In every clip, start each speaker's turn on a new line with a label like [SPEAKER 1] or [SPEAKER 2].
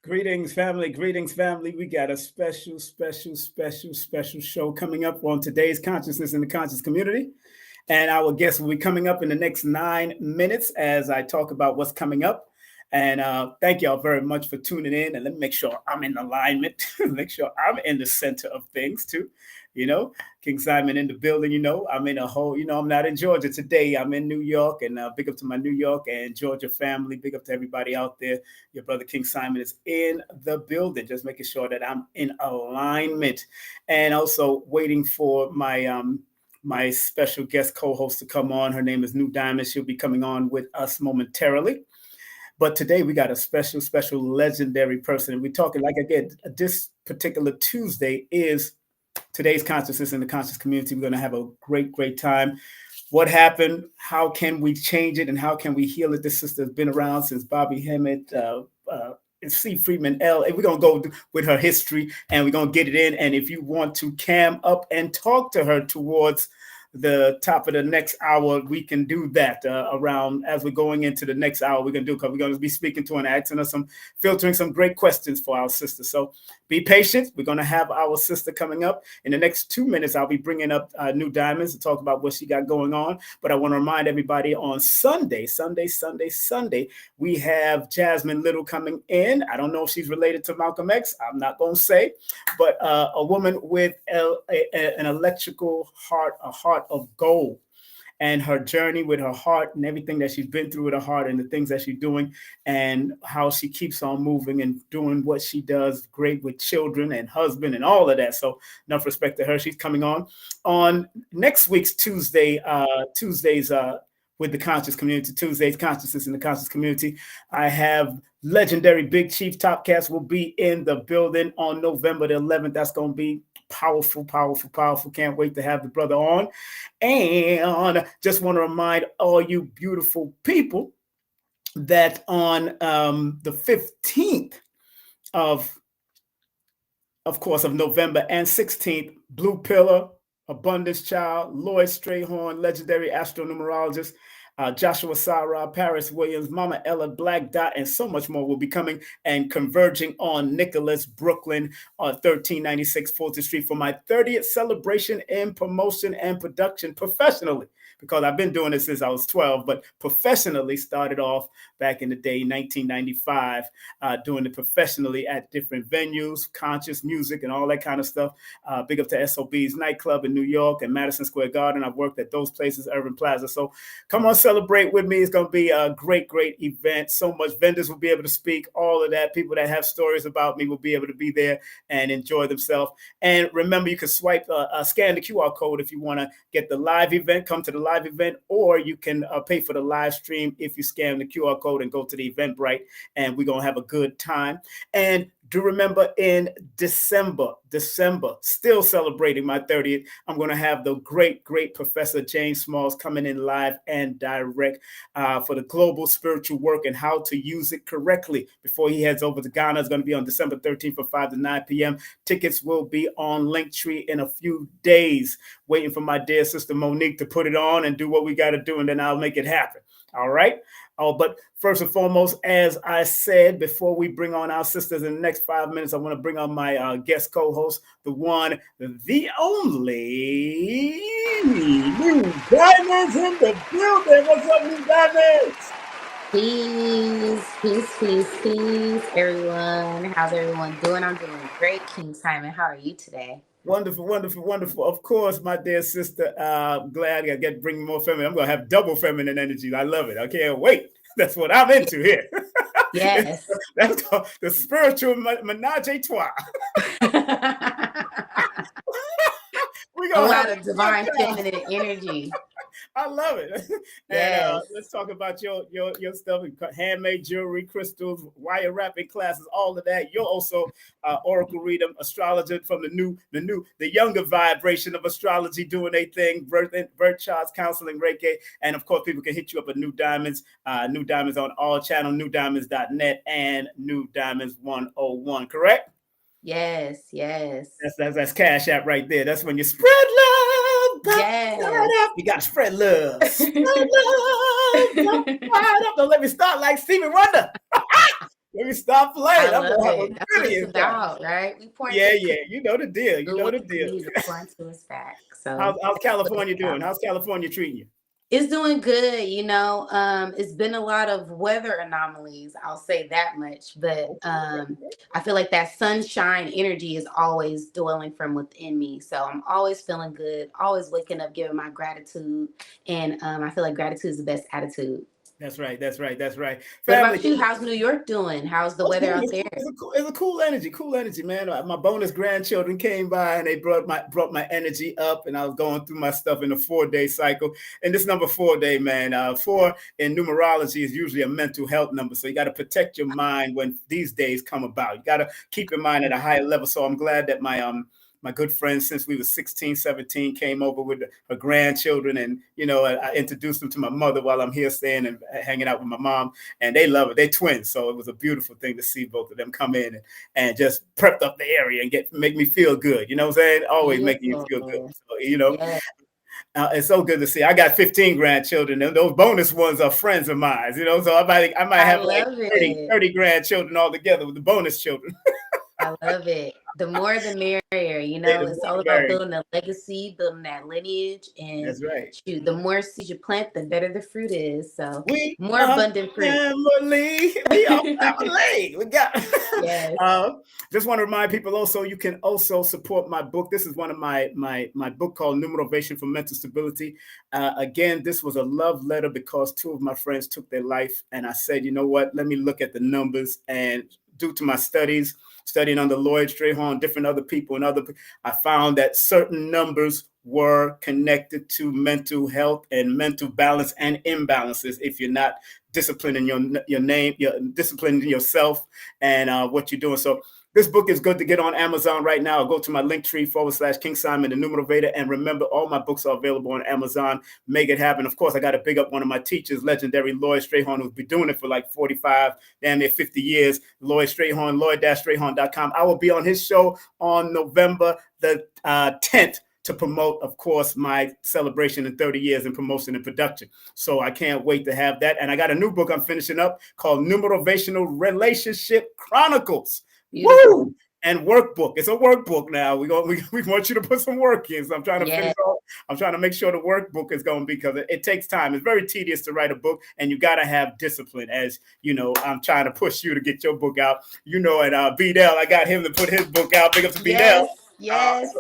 [SPEAKER 1] Greetings, family. Greetings, family. We got a special show coming up on today's Consciousness in the Conscious Community. And our guest will be coming up in the next 9 minutes as I talk about what's coming up. And thank y'all very much for tuning in. And let me make sure I'm in alignment, make sure I'm in the center of things too. King Simon in the building, I'm in a whole, I'm not in Georgia today. I'm in New York, and big up to my New York and Georgia family. Big up to everybody out there. Your brother King Simon is in the building, just making sure that I'm in alignment. And also waiting for my special guest co-host to come on. Her name is New Diamond. She'll be coming on with us momentarily. But today we got a special legendary person. We're talking, like again, this particular Tuesday is today's Consciousness in the Conscious Community. We're going to have a great time. What happened? How can we change it? And how can we heal it? This sister has been around since Bobby Hemmett, C. Freeman L. And we're going to go with her history and we're going to get it in. And if you want to cam up and talk to her towards the top of the next hour, we can do that around as we're going into the next hour. We're going to do because we're going to be speaking to her and asking her filtering some great questions for our sister. So be patient. We're going to have our sister coming up in the next 2 minutes. I'll be bringing up New Diamonds to talk about what she got going on. But I want to remind everybody on Sunday, we have Jasmine Little coming in. I don't know if she's related to Malcolm X. I'm not going to say, but a woman with an electrical heart, a heart of gold, and her journey with her heart and everything that she's been through with her heart and the things that she's doing and how she keeps on moving and doing what she does great with children and husband and all of that. So enough respect to her. She's coming on next week's Tuesdays with the Conscious Community, Tuesdays Consciousness in the Conscious Community. I have legendary Big Chief Topcast will be in the building on November the 11th. That's going to be powerful. Can't wait to have the brother on. And just want to remind all you beautiful people that on the 15th of course, of November and 16th, Blue Pillar, Abundance Child, Lloyd Strayhorn, legendary astronumerologist, Joshua Sarah, Paris Williams, Mama Ella, Black Dot, and so much more will be coming and converging on Nicholas, Brooklyn, on 1396 Fulton Street for my 30th celebration in promotion and production professionally. Because I've been doing this since I was 12, but professionally started off back in the day, 1995, doing it professionally at different venues, conscious music and all that kind of stuff. Big up to SOB's nightclub in New York and Madison Square Garden. I've worked at those places, Urban Plaza. So come on, celebrate with me. It's going to be a great event. So much vendors will be able to speak, all of that. People that have stories about me will be able to be there and enjoy themselves. And remember, you can scan the QR code if you want to get the live event, come to the live event, or you can pay for the live stream if you scan the QR code and go to the Eventbrite, and we're going to have a good time. And do remember in December, still celebrating my 30th, I'm going to have the great Professor James Smalls coming in live and direct for the global spiritual work and how to use it correctly before he heads over to Ghana. It's going to be on December 13th from 5 to 9 p.m. Tickets will be on Linktr.ee in a few days. Waiting for my dear sister Monique to put it on and do what we got to do, and then I'll make it happen. All right. But first and foremost, as I said, before we bring on our sisters in the next 5 minutes, I want to bring on my guest co-host, the one, the only, New Diamonds in the building. What's up, New Diamonds?
[SPEAKER 2] Peace, everyone. How's everyone doing? I'm doing great, King Simon. How are you today?
[SPEAKER 1] Wonderful. Of course, my dear sister, glad I get to bring more feminine. I'm going to have double feminine energy. I love it. I can't wait. That's what I'm into here.
[SPEAKER 2] Yes.
[SPEAKER 1] That's called the spiritual menage a trois.
[SPEAKER 2] We're going to have a divine feminine energy.
[SPEAKER 1] I love it.
[SPEAKER 2] Yes.
[SPEAKER 1] And let's talk about your stuff, handmade jewelry, crystals, wire wrapping classes, all of that. You're also oracle reader, astrologer from the younger vibration of astrology, doing a thing, birth charts, counseling, Reiki, and of course, people can hit you up at New Diamonds. New Diamonds on all channels, newdiamonds.net and New Diamonds 101. Correct?
[SPEAKER 2] Yes.
[SPEAKER 1] That's Cash App right there. That's when you spread love.
[SPEAKER 2] Yes.
[SPEAKER 1] You got to spread love. Spread love. Don't let me start like Stevie Wonder. Let Let me stop playing.
[SPEAKER 2] I
[SPEAKER 1] I'm
[SPEAKER 2] love
[SPEAKER 1] gonna have a
[SPEAKER 2] it. That's what it's
[SPEAKER 1] million times.
[SPEAKER 2] about, right? We pour into
[SPEAKER 1] Yeah,
[SPEAKER 2] the
[SPEAKER 1] yeah. You know the deal. You
[SPEAKER 2] good
[SPEAKER 1] know
[SPEAKER 2] what
[SPEAKER 1] the
[SPEAKER 2] the
[SPEAKER 1] deal.
[SPEAKER 2] community to pour into us back. So
[SPEAKER 1] How's
[SPEAKER 2] that's what it's
[SPEAKER 1] California
[SPEAKER 2] about.
[SPEAKER 1] doing? How's California treating you?
[SPEAKER 2] It's doing good, you know. It's been a lot of weather anomalies, I'll say that much. But I feel like that sunshine energy is always dwelling from within me. So I'm always feeling good, always waking up, giving my gratitude. And I feel like gratitude is the best attitude.
[SPEAKER 1] That's right. That's right. That's right.
[SPEAKER 2] What
[SPEAKER 1] Family.
[SPEAKER 2] about you? How's New York doing? How's the
[SPEAKER 1] Oh, it's
[SPEAKER 2] weather
[SPEAKER 1] good.
[SPEAKER 2] out
[SPEAKER 1] It's,
[SPEAKER 2] there?
[SPEAKER 1] cool. Cool energy, man. My bonus grandchildren came by and they brought my energy up, and I was going through my stuff in a 4-day cycle. And this number 4-day, man, 4 in numerology is usually a mental health number. So you got to protect your mind when these days come about. You got to keep your mind at a higher level. So I'm glad that my good friends since we were 16, 17 came over with her grandchildren. And, I introduced them to my mother while I'm here staying and hanging out with my mom. And they love it. They're twins. So it was a beautiful thing to see both of them come in and just prepped up the area and make me feel good. You know what I'm saying? Always making you feel good.
[SPEAKER 2] Beautiful.
[SPEAKER 1] So,
[SPEAKER 2] Yeah,
[SPEAKER 1] it's so good to see. I got 15 grandchildren, and those bonus ones are friends of mine. So I might
[SPEAKER 2] I
[SPEAKER 1] have like
[SPEAKER 2] love
[SPEAKER 1] 30,
[SPEAKER 2] it.
[SPEAKER 1] 30 grandchildren all together with the bonus children.
[SPEAKER 2] I love it. The more the merrier, you
[SPEAKER 1] Yeah,
[SPEAKER 2] know,
[SPEAKER 1] the
[SPEAKER 2] it's
[SPEAKER 1] more
[SPEAKER 2] all
[SPEAKER 1] the
[SPEAKER 2] about
[SPEAKER 1] merrier.
[SPEAKER 2] building a legacy, building that lineage, and
[SPEAKER 1] That's right.
[SPEAKER 2] shoot, the more seeds you plant, the better the fruit is. So
[SPEAKER 1] We
[SPEAKER 2] more
[SPEAKER 1] are
[SPEAKER 2] abundant fruit.
[SPEAKER 1] family. We are family. We got.
[SPEAKER 2] Yes.
[SPEAKER 1] Just want to remind people also you can also support my book. This is one of my book called Numerovation for Mental Stability. Again, this was a love letter because 2 of my friends took their life, and I said, you know what? Let me look at the numbers. And due to my studying under Lloyd Strayhorn, different other people, I found that certain numbers were connected to mental health and mental balance and imbalances if you're not disciplined in you're disciplined in yourself and what you're doing. So this book is good to get on Amazon right now. Go to my Linktree/King Simon the Numerovator. And remember, all my books are available on Amazon. Make it happen. Of course, I got to big up one of my teachers, legendary Lloyd Strayhorn, who's been doing it for like 45, damn near 50 years. Lloyd Strayhorn, Lloyd-Strayhorn.com. I will be on his show on November the 10th to promote, of course, my celebration in 30 years in promotion and production. So I can't wait to have that. And I got a new book I'm finishing up called Numerovational Relationship Chronicles.
[SPEAKER 2] Beautiful.
[SPEAKER 1] Woo! And workbook. It's a workbook now. We want you to put some work in. So I'm trying to
[SPEAKER 2] Yeah.
[SPEAKER 1] finish off. I'm trying to make sure the workbook is going because it takes time. It's very tedious to write a book, and you got to have discipline. As you know, I'm trying to push you to get your book out. And B-Dell, I got him to put his book out. Big up to B-Dell.
[SPEAKER 2] Yes.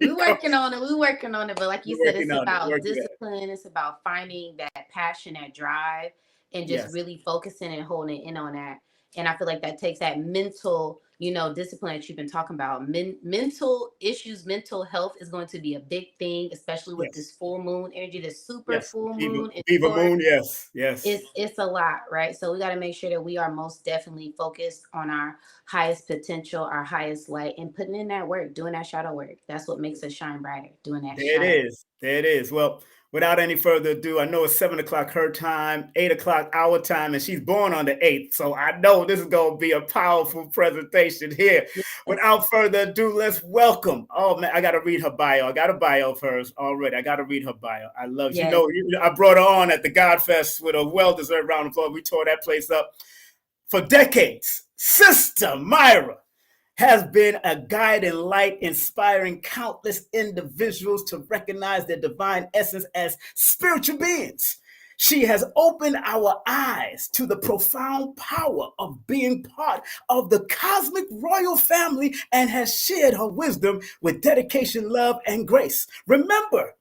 [SPEAKER 2] We're
[SPEAKER 1] Know,
[SPEAKER 2] working on it. We're working on it. But like you
[SPEAKER 1] we're
[SPEAKER 2] said,
[SPEAKER 1] working
[SPEAKER 2] it's
[SPEAKER 1] on it.
[SPEAKER 2] about
[SPEAKER 1] Working on it.
[SPEAKER 2] discipline. It's about finding that passion, that drive, and just
[SPEAKER 1] Yes.
[SPEAKER 2] really focusing and holding in on that. And I feel like that takes that mental, discipline that you've been talking about. Mental issues, mental health is going to be a big thing, especially with
[SPEAKER 1] Yes.
[SPEAKER 2] this full moon energy, this super
[SPEAKER 1] Yes.
[SPEAKER 2] full
[SPEAKER 1] Viva,
[SPEAKER 2] moon in
[SPEAKER 1] Viva
[SPEAKER 2] Taurus.
[SPEAKER 1] Moon. Yes. Yes.
[SPEAKER 2] It's a lot, right? So we got to make sure that we are most definitely focused on our highest potential, our highest light, and putting in that work, doing that shadow work. That's what makes us shine brighter, doing that
[SPEAKER 1] There it
[SPEAKER 2] shadow.
[SPEAKER 1] is. There it is. Well, without any further ado, I know it's 7 o'clock her time, 8 o'clock our time, and she's born on the 8th. So I know this is going to be a powerful presentation here.
[SPEAKER 2] Yes.
[SPEAKER 1] Without further ado, let's welcome. Oh, man, I got to read her bio. I got a bio of hers already. I got to read her bio. I love
[SPEAKER 2] Yes.
[SPEAKER 1] I brought her on at the Godfest with a well-deserved round of applause. We tore that place up for decades. SISTAR Myrah has been a guide and light, inspiring countless individuals to recognize their divine essence as spiritual beings. She has opened our eyes to the profound power of being part of the cosmic royal family and has shared her wisdom with dedication, love, and grace. Remember,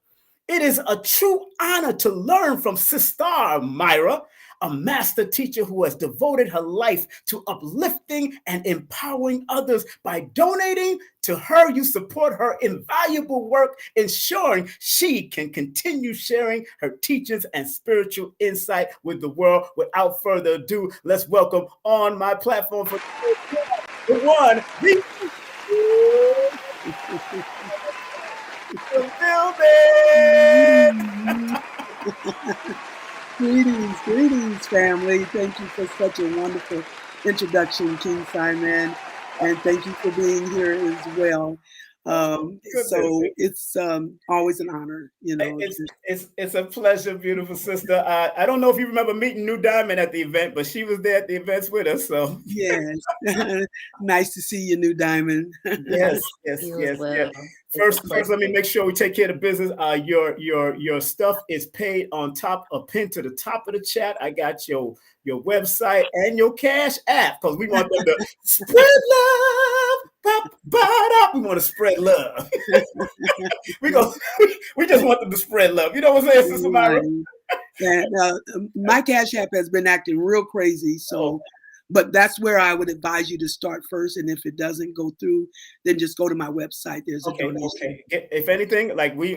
[SPEAKER 1] it is a true honor to learn from SISTAR Myrah, a master teacher who has devoted her life to uplifting and empowering others. By donating to her, you support her invaluable work, ensuring she can continue sharing her teachings and spiritual insight with the world. Without further ado, let's welcome on my platform for the one, the building.
[SPEAKER 3] Greetings, family. Thank you for such a wonderful introduction, King Simon, and thank you for being here as well. So it's always an honor,
[SPEAKER 1] It's a pleasure, beautiful sister. I don't know if you remember meeting New Diamond at the event, but she was there at the events with us. So
[SPEAKER 3] yes, nice to see you, New Diamond.
[SPEAKER 1] Yes.
[SPEAKER 2] Well.
[SPEAKER 1] First, let me make sure we take care of the business. Your stuff is paid on top, a pin to the top of the chat. I got your website and your Cash App because we want them to spread love. We want to spread love. we just want them to spread love. You know what I'm saying, Sister Myrah?
[SPEAKER 3] And my Cash App has been acting real crazy, so. But that's where I would advise you to start first. And if it doesn't go through, then just go to my website. There's a donation.
[SPEAKER 1] Okay. If anything, like me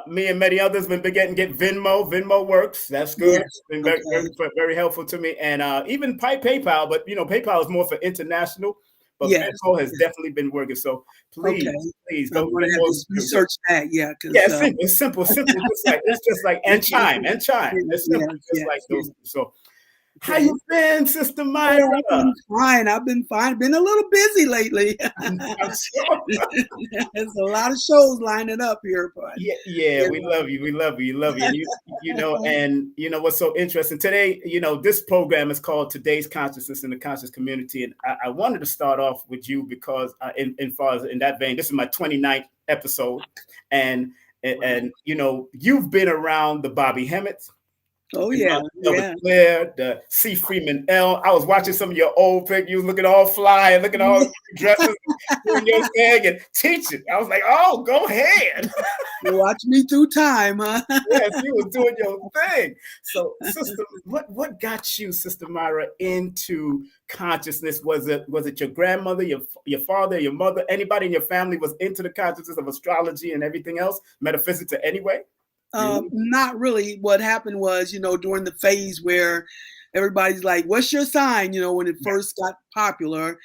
[SPEAKER 1] and many others been getting Venmo. Venmo works. That's good. Yes. Been very helpful to me. And even PayPal, but PayPal is more for international. But Venmo has definitely been working. So please go.
[SPEAKER 3] I'm gonna have to research that. Yeah.
[SPEAKER 1] It's simple. It's just like and chime. It's simple, just like those. So. How you been, Sister Myrah?
[SPEAKER 3] I've been fine. Been a little busy lately. There's a lot of shows lining up here. But
[SPEAKER 1] we love you. We love you. And what's so interesting today, this program is called Today's Consciousness in the Conscious Community. And I wanted to start off with you because in that vein, this is my 29th episode. And you've been around the Bobby Hemmett's.
[SPEAKER 3] Oh yeah,
[SPEAKER 1] Claire, the C. Freeman L. I was watching some of your old pictures. You was looking all fly and looking all dresses, doing your thing and teaching. I was like, oh, go ahead.
[SPEAKER 3] You watch me through time, huh?
[SPEAKER 1] Yes, you was doing your thing. So, sister, what got you, Sister Myrah, into consciousness? Was it your grandmother, your father, your mother, anybody in your family was into the consciousness of astrology and everything else, metaphysics anyway?
[SPEAKER 3] Not really. What happened was, during the phase where everybody's like, what's your sign? When it first got popular,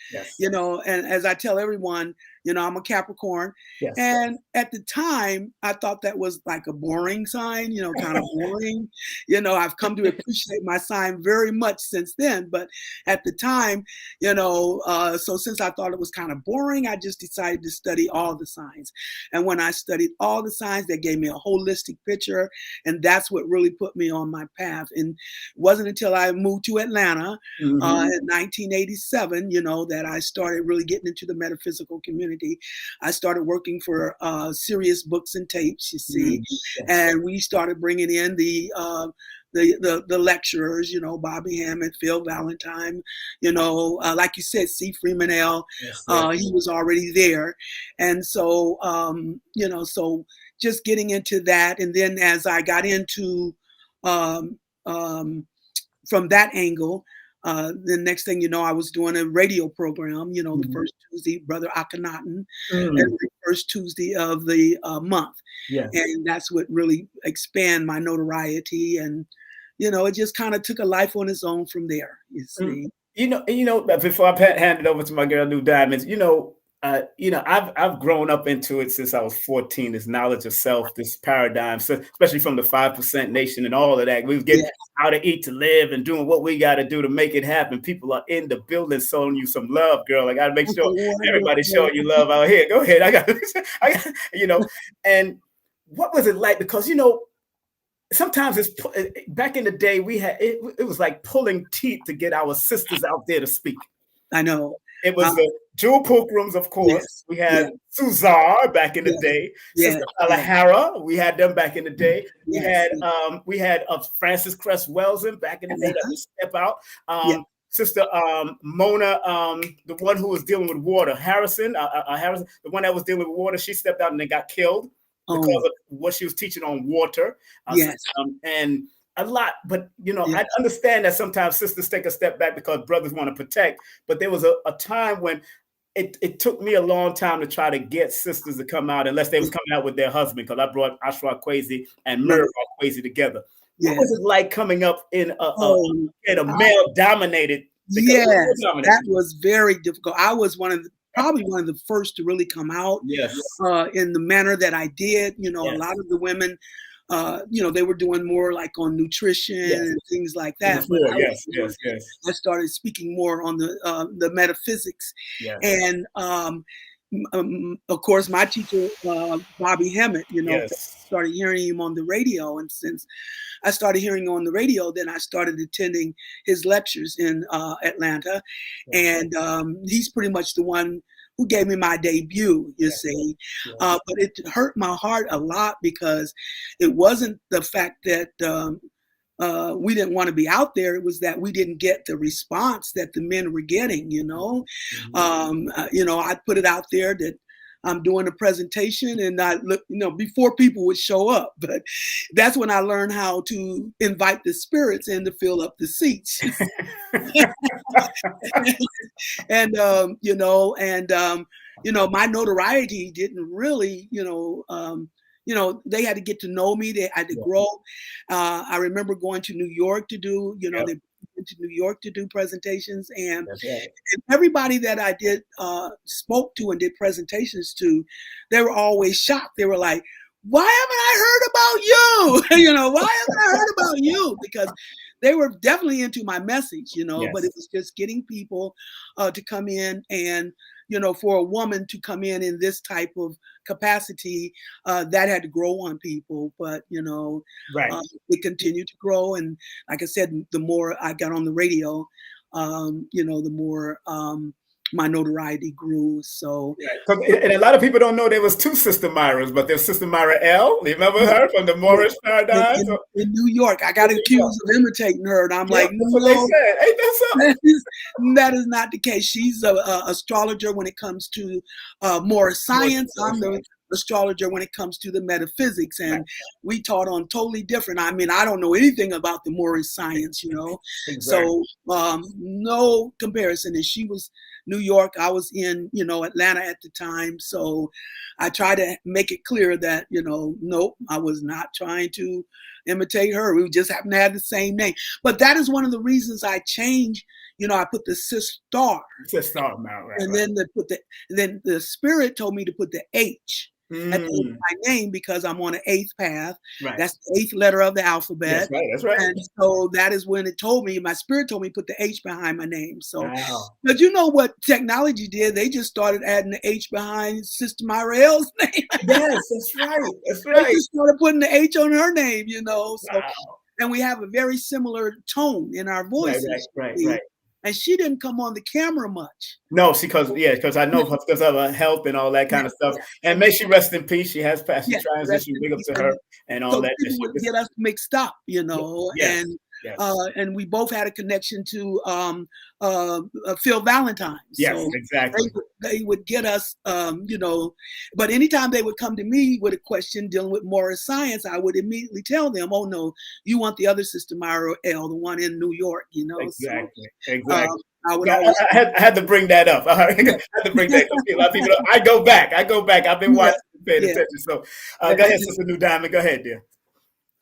[SPEAKER 3] and as I tell everyone, I'm a Capricorn.
[SPEAKER 1] Yes.
[SPEAKER 3] And at the time, I thought that was like a boring sign, kind of boring. I've come to appreciate my sign very much since then. But at the time, so since I thought it was kind of boring, I just decided to study all the signs. And when I studied all the signs, that gave me a holistic picture. And that's what really put me on my path. And it wasn't until I moved to Atlanta in 1987, that I started really getting into the metaphysical community. I started working for Serious Books and Tapes, you see, and we started bringing in the lecturers, Bobby Hammond, Phil Valentine, like you said, C. Freeman L. He was already there, and so so just getting into that, and then as I got into from that angle. The next thing I was doing a radio program, the first Tuesday, Brother Akhenaten, every first Tuesday of the month.
[SPEAKER 1] Yes.
[SPEAKER 3] And that's what really expand my notoriety. And, it just kind of took a life on its own from there, you see.
[SPEAKER 1] Before I hand it over to my girl, New Diamonds, I've grown up into it since I was 14, this knowledge of self, this paradigm, so especially from the 5% nation and all of that. We was getting how to eat to live and doing what we got to do to make it happen. People are in the building showing you some love, girl. I got to make sure everybody's showing you love out here. Go ahead. I got, and what was it like? Because, sometimes it's back in the day, we had, it was like pulling teeth to get our sisters out there to speak.
[SPEAKER 3] I know.
[SPEAKER 1] It was the Jewel Pilgrims, of course. Yes, we had Suzar back in the day. Sister Alahara, we had them back in the day. We had Frances Cress Welsing back in the day that would step out. Sister Mona, the one who was dealing with water, Harrison, the one that was dealing with water, she stepped out and then got killed because of what she was teaching on water. And a lot, but I understand that sometimes sisters take a step back because brothers want to protect. But there was a time when it took me a long time to try to get sisters to come out, unless they was coming out with their husband, because I brought Ashra Kwesi and Myrah Kwesi together. What was it like coming up in a male-dominated?
[SPEAKER 3] That was very difficult. I was probably one of the first to really come out in the manner that I did. A lot of the women, they were doing more like on nutrition and things like that. I started speaking more on the metaphysics. And of course, my teacher, Bobby Hemmett,
[SPEAKER 1] Yes.
[SPEAKER 3] started hearing him on the radio. And since I started hearing him on the radio, then I started attending his lectures in Atlanta. And he's pretty much the one who gave me my debut, you see. But it hurt my heart a lot because it wasn't the fact that we didn't want to be out there. It was that we didn't get the response that the men were getting, I put it out there that I'm doing a presentation and I look, before people would show up, but that's when I learned how to invite the spirits in to fill up the seats. My notoriety didn't really, they had to get to know me. They had to grow. I remember going to New York to do, they went to New York to do presentations, and everybody that I did spoke to and did presentations to, they were always shocked. They were like, "Why haven't I heard about you? Why haven't I heard about you?" Because they were definitely into my message, but it was just getting people to come in and, for a woman to come in this type of capacity, that had to grow on people. But, it continued to grow. And like I said, the more I got on the radio, the more my notoriety grew. So,
[SPEAKER 1] and a lot of people don't know there was two Sister Myrahs, but there's Sister Myrah L. You remember her from the Moorish paradigm?
[SPEAKER 3] In New York, I got accused of imitating her, and I'm like,
[SPEAKER 1] that's what they said. Ain't that something?
[SPEAKER 3] That is not the case. She's a astrologer when it comes to Moorish science. I'm the astrologer when it comes to the metaphysics, and we taught on totally different. I mean, I don't know anything about the Moorish science,
[SPEAKER 1] Exactly.
[SPEAKER 3] So no comparison. And she was New York, I was in, Atlanta at the time. So I try to make it clear that, nope, I was not trying to imitate her. We just happen to have the same name. But that is one of the reasons I changed. I put the SISTAR.
[SPEAKER 1] SISTAR, right.
[SPEAKER 3] And then then the spirit told me to put the H at the end of my name because I'm on an 8th path.
[SPEAKER 1] Right.
[SPEAKER 3] That's the 8th letter of the alphabet.
[SPEAKER 1] That's right.
[SPEAKER 3] And so that is when it told me, my spirit told me to put the H behind my name. So,
[SPEAKER 1] wow.
[SPEAKER 3] But you know what technology did? They just started adding the H behind Sister Myrah L's name.
[SPEAKER 1] Yes, that's right. That's right.
[SPEAKER 3] They just started putting the H on her name, So,
[SPEAKER 1] wow.
[SPEAKER 3] And we have a very similar tone in our voices.
[SPEAKER 1] Right.
[SPEAKER 3] And she didn't come on the camera much.
[SPEAKER 1] No, because I know because of her health and all that kind of stuff. And may she rest in peace. She has passed the transition. Big up to her and all that.
[SPEAKER 3] People would get us mixed up, and we both had a connection to Phil Valentine.
[SPEAKER 1] Yes,
[SPEAKER 3] so
[SPEAKER 1] exactly.
[SPEAKER 3] They would get us, but anytime they would come to me with a question dealing with Moorish science, I would immediately tell them, "Oh no, you want the other Sister Myrah L, the one in New York."
[SPEAKER 1] Exactly.
[SPEAKER 3] So,
[SPEAKER 1] exactly.
[SPEAKER 3] I would always.
[SPEAKER 1] I had to bring that up. I had to bring that up. A lot of people. I go back. I've been watching, paying attention. So, go ahead, Sister New Diamond. Go ahead, dear.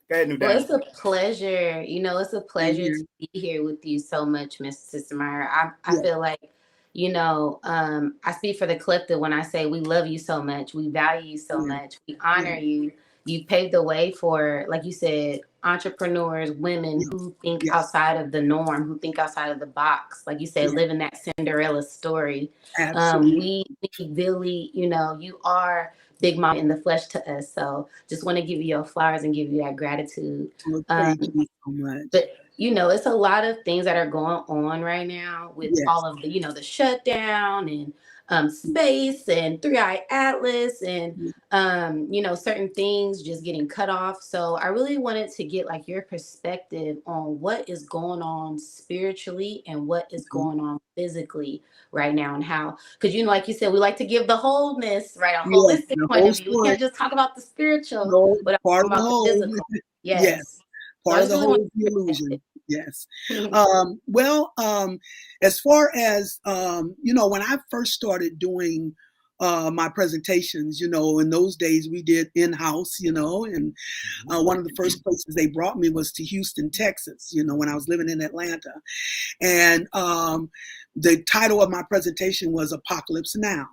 [SPEAKER 1] Go ahead, New Diamond.
[SPEAKER 2] Well, it's a pleasure. It's a pleasure to be here with you so much, Miss Sister Myrah. I feel like, I speak for the collective when I say we love you so much, we value you so much, we honor you. You paved the way for, like you said, entrepreneurs, women who think outside of the norm, who think outside of the box. Like you said, living that Cinderella story. We really, you are Big Mom in the flesh to us. So just want to give you your flowers and give you that gratitude.
[SPEAKER 3] Thank you so much.
[SPEAKER 2] But it's a lot of things that are going on right now with all of the, the shutdown and space and 3-Eye Atlas and certain things just getting cut off. So I really wanted to get like your perspective on what is going on spiritually and what is going on physically right now, and how, because like you said, we like to give the wholeness, right? A holistic point of view. We can't just talk about the spiritual, but
[SPEAKER 3] part
[SPEAKER 2] about the physical.
[SPEAKER 3] Yes. Part of the whole illusion. Yes. As far as, when I first started doing my presentations, in those days we did in-house, and one of the first places they brought me was to Houston, Texas, when I was living in Atlanta. And the title of my presentation was Apocalypse Now.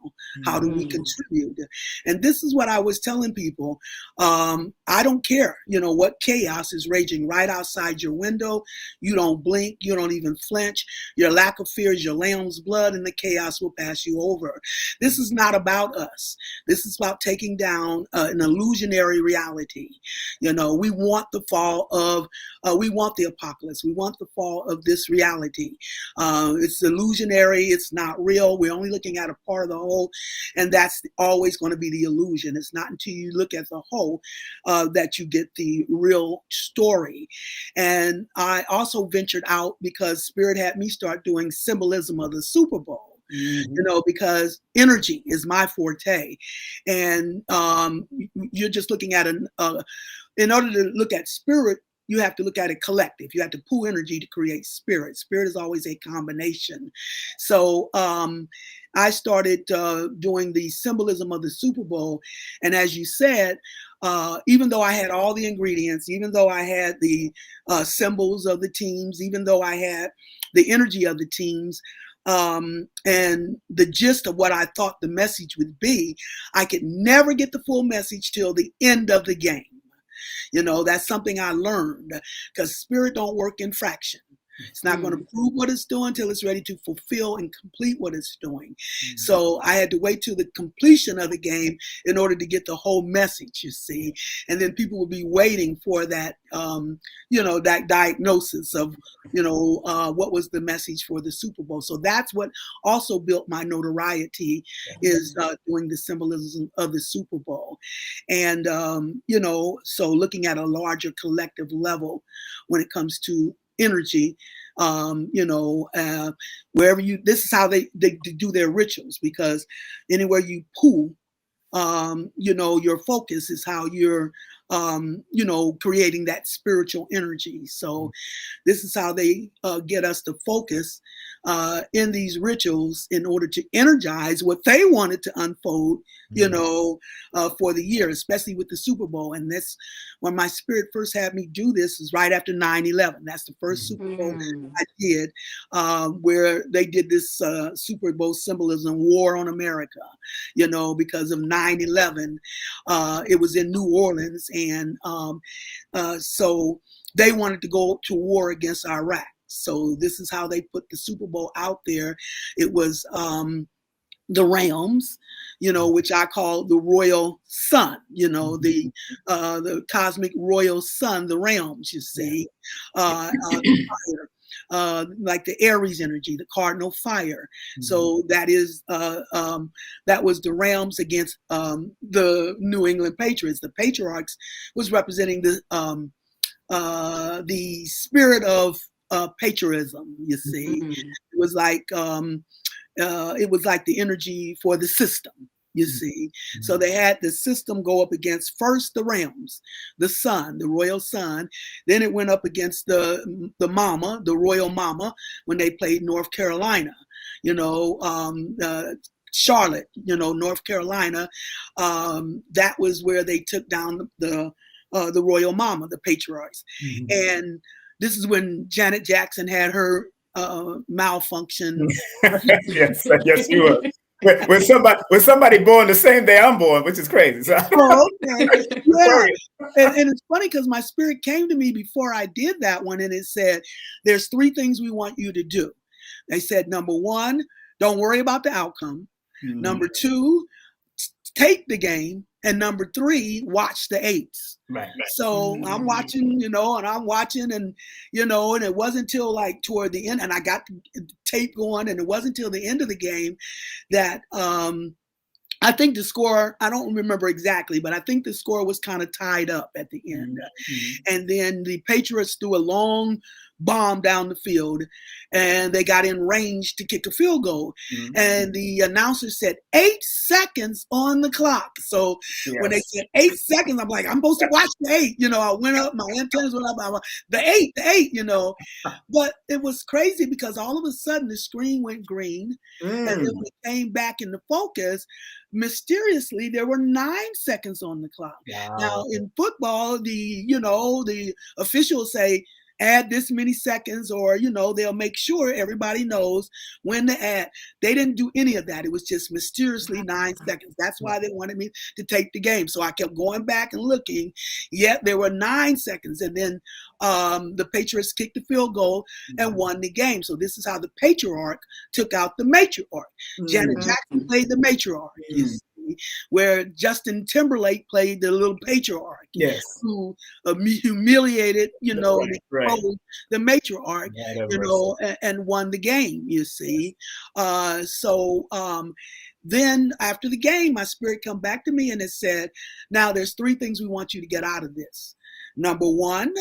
[SPEAKER 3] How do we contribute? And this is what I was telling people. I don't care, what chaos is raging right outside your window. You don't blink. You don't even flinch. Your lack of fear is your lamb's blood, and the chaos will pass you over. This is not about us. This is about taking down an illusionary reality. We want the fall of, we want the apocalypse. We want the fall of this reality. It's illusionary. It's not real. We're only looking at a part of the whole, and that's always going to be the illusion. It's not until you look at the whole that you get the real story. And I also ventured out because Spirit had me start doing symbolism of the Super Bowl. Because energy is my forte. And you're just looking at in order to look at spirit, you have to look at it collective. You have to pull energy to create spirit. Spirit is always a combination. So I started doing the symbolism of the Super Bowl. And as you said, even though I had all the ingredients, even though I had the symbols of the teams, even though I had the energy of the teams, and the gist of what I thought the message would be, I could never get the full message till the end of the game. That's something I learned, because spirit don't work in fraction. It's not going to prove what it's doing till it's ready to fulfill and complete what it's doing. So I had to wait till the completion of the game in order to get the whole message, you see. And then people would be waiting for that, that diagnosis of, what was the message for the Super Bowl. So that's what also built my notoriety, is doing the symbolism of the Super Bowl. And, so looking at a larger collective level when it comes to energy, wherever this is how they do their rituals, because anywhere you pull, your focus is how you're, creating that spiritual energy. So this is how they get us to focus in these rituals in order to energize what they wanted to unfold, for the year, especially with the Super Bowl. And that's when my spirit first had me do this, is right after 9/11. That's the first Super Bowl I did, where they did this Super Bowl symbolism, War on America, because of 9/11. It was in New Orleans, and so they wanted to go to war against Iraq. So this is how they put the Super Bowl out there. It was the Rams, which I call the royal sun, the cosmic royal sun, the Rams, you see, the fire, like the Aries energy, the cardinal fire. So that is that was the Rams against the New England Patriots. The Patriarchs was representing the spirit of patriotism, you see. It was like the energy for the system, you see. So they had the system go up against first the Rams, the sun, the royal sun. Then it went up against the mama, the royal mama, when they played North Carolina, Charlotte, North Carolina. That was where they took down the royal mama, the patriarchs. And this is when Janet Jackson had her malfunction.
[SPEAKER 1] yes, you were. With somebody born the same day I'm born, which is crazy. So.
[SPEAKER 3] Oh, okay. Yeah. And it's funny because my spirit came to me before I did that one, and it said, there's 3 things we want you to do. They said, number 1, don't worry about the outcome. Number 2, tape the game. And number 3, watch the 8s. Right. So I'm watching, and I'm watching, and, and it wasn't until like toward the end, and I got the tape going, and it wasn't until the end of the game that I think the score, I don't remember exactly, but I think the score was kind of tied up at the end. And then the Patriots threw a long bomb down the field, and they got in range to kick a field goal. And the announcer said 8 seconds on the clock. So when they said 8 seconds, I'm like, I'm supposed to watch the 8. I went up, my antennas went up, the 8, But it was crazy because all of a sudden the screen went green. And then when it came back into focus, mysteriously there were 9 seconds on the clock. Now in football, the officials say add this many seconds, or, they'll make sure everybody knows when to add. They didn't do any of that. It was just mysteriously 9 seconds. That's why they wanted me to take the game. So I kept going back and looking. Yet there were 9 seconds. And then the Patriots kicked the field goal and won the game. So this is how the patriarch took out the matriarch. Janet Jackson played the matriarch. Where Justin Timberlake played the little patriarch, who humiliated, and exposed the matriarch, and won the game. You see, then after the game, my spirit come back to me and it said, "Now there's 3 things we want you to get out of this. Number 1,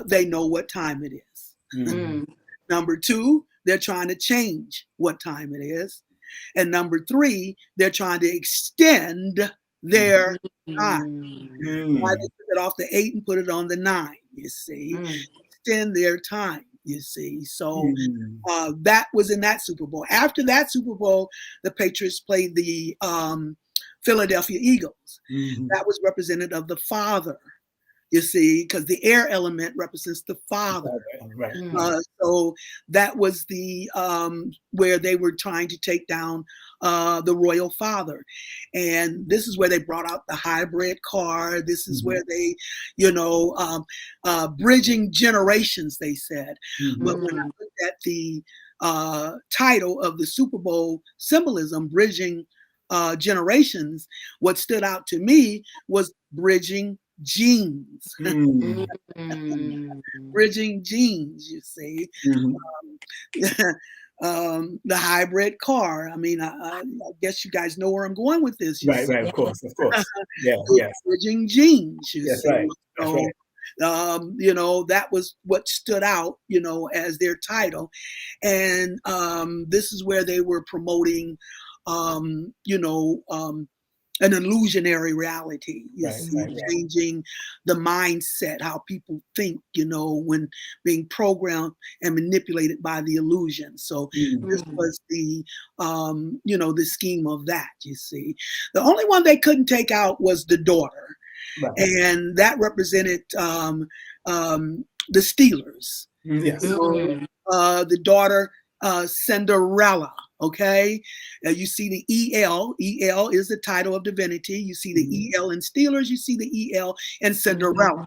[SPEAKER 3] they know what time it is. Number 2, they're trying to change what time it is. And number 3, they're trying to extend their time. Why they took it off the 8 and put it on the 9, you see. Extend their time, you see. So that was in that Super Bowl. After that Super Bowl, the Patriots played the Philadelphia Eagles. That was representative of the father. You see, because the air element represents the father. So that was the where they were trying to take down the royal father. And this is where they brought out the hybrid car. This is where they, bridging generations, they said. But when I looked at the title of the Super Bowl symbolism, bridging generations, what stood out to me was bridging genes. Bridging genes, you see. The hybrid car. I mean, I guess you guys know where I'm going with this.
[SPEAKER 1] Right, of course.
[SPEAKER 3] Bridging genes, you see.
[SPEAKER 1] Right. That's right.
[SPEAKER 3] That was what stood out, as their title. And this is where they were promoting, an illusionary reality, changing the mindset, how people think, when being programmed and manipulated by the illusion. So this was the, the scheme of that, you see. The only one they couldn't take out was the daughter. And that represented the Steelers. The daughter, Cinderella. Okay, you see the EL. EL is the title of divinity. You see the EL in Steelers. You see the EL in Cinderella.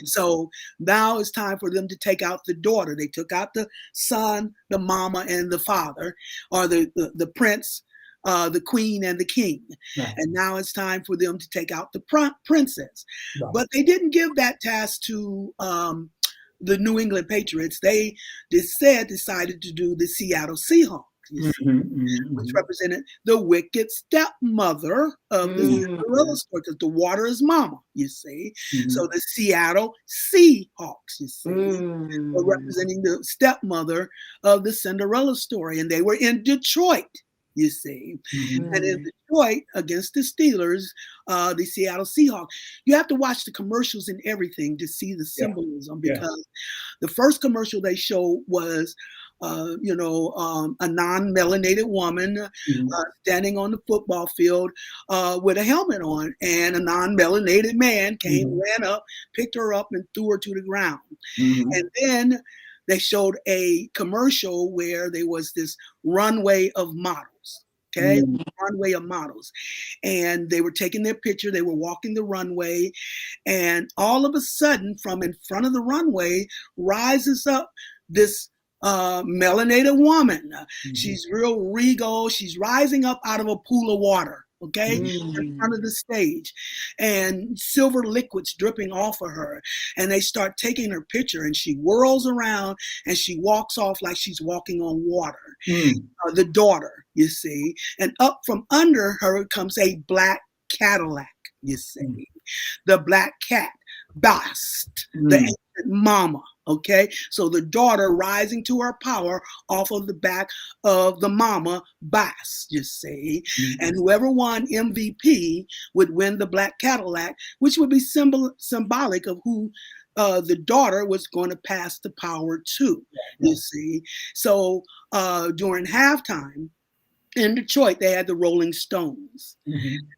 [SPEAKER 3] So now it's time for them to take out the daughter. They took out the son, the mama, and the father, or the prince, the queen, and the king. And now it's time for them to take out the princess. But they didn't give that task to the New England Patriots. They decided to do the Seattle Seahawks. Which represented the wicked stepmother of the Cinderella story, because the water is mama, you see. So the Seattle Seahawks, you see, were representing the stepmother of the Cinderella story, and they were in Detroit, you see. And in Detroit against the Steelers, the Seattle Seahawks. You have to watch the commercials and everything to see the symbolism, because the first commercial they showed was a non-melanated woman standing on the football field with a helmet on, and a non-melanated man ran up, picked her up, and threw her to the ground. And then they showed a commercial where there was this runway of models. Runway of models. And they were taking their picture. They were walking the runway. And all of a sudden, from in front of the runway, rises up this melanated woman. She's real regal. She's rising up out of a pool of water, in front of the stage, and silver liquids dripping off of her. And they start taking her picture, and she whirls around and she walks off like she's walking on water. The daughter, you see, and up from under her comes a black Cadillac, you see. The black cat, Bast, the ancient mama. Okay, so the daughter rising to her power off of the back of the mama, Bass, you see. And whoever won MVP would win the black Cadillac, which would be symbolic of who the daughter was going to pass the power to, you see. So during halftime in Detroit, they had the Rolling Stones.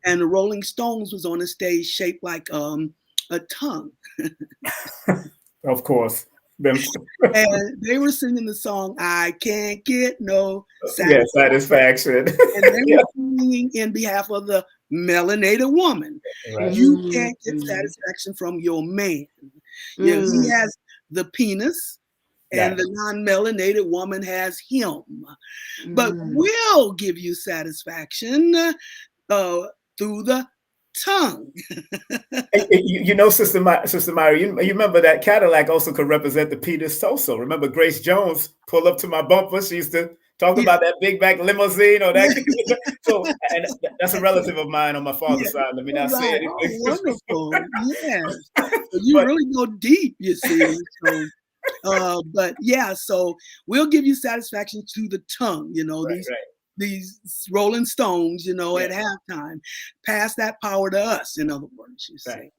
[SPEAKER 3] And the Rolling Stones was on a stage shaped like a tongue.
[SPEAKER 1] Of course.
[SPEAKER 3] And they were singing the song, I can't get no
[SPEAKER 1] Yeah,
[SPEAKER 3] satisfaction.
[SPEAKER 1] satisfaction.
[SPEAKER 3] And they were singing in behalf of the melanated woman.
[SPEAKER 1] Right.
[SPEAKER 3] You can't get satisfaction from your man. You know, he has the penis, and the non-melanated woman has him. But we'll give you satisfaction through the tongue.
[SPEAKER 1] You know, Sister Myrah, you remember that Cadillac also could represent the penis also. Remember Grace Jones pull up to my bumper? She used to talk about that big back limousine or that. So, and that's a relative of mine on my father's side. Let me not say anything.
[SPEAKER 3] Oh, wonderful. Yes. So you really go deep, you see. So, but yeah, so we'll give you satisfaction to the tongue, you know, these Rolling Stones, you know, at halftime, pass that power to us, in other words, you see.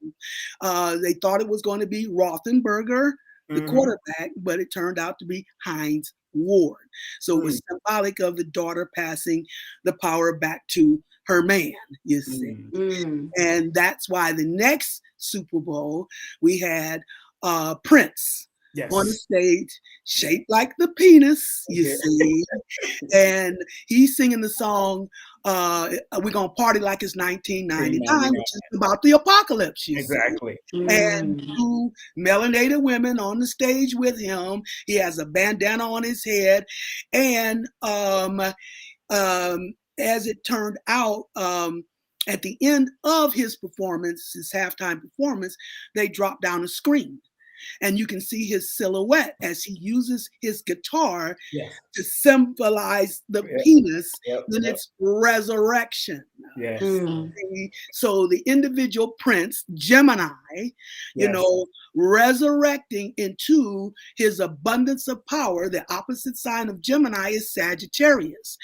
[SPEAKER 3] They thought it was going to be Rothenberger, the quarterback, but it turned out to be Heinz Ward. So it was symbolic of the daughter passing the power back to her man, you see. And that's why the next Super Bowl, we had Prince. On the stage, shaped like the penis, you see. And he's singing the song, We're Gonna Party Like It's 1999, which is about the apocalypse, you see. And two melanated women on the stage with him. He has a bandana on his head. And as it turned out, at the end of his performance, his halftime performance, they dropped down a screen. And you can see his silhouette as he uses his guitar to symbolize the penis in its resurrection. So the individual Prince, Gemini, you know, resurrecting into his abundance of power. The opposite sign of Gemini is Sagittarius.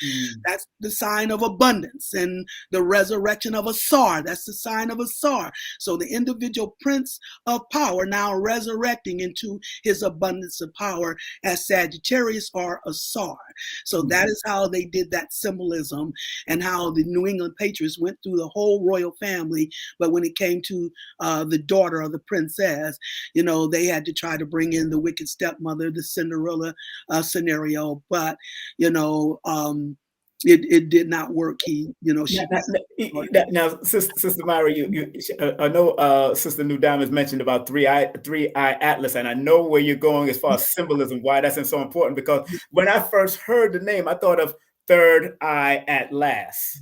[SPEAKER 3] That's the sign of abundance. And the resurrection of a Asar, that's the sign of a Asar. So the individual Prince of power now resurrecting into his abundance of power as Sagittarius or Asar. So that is how they did that symbolism, and how the New England Patriots went through the whole royal family. But when it came to the daughter of the princess, you know, they had to try to bring in the wicked stepmother, the Cinderella scenario. But, you know, it did not work. He, you know,
[SPEAKER 1] now, Sister Myrah, I know Sister New Diamond's mentioned about three eye atlas, and I know where you're going as far as symbolism. Why that's so important? Because when I first heard the name, I thought of third eye at last.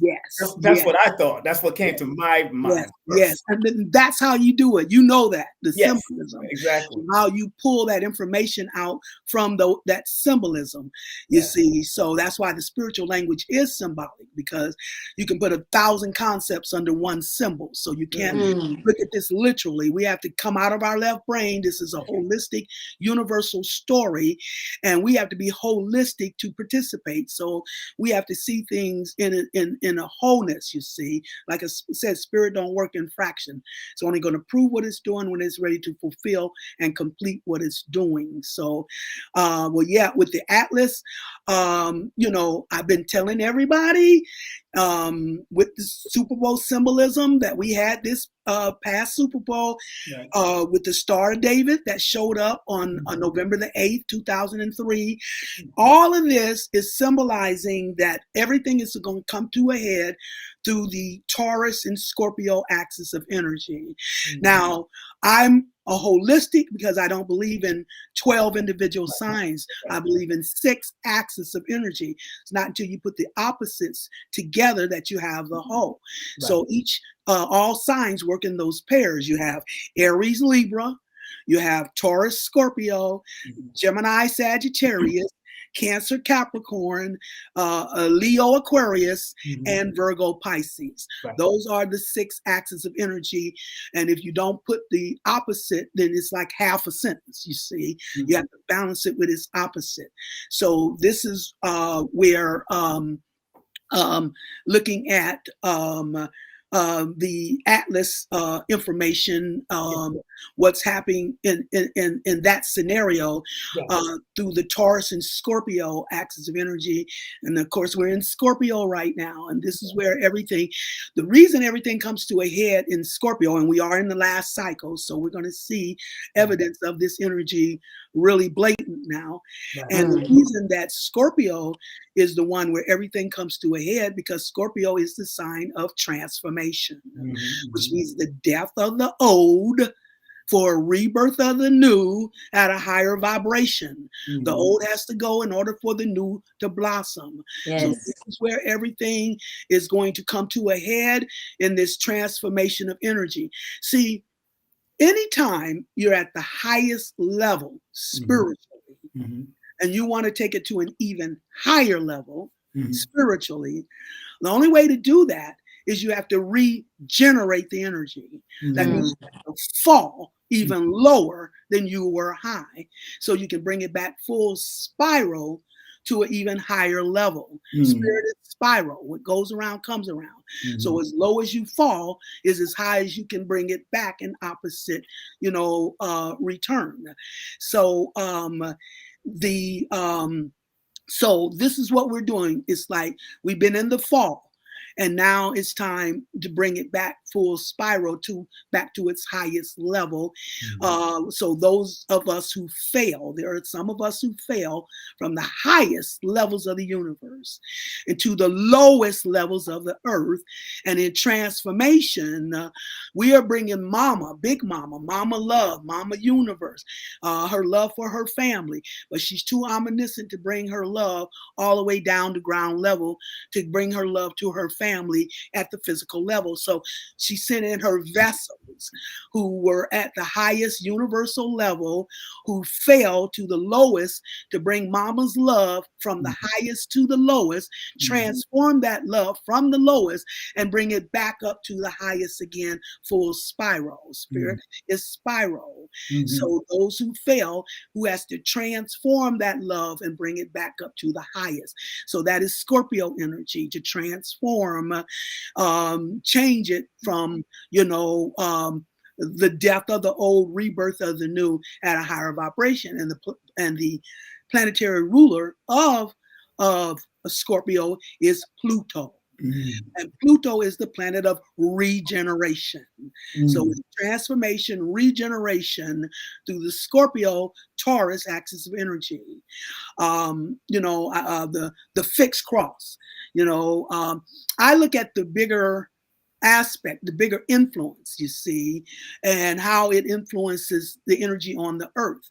[SPEAKER 1] That's what I thought. That's what came to my mind.
[SPEAKER 3] And then that's how you do it. You know that the symbolism,
[SPEAKER 1] exactly
[SPEAKER 3] how you pull that information out from that symbolism. You see, so that's why the spiritual language is symbolic, because you can put 1,000 concepts under one symbol. So you can't look at this literally. We have to come out of our left brain. This is a holistic, universal story, and we have to be holistic to participate. So we have to see things in a wholeness, you see. Like I said, spirit don't work in fraction. It's only going to prove what it's doing when it's ready to fulfill and complete what it's doing. So, with the Atlas, you know, I've been telling everybody with the Super Bowl symbolism that we had this past Super Bowl with the Star of David that showed up on November the 8th, 2003. All of this is symbolizing that everything is going to come to a head through the Taurus and Scorpio axis of energy. Now, I'm a holistic because I don't believe in 12 individual signs. I believe in 6 axes of energy. It's not until you put the opposites together that you have the whole. So all signs work in those pairs. You have Aries, Libra, you have Taurus, Scorpio, Gemini, Sagittarius, Cancer, Capricorn, Leo, Aquarius, and Virgo, Pisces. Those are the 6 axes of energy. And if you don't put the opposite, then it's like half a sentence, you see. You have to balance it with its opposite. So this is where looking at the Atlas information, what's happening in that scenario through the Taurus and Scorpio axis of energy. And of course, we're in Scorpio right now. And this is where the reason everything comes to a head in Scorpio, and we are in the last cycle, so we're going to see evidence of this energy really blatant now. And the reason that Scorpio is the one where everything comes to a head, because Scorpio is the sign of transformation, which means the death of the old for a rebirth of the new at a higher vibration. The old has to go in order for the new to blossom. So this is where everything is going to come to a head in this transformation of energy. See, anytime you're at the highest level spiritually, and you want to take it to an even higher level spiritually, the only way to do that is you have to regenerate the energy. That means you have to fall even lower than you were high, so you can bring it back full spiral to an even higher level. Spirit is spiral. What goes around comes around. So as low as you fall is as high as you can bring it back in opposite, return. So so this is what we're doing. It's like we've been in the fall, and now it's time to bring it back full spiral back to its highest level. So those of us who fail, there are some of us who fail from the highest levels of the universe into the lowest levels of the earth. And in transformation, we are bringing Mama, Big Mama, Mama Love, Mama Universe, her love for her family. But she's too omniscient to bring her love all the way down to ground level, to bring her love to her family at the physical level. So she sent in her vessels who were at the highest universal level, who fell to the lowest, to bring Mama's love from the highest to the lowest, transform that love from the lowest and bring it back up to the highest again, full spiral. Spirit is spiral. So those who fail, who has to transform that love and bring it back up to the highest. So that is Scorpio energy, to transform, change it from, the death of the old, rebirth of the new at a higher vibration. And the planetary ruler of Scorpio is Pluto. And Pluto is the planet of regeneration. So it's transformation, regeneration through the Scorpio Taurus axis of energy. The fixed cross. I look at the bigger aspect, the bigger influence, you see, and how it influences the energy on the earth.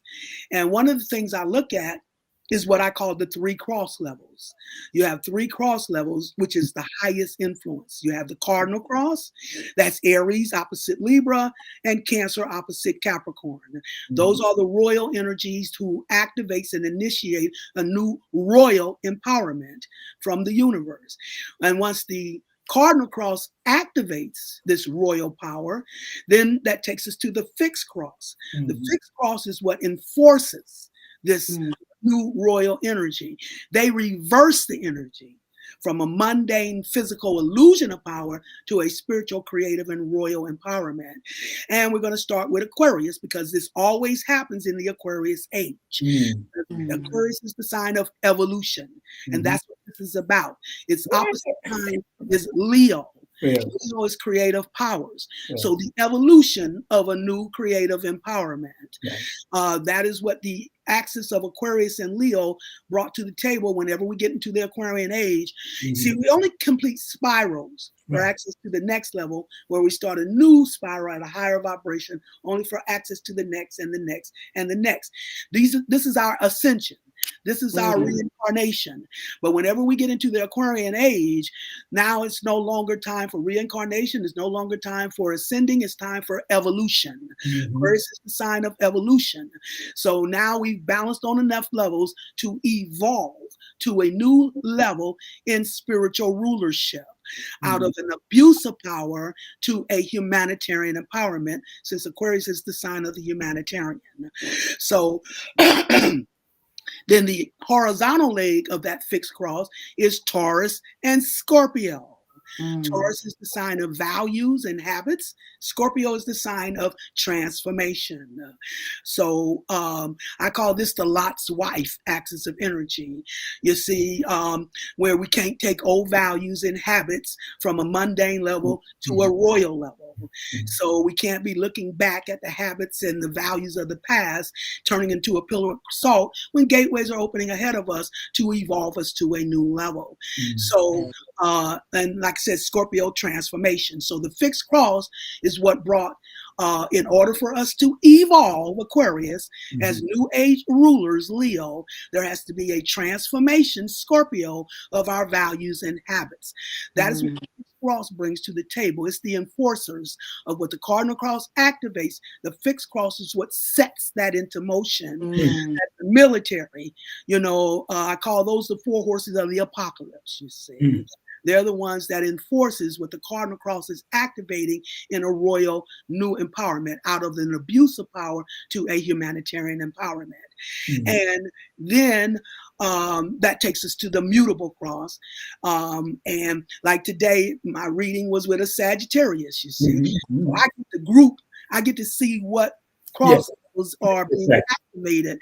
[SPEAKER 3] And one of the things I look at is what I call the 3 cross levels. You have 3 cross levels, which is the highest influence. You have the cardinal cross, that's Aries opposite Libra, and Cancer opposite Capricorn. Those are the royal energies who activates and initiate a new royal empowerment from the universe. And once the cardinal cross activates this royal power, then that takes us to the fixed cross. The fixed cross is what enforces this new royal energy. They reverse the energy from a mundane physical illusion of power to a spiritual, creative, and royal empowerment. And we're going to start with Aquarius, because this always happens in the Aquarius age. Aquarius is the sign of evolution, and that's what this is about. Its opposite sign is Leo. Leo is creative powers. So the evolution of a new creative empowerment. That is what the axis of Aquarius and Leo brought to the table whenever we get into the Aquarian age. See, we only complete spirals for access to the next level, where we start a new spiral at a higher vibration, only for access to the next and the next and the next. This is our ascension. This is our reincarnation. But whenever we get into the Aquarian age, now it's no longer time for reincarnation. It's no longer time for ascending. It's time for evolution. Aquarius is the sign of evolution. So now we've balanced on enough levels to evolve to a new level in spiritual rulership, out of an abuse of power to a humanitarian empowerment, since Aquarius is the sign of the humanitarian. So then the horizontal leg of that fixed cross is Taurus and Scorpio. Taurus is the sign of values and habits. Scorpio is the sign of transformation. So I call this the Lot's wife axis of energy. You see, where we can't take old values and habits from a mundane level to a royal level. So we can't be looking back at the habits and the values of the past, turning into a pillar of salt when gateways are opening ahead of us to evolve us to a new level. So, and like I said, Scorpio transformation. So the fixed cross is what brought, in order for us to evolve, Aquarius, as new age rulers, Leo, there has to be a transformation, Scorpio, of our values and habits. That is what the fixed cross brings to the table. It's the enforcers of what the cardinal cross activates. The fixed cross is what sets that into motion. The military, I call those the four horses of the apocalypse, you see. They're the ones that enforces what the cardinal cross is activating in a royal new empowerment, out of an abuse of power to a humanitarian empowerment. And then that takes us to the mutable cross. And like today, my reading was with a Sagittarius, you see. So I get the group, I get to see what crosses are being activated.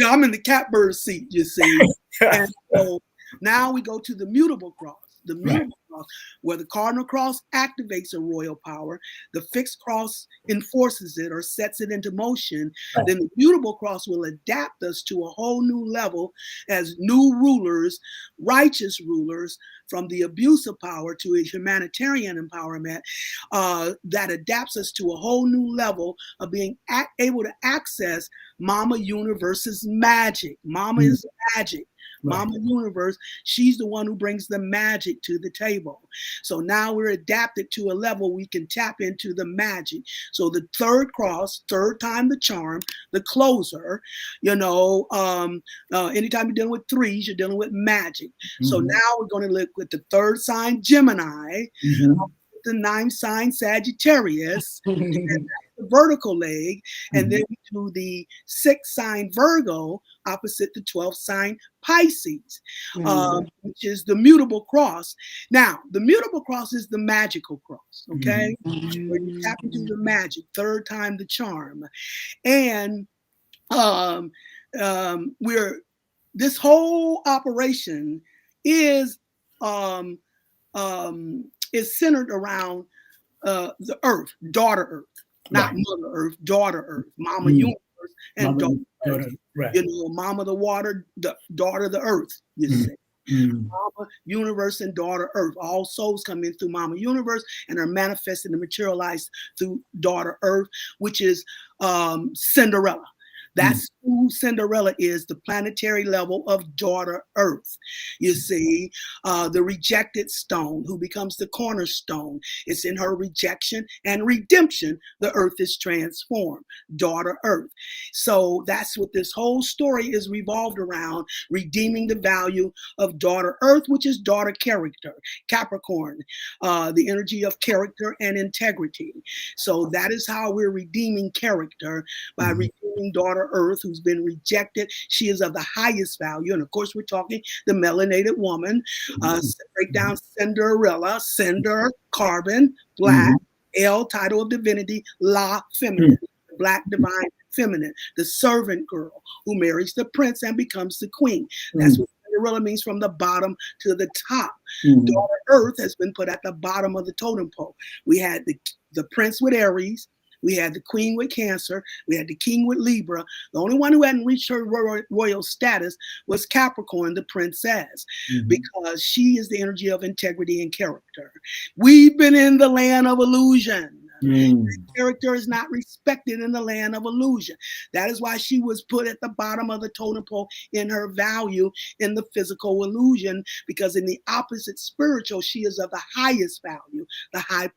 [SPEAKER 3] I'm in the catbird seat, you see. And so now we go to the mutable cross. The mutable cross, where the cardinal cross activates a royal power, the fixed cross enforces it or sets it into motion, then the mutable cross will adapt us to a whole new level as new rulers, righteous rulers, from the abuse of power to a humanitarian empowerment that adapts us to a whole new level of being able to access Mama Universe's magic. Mama is magic. Mama Universe, she's the one who brings the magic to the table. So now we're adapted to a level we can tap into the magic. So the third cross, third time the charm, the closer, anytime you're dealing with threes, you're dealing with magic. So now we're going to look with the third sign, Gemini, the ninth sign, Sagittarius, and the vertical leg, and then we do the sixth sign, Virgo, opposite the 12th sign, Pisces, which is the mutable cross. Now, the mutable cross is the magical cross, okay? Where you tap into the magic, third time the charm. And this whole operation is centered around the earth, daughter earth, not mother earth, daughter earth, Mama Universe and daughter earth. Mama the water, the daughter the earth, you see. Mama Universe and daughter earth. All souls come in through Mama Universe and are manifested and materialized through daughter earth, which is Cinderella. That's who Cinderella is, the planetary level of daughter Earth. You see, the rejected stone who becomes the cornerstone. It's in her rejection and redemption, the earth is transformed, daughter Earth. So that's what this whole story is revolved around, redeeming the value of daughter Earth, which is daughter character, Capricorn, the energy of character and integrity. So that is how we're redeeming character, by redeeming daughter Earth, who's been rejected. She is of the highest value. And of course, we're talking the melanated woman. Break down Cinderella, Cinder, carbon, black, L, title of divinity, La, feminine, black divine feminine, the servant girl who marries the prince and becomes the queen. That's what Cinderella means, from the bottom to the top. Daughter Earth has been put at the bottom of the totem pole. We had the prince with Aries. We had the queen with Cancer. We had the king with Libra. The only one who hadn't reached her royal status was Capricorn, the princess, because she is the energy of integrity and character. We've been in the land of illusion. Character is not respected in the land of illusion. That is why she was put at the bottom of the totem pole in her value in the physical illusion, because in the opposite spiritual, she is of the highest value, the high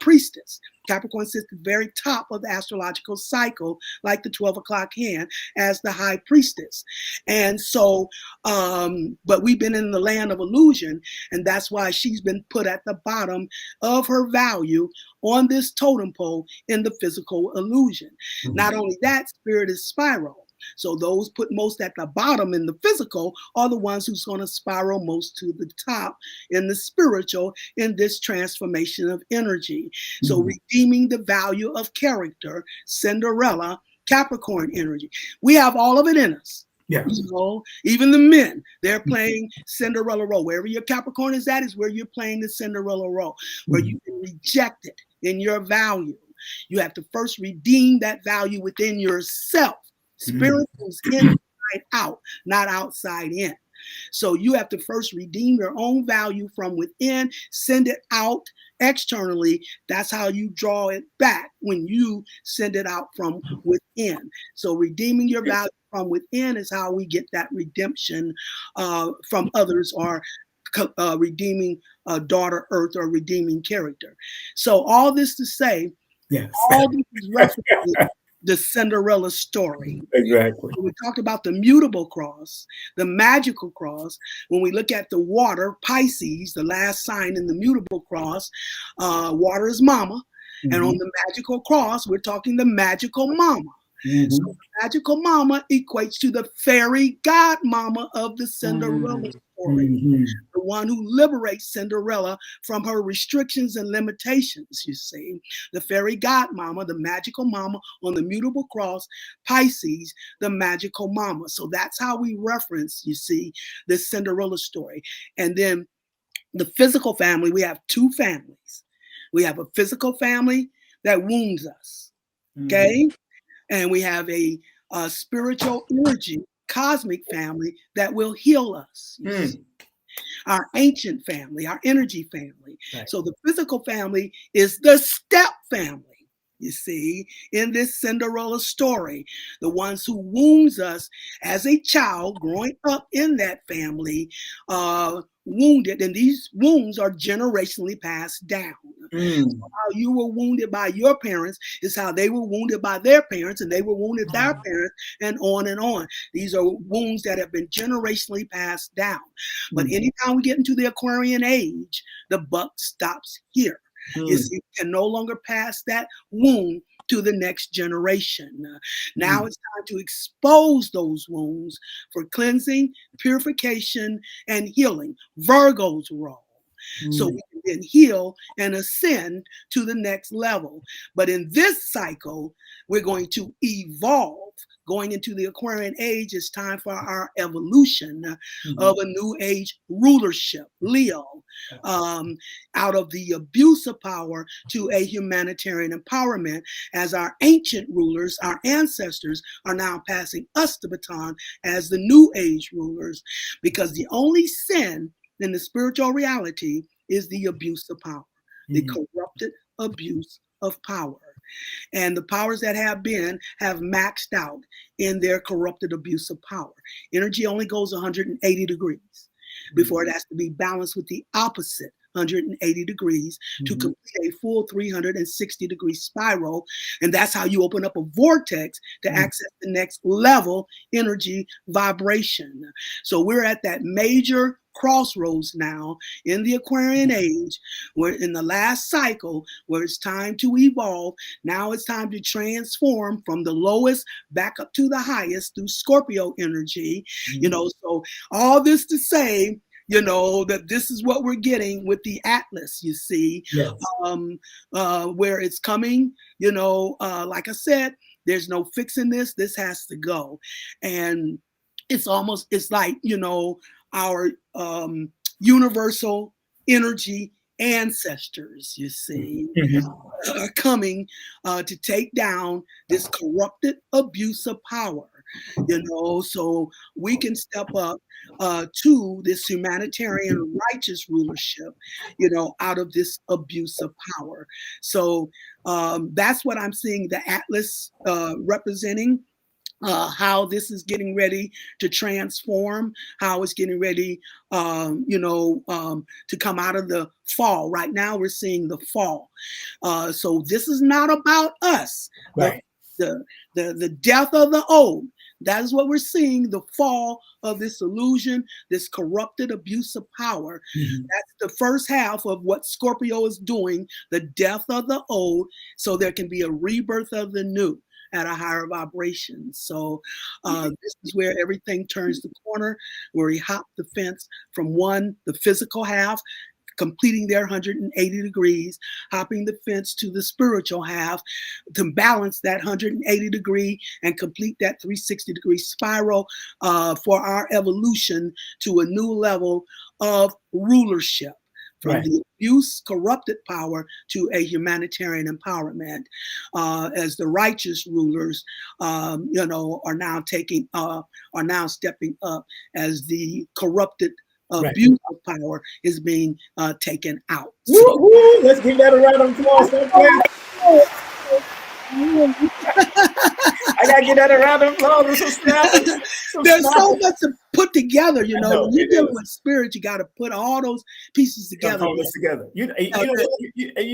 [SPEAKER 3] priestess. Capricorn sits at the very top of the astrological cycle, like the 12 o'clock hand, as the high priestess. And so, but we've been in the land of illusion, and that's why she's been put at the bottom of her value on this totem pole in the physical illusion. Not only that, spirit is spiral. So those put most at the bottom in the physical are the ones who's going to spiral most to the top in the spiritual in this transformation of energy. So redeeming the value of character, Cinderella, Capricorn energy. We have all of it in us.
[SPEAKER 1] Yeah.
[SPEAKER 3] You know, even the men, they're playing Cinderella role. Wherever your Capricorn is at is where you're playing the Cinderella role, where you can reject it in your value. You have to first redeem that value within yourself. Spirit is inside out, not outside in. So you have to first redeem your own value from within, send it out externally. That's how you draw it back when you send it out from within. So redeeming your value from within is how we get that redemption from others, or redeeming daughter earth, or redeeming character. So all this to say,
[SPEAKER 1] yes,
[SPEAKER 3] all this is referencing the Cinderella story.
[SPEAKER 1] exactly.
[SPEAKER 3] We talked about the mutable cross, the magical cross. When we look at the water, Pisces, the last sign in the mutable cross, water is mama. And on the magical cross, we're talking the magical mama. So the magical mama equates to the fairy godmama of the Cinderella story. The one who liberates Cinderella from her restrictions and limitations, you see. The fairy godmama, the magical mama on the mutable cross, Pisces, the magical mama. So that's how we reference, you see, the Cinderella story. And then the physical family, we have two families. We have a physical family that wounds us, okay? And we have a spiritual energy, cosmic family that will heal us. Our ancient family, our energy family. Right. So the physical family is the step family, you see, in this Cinderella story. The ones who wounds us as a child growing up in that family, wounded, and these wounds are generationally passed down. So how you were wounded by your parents is how they were wounded by their parents, and they were wounded by their parents, and on and on. These are wounds that have been generationally passed down. But anytime we get into the Aquarian age, the buck stops here. You see, we can no longer pass that wound to the next generation. Now it's time to expose those wounds for cleansing, purification, and healing. Virgo's role. So we can then heal and ascend to the next level. But in this cycle, we're going to evolve. Going into the Aquarian age, it's time for our evolution of a new age rulership, Leo, out of the abuse of power to a humanitarian empowerment, as our ancient rulers, our ancestors, are now passing us the baton as the new age rulers, because the only sin in the spiritual reality is the abuse of power, the corrupted abuse of power. And the powers that have been have maxed out in their corrupted abuse of power. Energy only goes 180 degrees before it has to be balanced with the opposite 180 degrees to complete a full 360-degree spiral. And that's how you open up a vortex to access the next level energy vibration. So we're at that major crossroads now in the Aquarian age. We're in the last cycle where it's time to evolve. Now it's time to transform from the lowest back up to the highest through Scorpio energy. You know, so all this to say, you know, that this is what we're getting with the Atlas, you see, where it's coming, you know, like I said, there's no fixing this. This has to go. And it's almost, it's like, you know, our universal energy ancestors, you see, are coming to take down this corrupted abuse of power, you know, so we can step up to this humanitarian righteous rulership, you know, out of this abuse of power. So that's what I'm seeing the Atlas representing. How this is getting ready to transform, how it's getting ready, you know, to come out of the fall. Right now, we're seeing the fall. So this is not about us. Right. The death of the old. That is what we're seeing, the fall of this illusion, this corrupted abuse of power. That's the first half of what Scorpio is doing, the death of the old, so there can be a rebirth of the new. at a higher vibration. So this is where everything turns the corner, where we hop the fence from the physical half, completing their 180 degrees, hopping the fence to the spiritual half to balance that 180 degree and complete that 360 degree spiral for our evolution to a new level of rulership. From the abuse, corrupted power to a humanitarian empowerment, as the righteous rulers, are now stepping up as the corrupted abuse of power is being taken out.
[SPEAKER 1] So, let's give that a round of applause. I gotta get that a round of applause.
[SPEAKER 3] There's so much to put together, you know. When you're dealing with spirit, you got to put all those pieces together.
[SPEAKER 1] You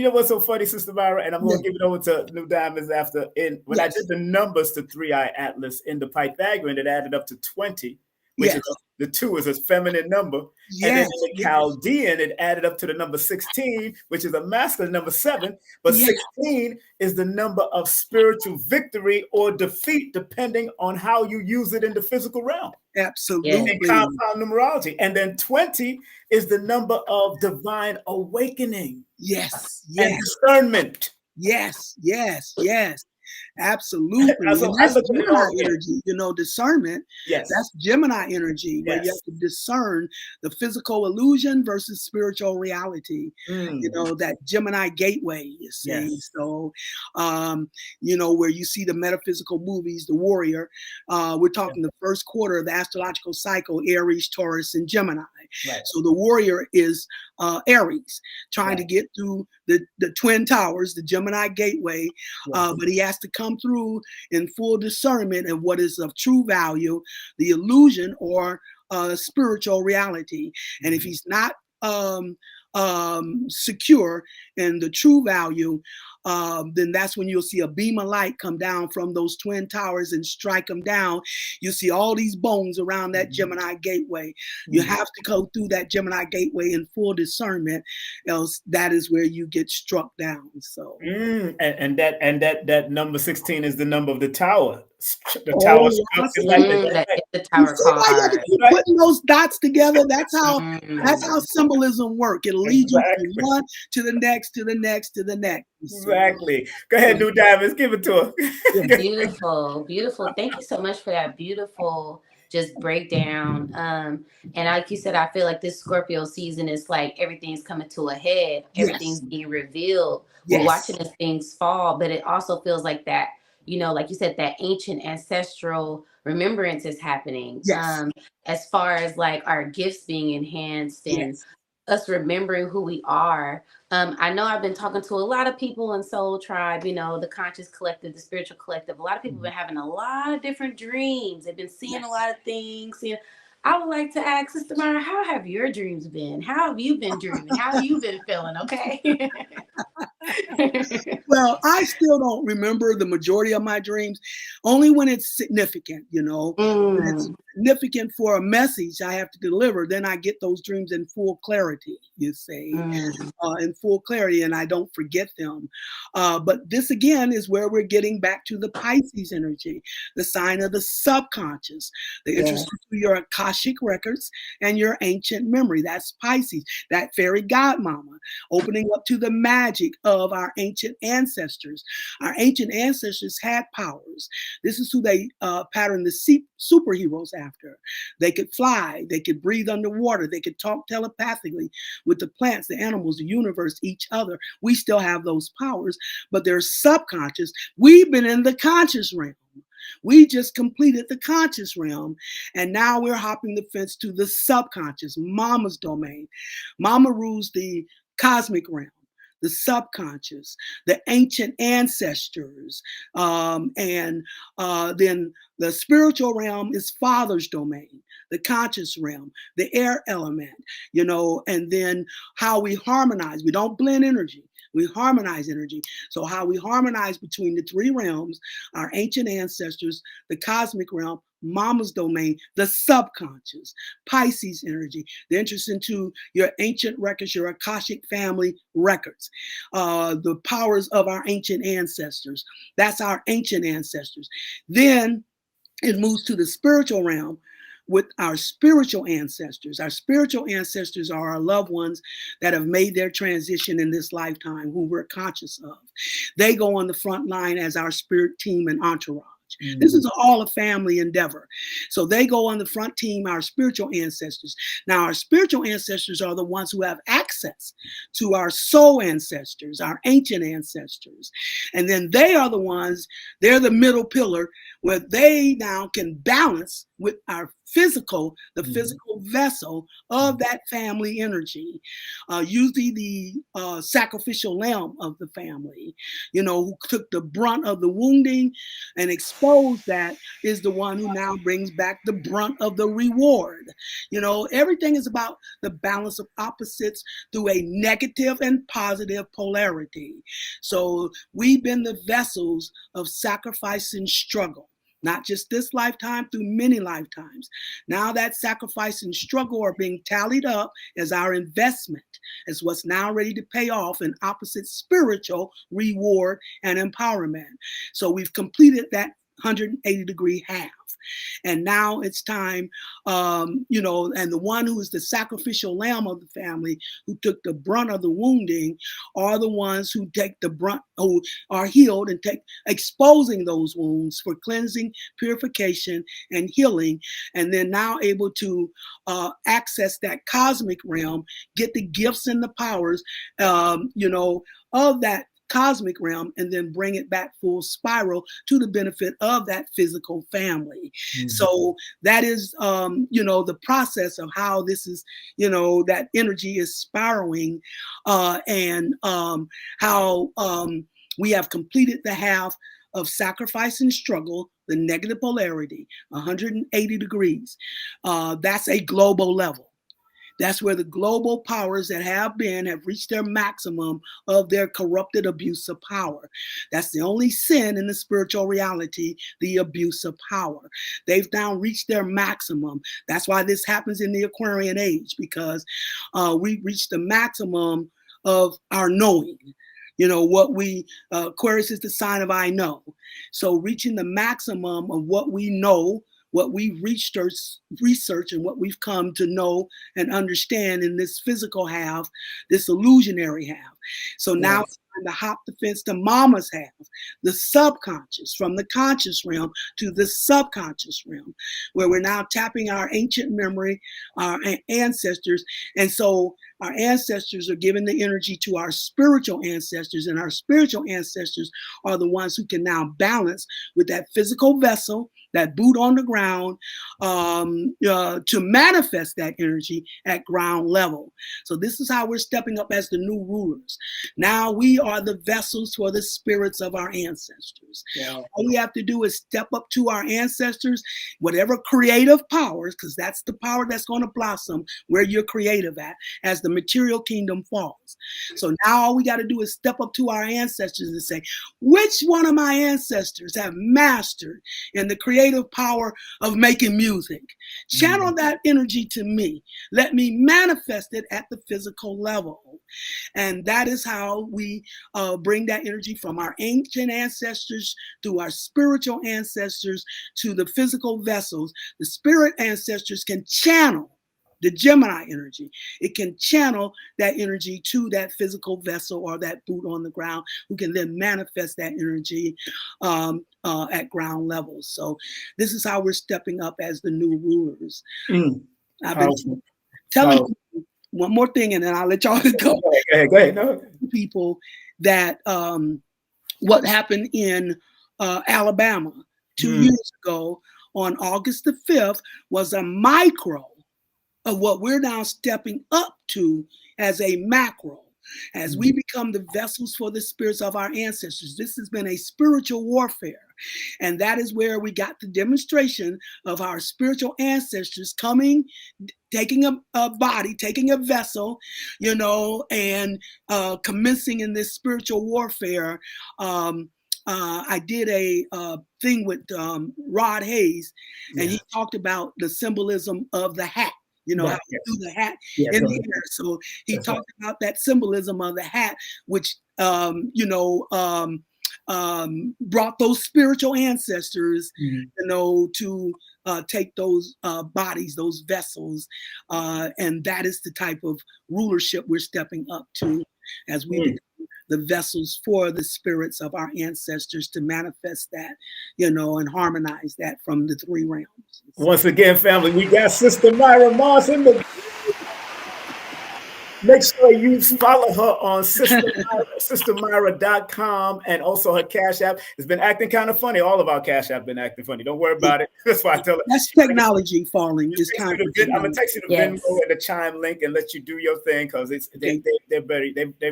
[SPEAKER 1] know what's so funny, Sister Myrah, and I'm going to give it over to New Diamonds after. When I did the numbers to 3i Atlas in the Pythagorean, it added up to 20, which is the 2 is a feminine number. And then in the Chaldean, it added up to the number 16, which is a masculine number 7. But 16 is the number of spiritual victory or defeat, depending on how you use it in the physical realm.
[SPEAKER 3] Absolutely.
[SPEAKER 1] In compound numerology. And then 20 is the number of divine awakening. And discernment.
[SPEAKER 3] Absolutely. And that's Gemini energy, discernment. That's Gemini energy, where you have to discern the physical illusion versus spiritual reality. That Gemini gateway, you see. So, where you see the metaphysical movies, The Warrior, we're talking the first quarter of the astrological cycle, Aries, Taurus, and Gemini. So the Warrior is Aries, trying to get through the Twin Towers, the Gemini gateway, but he has to come through in full discernment of what is of true value, the illusion or spiritual reality. And if he's not secure in the true value, then that's when you'll see a beam of light come down from those twin towers and strike them down. You see all these bones around that Gemini gateway. You have to go through that Gemini gateway in full discernment, else that is where you get struck down. So
[SPEAKER 1] and that number 16 is the number of the tower. The tower is like
[SPEAKER 2] the tower card.
[SPEAKER 3] Putting those dots together, that's how symbolism work. It'll lead you from one to the next, to the next, to the next.
[SPEAKER 1] Exactly. Go ahead, New Diamonds, give it to her.
[SPEAKER 2] Beautiful. Thank you so much for that beautiful just breakdown. And like you said, I feel like this Scorpio season is like everything's coming to a head. Everything's being revealed. We're watching as things fall, but it also feels like that, like you said, that ancient ancestral remembrance is happening. As far as like our gifts being enhanced and us remembering who we are. I know I've been talking to a lot of people in Soul Tribe, the conscious collective, the spiritual collective. A lot of people have been having a lot of different dreams. They've been seeing a lot of things. I would like to ask Sister Myrah, how have your dreams been? How have you been dreaming? How have you been feeling? Okay.
[SPEAKER 3] Well, I still don't remember the majority of my dreams, only when it's significant, When it's significant for a message I have to deliver, then I get those dreams in full clarity, you see, in full clarity, and I don't forget them. But this, again, is where we're getting back to the Pisces energy, the sign of the subconscious, the interest to your Akashic records and your ancient memory. That's Pisces, that fairy godmama, opening up to the magic of our ancient ancestors. Our ancient ancestors had powers. This is who they patterned the superheroes after. They could fly, they could breathe underwater, they could talk telepathically with the plants, the animals, the universe, each other. We still have those powers, but they're subconscious. We've been in the conscious realm. We just completed the conscious realm, and now we're hopping the fence to the subconscious, Mama's domain. Mama rules the cosmic realm, the subconscious, the ancient ancestors, and then The spiritual realm is Father's domain, the conscious realm, the air element, and then how we harmonize. We don't blend energy. We harmonize energy. So how we harmonize between the three realms, our ancient ancestors, the cosmic realm, Mama's domain, the subconscious, Pisces energy, the interest into your ancient records, your Akashic family records, the powers of our ancient ancestors. That's our ancient ancestors. Then it moves to the spiritual realm with our spiritual ancestors. Our spiritual ancestors are our loved ones that have made their transition in this lifetime, who we're conscious of. They go on the front line as our spirit team and entourage. This is all a family endeavor. So they go on the front team, our spiritual ancestors. Now, our spiritual ancestors are the ones who have access to our soul ancestors, our ancient ancestors. And then they are the ones, they're the middle pillar where they now can balance with our physical, the physical vessel of that family energy, usually the sacrificial lamb of the family, who took the brunt of the wounding and exposed that, is the one who now brings back the brunt of the reward. Everything is about the balance of opposites through a negative and positive polarity. So we've been the vessels of sacrifice and struggle. Not just this lifetime, through many lifetimes. Now that sacrifice and struggle are being tallied up as our investment, as what's now ready to pay off in opposite spiritual reward and empowerment. So we've completed that 180-degree half. And now it's time, and the one who is the sacrificial lamb of the family, who took the brunt of the wounding, are the ones who take the brunt, who are healed and take exposing those wounds for cleansing, purification, and healing, and then now able to access that cosmic realm, get the gifts and the powers, of that cosmic realm, and then bring it back full spiral to the benefit of that physical family. So that is, the process of how this is, that energy is spiraling, and how we have completed the half of sacrifice and struggle, the negative polarity, 180 degrees. That's a global level. That's where the global powers that have reached their maximum of their corrupted abuse of power. That's the only sin in the spiritual reality, the abuse of power. They've now reached their maximum. That's why this happens in the Aquarian age, because we reached the maximum of our knowing. Aquarius is the sign of I know. So reaching the maximum of what we know, what we've researched and what we've come to know and understand in this physical half, this illusionary half. So now it's time to hop the fence to Mama's half, the subconscious, from the conscious realm to the subconscious realm, where we're now tapping our ancient memory, our ancestors. And so our ancestors are giving the energy to our spiritual ancestors, and our spiritual ancestors are the ones who can now balance with that physical vessel, that boot on the ground, to manifest that energy at ground level. So this is how we're stepping up as the new rulers. Now we are the vessels for the spirits of our ancestors. Yeah. All we have to do is step up to our ancestors, whatever creative powers, because that's the power that's going to blossom where you're creative at, as the material kingdom falls. So now all we got to do is step up to our ancestors and say, which one of my ancestors have mastered in the creative power of making music? Channel that energy to me. Let me manifest it at the physical level. And that is how we bring that energy from our ancient ancestors to our spiritual ancestors to the physical vessels. The spirit ancestors can channel the Gemini energy. It can channel that energy to that physical vessel or that boot on the ground, who can then manifest that energy at ground levels. So this is how we're stepping up as the new rulers. I've been telling you one more thing, and then I'll let y'all go. Go ahead. No. People that what happened in Alabama 2 years ago on August the 5th was a micro of what we're now stepping up to as a macro, as we become the vessels for the spirits of our ancestors. This has been a spiritual warfare And that is where we got the demonstration of our spiritual ancestors coming, taking a body, taking a vessel, you know, and commencing in this spiritual warfare. I did a thing with Rod Hayes, and he talked about the symbolism of the hat. You know, how you do the hat in the air. So he talked about that symbolism of the hat, which, you know, brought those spiritual ancestors, you know, to take those bodies, those vessels. And that is the type of rulership we're stepping up to as we become the vessels for the spirits of our ancestors to manifest that, you know, and harmonize that from the three realms.
[SPEAKER 1] Once again, family, we got Sister Myrah Moss in the. Make sure you follow her on SISTARMYRAH.com, and also her Cash App. It's been acting kind of funny. All of our Cash App been acting funny. Don't worry about it. That's why I tell her.
[SPEAKER 3] That's technology falling. It's kind of.
[SPEAKER 1] I'm gonna text you the Venmo and the Chime link and let you do your thing, because they're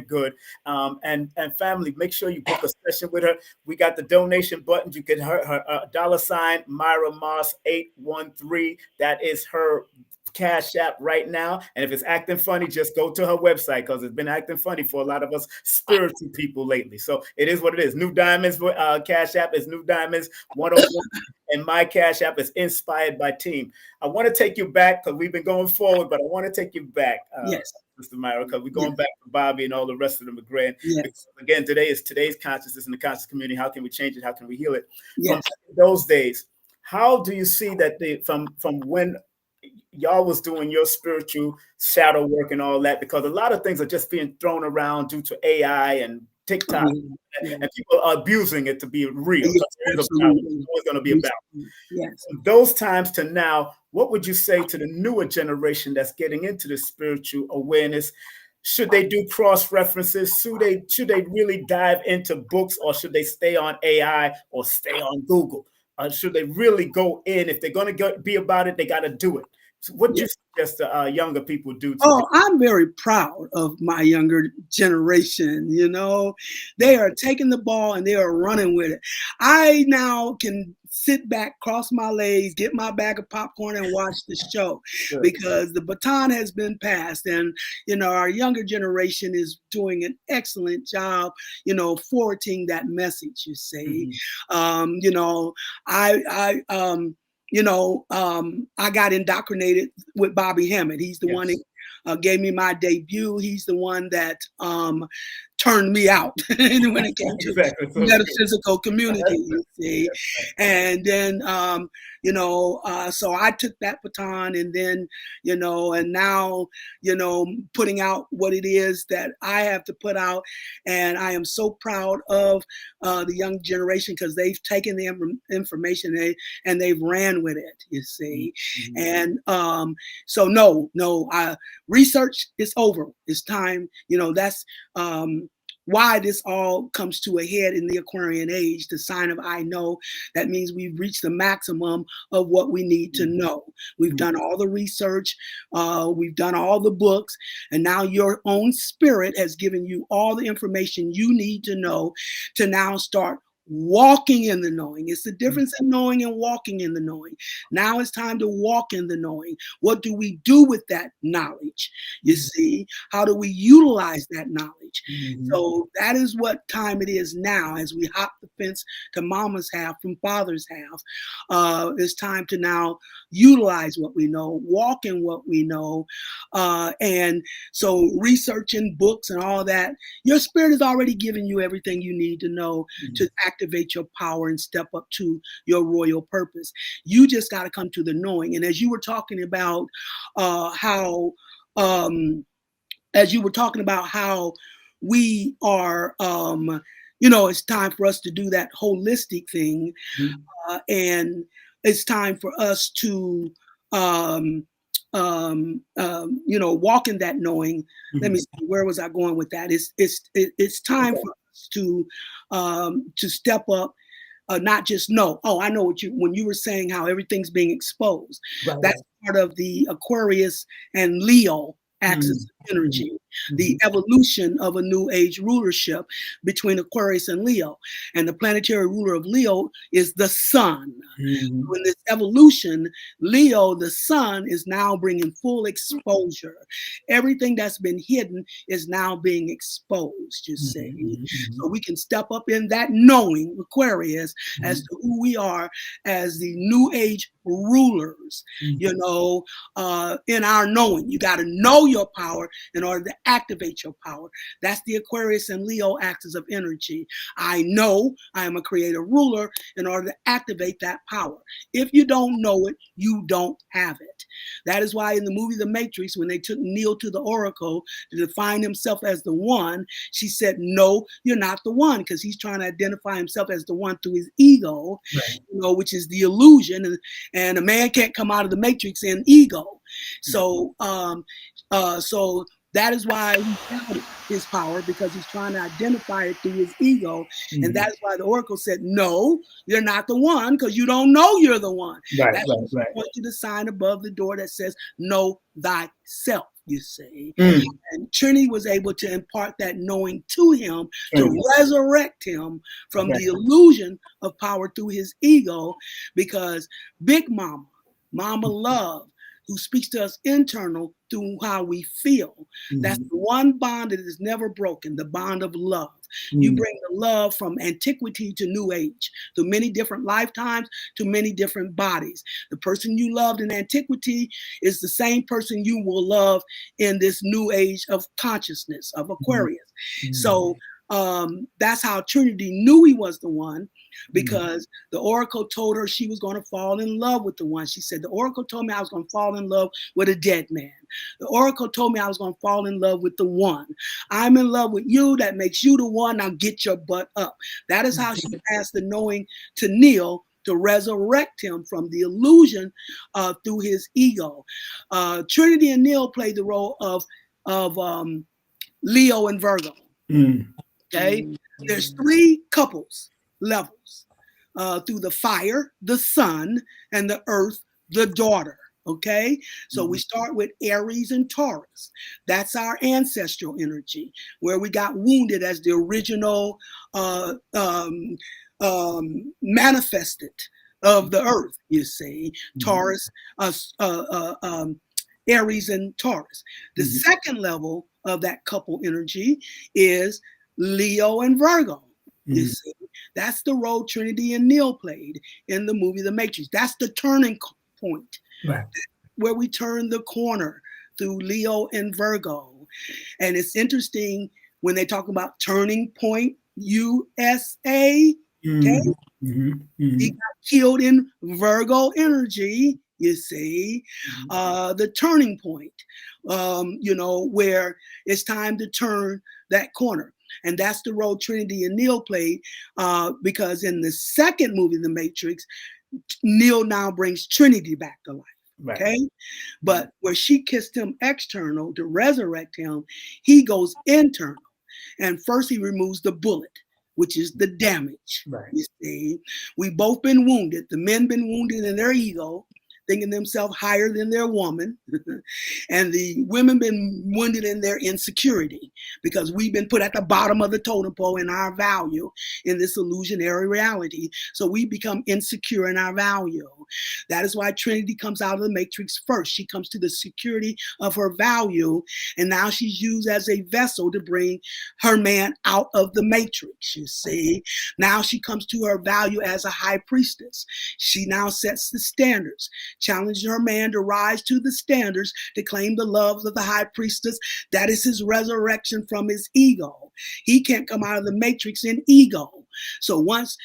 [SPEAKER 1] good. And family, make sure you book a session with her. We got the donation button. You can her $ Myrah Moss 813. That is her Cash App right now. And if it's acting funny, just go to her website, because it's been acting funny for a lot of us spiritual people lately. So it is what it is. New Diamonds Cash App is New Diamonds 101, and my Cash App is Inspired by Team. I want to take you back, because we've been going forward, but I want to take you back, Sister Myrah, because we're going back to Bobby and all the rest of them are grand. Again, today is today's consciousness in the conscious community. How can we change it? How can we heal it? From those days, how do you see that from when y'all was doing your spiritual shadow work and all that? Because a lot of things are just being thrown around due to AI and TikTok, and people are abusing it to be real. It's always going to be about. From those times to now, what would you say to the newer generation that's getting into the spiritual awareness? Should they do cross references? Should they really dive into books, or should they stay on AI or stay on Google? Should they really go in? If they're going to be about it, they got to do it. So what do you suggest younger people do?
[SPEAKER 3] I'm very proud of my younger generation. You know, they are taking the ball and they are running with it. I now can sit back, cross my legs, get my bag of popcorn and watch the show, because the baton has been passed. And, you know, our younger generation is doing an excellent job, you know, forwarding that message, you see. You know, I got indoctrinated with Bobby Hammond. He's the one that gave me my debut. He's the one that turned me out when it came to the metaphysical community, you see. And then, you know, so I took that baton, and then, you know, and now, you know, putting out what it is that I have to put out. And I am so proud of the young generation, because they've taken the information and they've ran with it, you see. And so research is over. It's time, you know, that's why this all comes to a head in the Aquarian age, the sign of I know. That means we've reached the maximum of what we need to know. We've done all the research, we've done all the books, and now your own spirit has given you all the information you need to know to now start walking in the knowing. It's the difference in knowing and walking in the knowing. Now it's time to walk in the knowing. What do we do with that knowledge? You see, how do we utilize that knowledge? So that is what time it is now, as we hop the fence to mama's half from father's half. It's time to now utilize what we know, walk in what we know. And so researching books and all that, your spirit has already given you everything you need to know to activate your power and step up to your royal purpose. You just got to come to the knowing. And as you were talking about how we are, you know, it's time for us to do that holistic thing. And it's time for us to, you know, walk in that knowing. Let me see, where was I going with that? It's time for us to step up, not just know. Oh, I know when you were saying how everything's being exposed. That's part of the Aquarius and Leo axis energy, the evolution of a new age rulership between Aquarius and Leo. And the planetary ruler of Leo is the sun. So in this evolution, Leo, the sun, is now bringing full exposure. Everything that's been hidden is now being exposed, you see. So we can step up in that knowing, Aquarius, as to who we are as the new age rulers, you know, in our knowing. You got to know your power in order to activate your power. That's the Aquarius and Leo axis of energy. I know I am a creative ruler in order to activate that power. If you don't know it, you don't have it. That is why in the movie The Matrix, when they took Neo to the Oracle to define himself as the one, she said, no, you're not the one, because he's trying to identify himself as the one through his ego, you know, which is the illusion. And a man can't come out of the Matrix in ego. So, so that is why he found his power, because he's trying to identify it through his ego. And that is why the Oracle said, no, you're not the one, because you don't know you're the one. That's why I want you to sign above the door that says, know thyself, you see. And Trinity was able to impart that knowing to him, to resurrect him from the illusion of power through his ego, because Big Mama, Mama Love, who speaks to us internal through how we feel. That's the one bond that is never broken, the bond of love. You bring the love from antiquity to new age, through many different lifetimes, to many different bodies. The person you loved in antiquity is the same person you will love in this new age of consciousness, of Aquarius. So that's how Trinity knew he was the one, because the Oracle told her she was going to fall in love with the one. She said, the Oracle told me I was going to fall in love with a dead man. The Oracle told me I was going to fall in love with the one. I'm in love with you. That makes you the one. Now get your butt up. That is how she passed the knowing to Neil, to resurrect him from the illusion through his ego. Trinity and Neil played the role of Leo and Virgo. Okay, there's 3 couples levels through the fire, the sun, and the earth, the daughter. Okay, so we start with Aries and Taurus. That's our ancestral energy, where we got wounded as the original manifested of the earth, you see. Taurus, Aries and Taurus. The second level of that couple energy is Leo and Virgo. You see, that's the role Trinity and Neil played in the movie The Matrix. That's the turning point, where we turn the corner through Leo and Virgo. And it's interesting when they talk about turning point USA. Okay, he got killed in Virgo energy. You see, the turning point, you know, where it's time to turn that corner. And that's the role Trinity and Neil played, because in the second movie, The Matrix, Neil now brings Trinity back to life. Okay, but where she kissed him external to resurrect him, he goes internal. And first he removes the bullet, which is the damage. You see, we both been wounded. The men been wounded in their ego, thinking themselves higher than their woman. And the women been wounded in their insecurity, because we've been put at the bottom of the totem pole in our value in this illusionary reality. So we become insecure in our value. That is why Trinity comes out of the Matrix first. She comes to the security of her value, and now she's used as a vessel to bring her man out of the Matrix, you see. Now she comes to her value as a high priestess. She now sets the standards, challenging her man to rise to the standards, to claim the loves of the high priestess. That is his resurrection from his ego. He can't come out of the Matrix in ego. So once,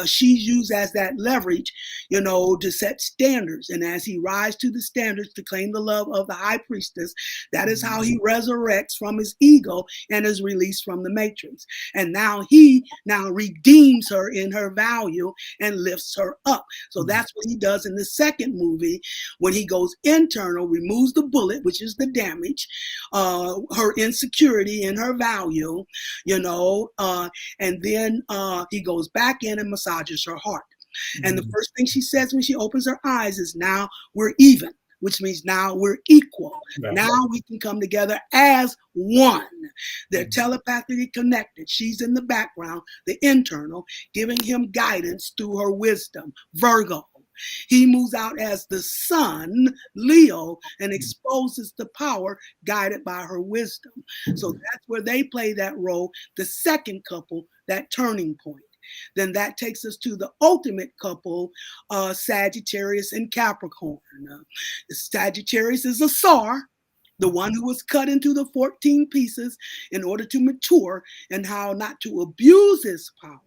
[SPEAKER 3] she's used as that leverage, to set standards. And as he rises to the standards to claim the love of the high priestess, that is how he resurrects from his ego and is released from the Matrix. And now he redeems her in her value and lifts her up. So that's what he does in the second movie, when he goes internal, removes the bullet, which is the damage, her insecurity in her value, and then he goes back in and massages her heart. And the first thing she says when she opens her eyes is, now we're even. which means now we're equal.
[SPEAKER 1] Right.
[SPEAKER 3] Now we can come together as one. They're telepathically connected. She's in the background, the internal, giving him guidance through her wisdom, Virgo. He moves out as the sun, Leo, and exposes the power guided by her wisdom. So that's where they play that role. The second couple, that turning point. Then that takes us to the ultimate couple, Sagittarius and Capricorn. Sagittarius is a Sar, the one who was cut into the 14 pieces in order to mature, and how not to abuse his power.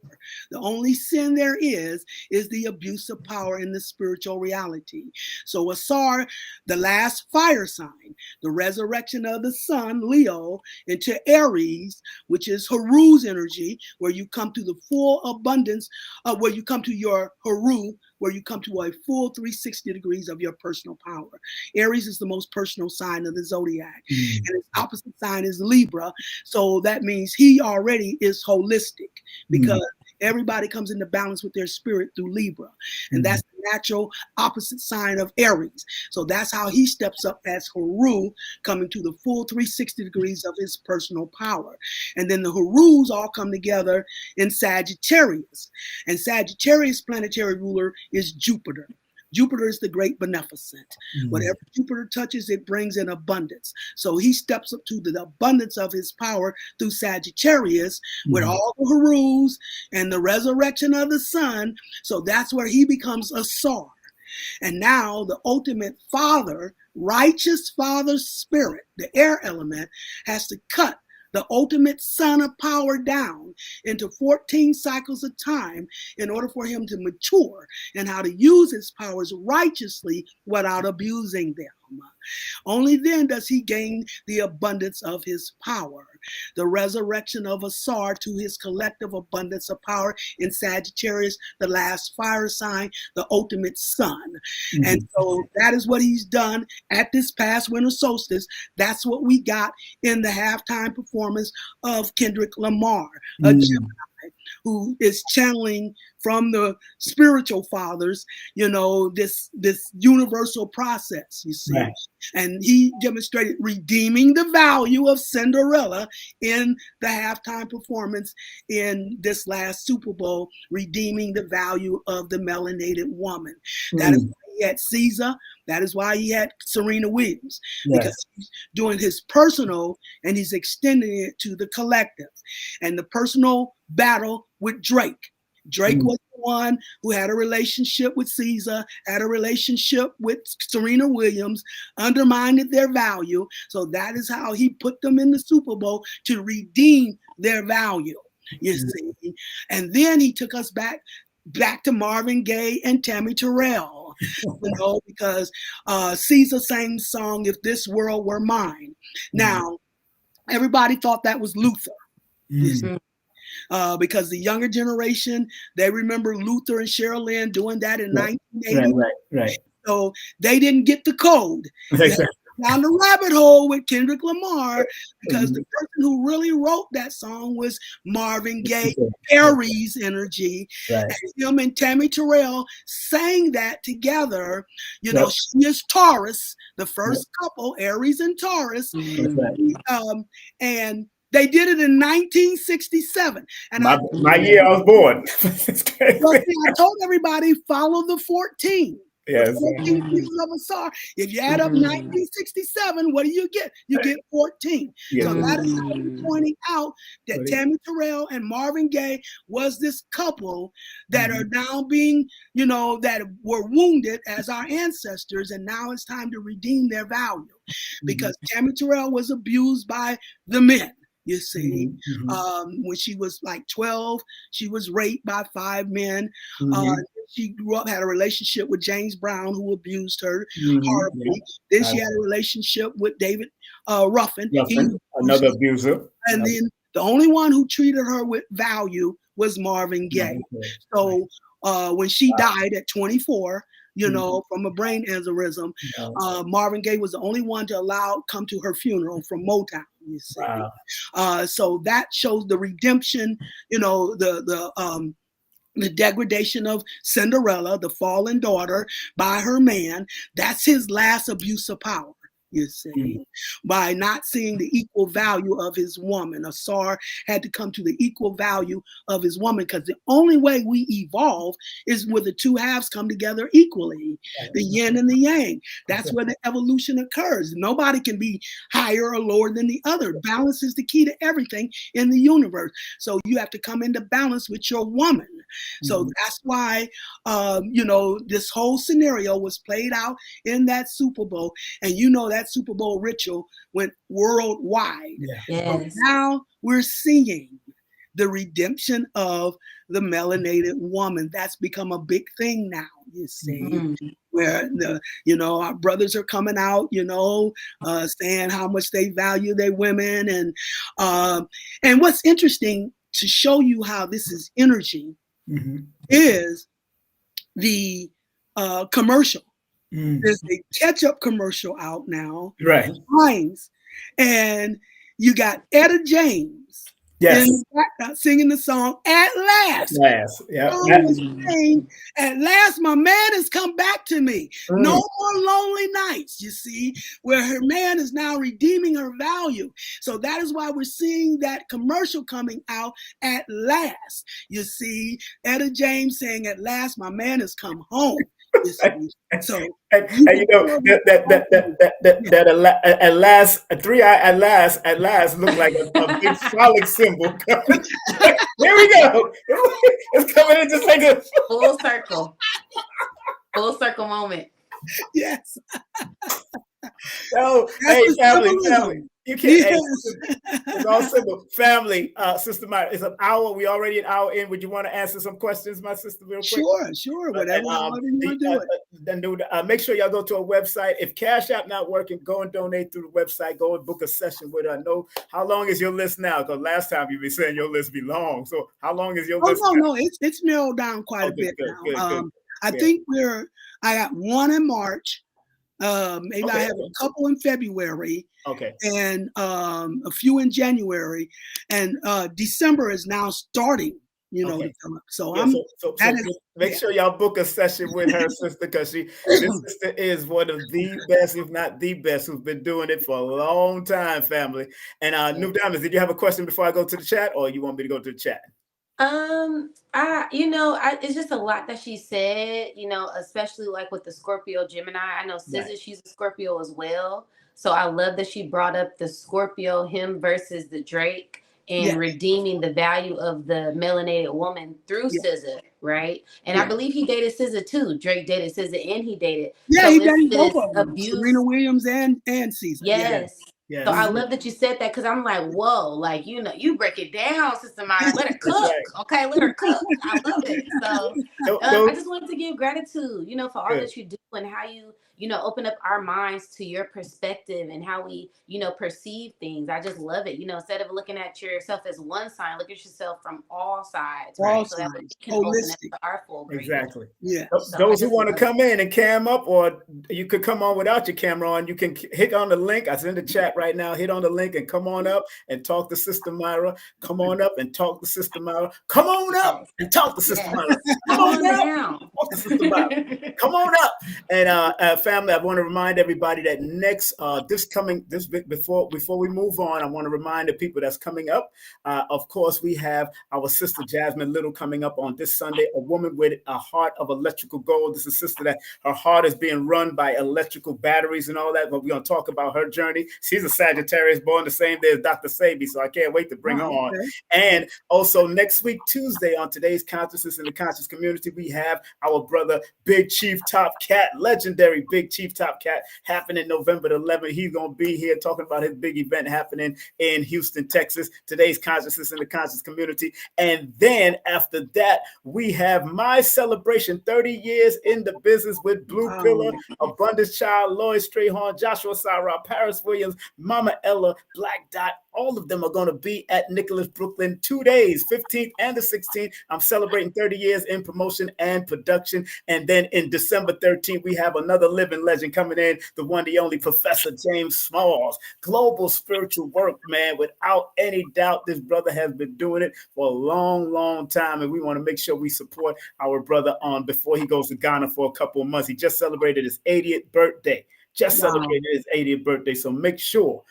[SPEAKER 3] The only sin there is the abuse of power in the spiritual reality. So Asar, the last fire sign, the resurrection of the sun, Leo, into Aries, which is Haru's energy, where you come to the full abundance, where you come to your Haru, where you come to a full 360 degrees of your personal power. Aries is the most personal sign of the zodiac, and its opposite sign is Libra. So that means he already is holistic, because everybody comes into balance with their spirit through Libra, and that's the natural opposite sign of Aries. So that's how he steps up as Haru, coming to the full 360 degrees of his personal power. And then the Harus all come together in Sagittarius, and Sagittarius planetary ruler is Jupiter. Jupiter is the great beneficent. Whatever Jupiter touches, it brings in abundance. So he steps up to the abundance of his power through Sagittarius with all the Harus and the resurrection of the sun. So that's where he becomes a Sar. And now the ultimate father, righteous father spirit, the air element, has to cut the ultimate son of power down into 14 cycles of time in order for him to mature and how to use his powers righteously without abusing them. Only then does he gain the abundance of his power. The resurrection of Asar to his collective abundance of power in Sagittarius, the last fire sign, the ultimate sun. And so that is what he's done at this past winter solstice. That's what we got in the halftime performance of Kendrick Lamar, a Gemini who is channeling from the spiritual fathers, this universal process, you see. Right. And he demonstrated redeeming the value of Cinderella in the halftime performance in this last Super Bowl, redeeming the value of the melanated woman. That is why he had Caesar. That is why he had Serena Williams, because he's doing his personal and he's extending it to the collective. And the personal battle with Drake. Drake was the one who had a relationship with Caesar, had a relationship with Serena Williams, undermined their value. So that is how he put them in the Super Bowl to redeem their value, you see. And then he took us back to Marvin Gaye and Tammy Terrell, because Caesar sang the song, If This World Were Mine. Now, everybody thought that was Luther. Because the younger generation, they remember Luther and Cheryl Lynn doing that in 1980.
[SPEAKER 1] Right.
[SPEAKER 3] So they didn't get the code. Down the rabbit hole with Kendrick Lamar, because the person who really wrote that song was Marvin Gaye, Aries energy. And him and Tammy Terrell sang that together. She is Taurus, the first couple, Aries and Taurus. And they did it in 1967. And
[SPEAKER 1] my year I was born.
[SPEAKER 3] I told everybody, follow the 14.
[SPEAKER 1] Yes.
[SPEAKER 3] 14 pieces of Asar. If you add up 1967, what do you get? You get 14. So that is how I'm pointing out that Tammy Terrell and Marvin Gaye was this couple that are now being, that were wounded as our ancestors, and now it's time to redeem their value. Because Tammy Terrell was abused by the men. You see, when she was like 12, she was raped by 5 men. She grew up, had a relationship with James Brown, who abused her horribly. Then she had a relationship with David Ruffin,
[SPEAKER 1] another abuser.
[SPEAKER 3] And then the only one who treated her with value was Marvin Gaye. So when she died at 24, from a brain aneurysm, Marvin Gaye was the only one to come to her funeral from Motown. You see. So that shows the redemption, the degradation of Cinderella, the fallen daughter by her man. That's his last abuse of power, you see, by not seeing the equal value of his woman. Asar had to come to the equal value of his woman, because the only way we evolve is where the two halves come together equally, the yin and the yang. That's where the evolution occurs. Nobody can be higher or lower than the other. Balance is the key to everything in the universe. So you have to come into balance with your woman. So that's why, this whole scenario was played out in that Super Bowl. And that Super Bowl ritual went worldwide.
[SPEAKER 2] Yes.
[SPEAKER 3] So now we're seeing the redemption of the melanated woman. That's become a big thing now, you see, where our brothers are coming out, saying how much they value their women. And what's interesting to show you how this is energy is the commercial. There's a ketchup commercial out now,
[SPEAKER 1] right?
[SPEAKER 3] Heinz, and you got Etta James, singing the song "At Last." At last, my man has come back to me. No more lonely nights. You see, where her man is now redeeming her value. So that is why we're seeing that commercial coming out. At last, you see, Etta James saying, "At last, my man has come home." So
[SPEAKER 1] that at last, three eye at last look like a big phallic symbol. Here we go. It's coming in just like a
[SPEAKER 2] full circle moment.
[SPEAKER 3] Yes.
[SPEAKER 1] Oh, hey, family. You can't. It's all simple. Family, Sister Myrah, it's an hour. We already an hour in. Would you want to answer some questions, my sister, real quick?
[SPEAKER 3] Sure. Whatever you want to do it.
[SPEAKER 1] Make sure y'all go to our website. If Cash App not working, go and donate through the website. Go and book a session with her. Know how long is your list now? Because last time you ween saying your list be long. So how long is your list?
[SPEAKER 3] No, it's narrowed down quite a bit now. Good. I think I got one in March. Maybe I have a couple in February. And a few in January, and December is now starting, to come up. So
[SPEAKER 1] make sure y'all book a session with her sister, because this sister is one of the best, if not the best, who's been doing it for a long time, family. And New Diamonds, did you have a question before I go to the chat, or you want me to go to the chat?
[SPEAKER 2] It's just a lot that she said, especially like with the Scorpio Gemini. I know SZA, she's a Scorpio as well. So I love that she brought up the Scorpio, him versus the Drake, and redeeming the value of the melanated woman through SZA, right? And I believe he dated SZA too. Drake dated SZA, and he dated.
[SPEAKER 3] Yeah, he dated both of them. Serena Williams and SZA.
[SPEAKER 2] Yes. So I love that you said that, because I'm like, whoa, like, you break it down, Sister Myrah. Let her cook. Okay, let her cook. I love it. So I just wanted to give gratitude, for all that you do, and how you, open up our minds to your perspective and how we, perceive things. I just love it. Instead of looking at yourself as one sign, look at yourself from all sides, right? So that we can open up to our full greatness.
[SPEAKER 1] Exactly.
[SPEAKER 3] Yeah.
[SPEAKER 1] So those who want to come in and cam up, or you could come on without your camera on, you can hit on the link. I send the chat right now. Hit on the link and come on up and talk to Sister Myrah. Come on up and talk to Sister Myrah. Come on up and talk to Sister Myrah. Come on up. Talk to Sister Myrah. Come on up. And family, I want to remind everybody that before we move on, I want to remind the people that's coming up. Of course, we have our sister Jasmine Little coming up on this Sunday, a woman with a heart of electrical gold. This is a sister that her heart is being run by electrical batteries and all that, but we're going to talk about her journey. She's a Sagittarius, born the same day as Dr. Sabi, so I can't wait to bring her on. And also next week, Tuesday, on Today's Consciousness in the Conscious Community, we have our brother, Big Chief Top Cat, legendary Big Chief Top Cat, happening November the 11th. He's going to be here talking about his big event happening in Houston, Texas, Today's Consciousness in the Conscious Community. And then after that, we have my celebration, 30 years in the business with Blue Pillar, Abundance Child, Lloyd Strayhorn, Joshua Sarah, Paris Williams, Mama Ella, Black Dot, all of them are going to be at Nicholas Brooklyn 2 days, 15th and the 16th. I'm celebrating 30 years in promotion and production. And then in December 13th, we have another living legend coming in, the one, the only Professor James Smalls. Global spiritual work, man. Without any doubt, this brother has been doing it for a long, long time. And we want to make sure we support our brother on before he goes to Ghana for a couple of months. He just celebrated his 80th birthday. Just celebrated his 80th birthday. So make sure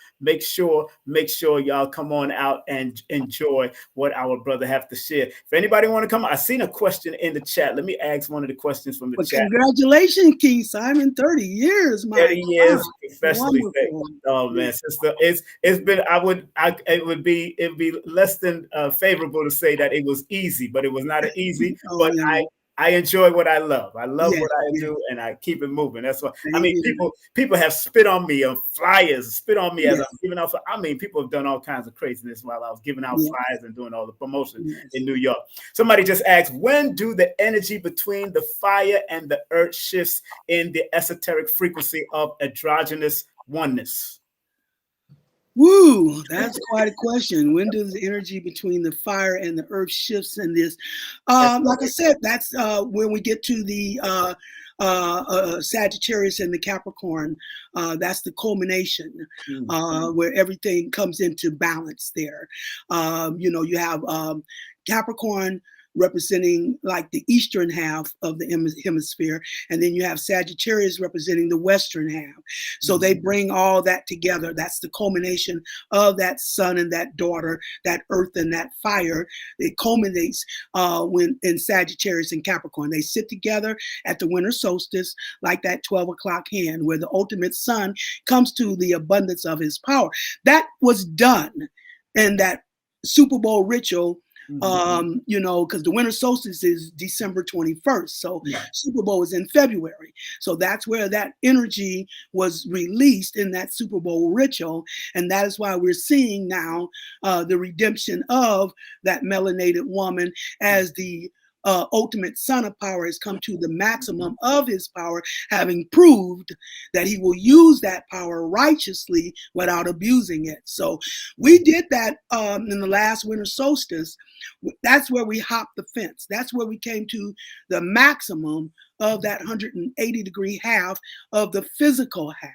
[SPEAKER 1] y'all come on out and enjoy what our brother have to share. If anybody want to come, I seen a question in the chat. Let me ask one of the questions from the chat.
[SPEAKER 3] Congratulations, King Simon, 30 years, my
[SPEAKER 1] 30 years
[SPEAKER 3] God.
[SPEAKER 1] professionally. Oh man, sister, it's been, it'd be less than favorable to say that it was easy, but it was not easy. But I enjoy what I love. I love what I do, and I keep it moving. That's what I mean. People have spit on me on flyers, spit on me as I'm giving out. I mean, people have done all kinds of craziness while I was giving out flyers and doing all the promotion in New York. Somebody just asked, when do the energy between the fire and the earth shifts in the esoteric frequency of androgynous oneness?
[SPEAKER 3] Woo, that's quite a question. When does the energy between the fire and the earth shifts in this? Like I said, that's when we get to the Sagittarius and the Capricorn. That's the culmination where everything comes into balance there. You have Capricorn representing like the eastern half of the hemisphere, and then you have Sagittarius representing the western half. So they bring all that together. That's the culmination of that son and that daughter, that earth and that fire. It culminates when in Sagittarius and Capricorn. They sit together at the winter solstice, like that 12 o'clock hand, where the ultimate sun comes to the abundance of his power. That was done in that Super Bowl ritual. Because the winter solstice is December 21st. So Super Bowl is in February. So that's where that energy was released in that Super Bowl ritual. And that is why we're seeing now the redemption of that melanated woman as the ultimate son of power has come to the maximum of his power, having proved that he will use that power righteously without abusing it. So we did that in the last winter solstice. That's where we hopped the fence. That's where we came to the maximum of that 180-degree half of the physical half.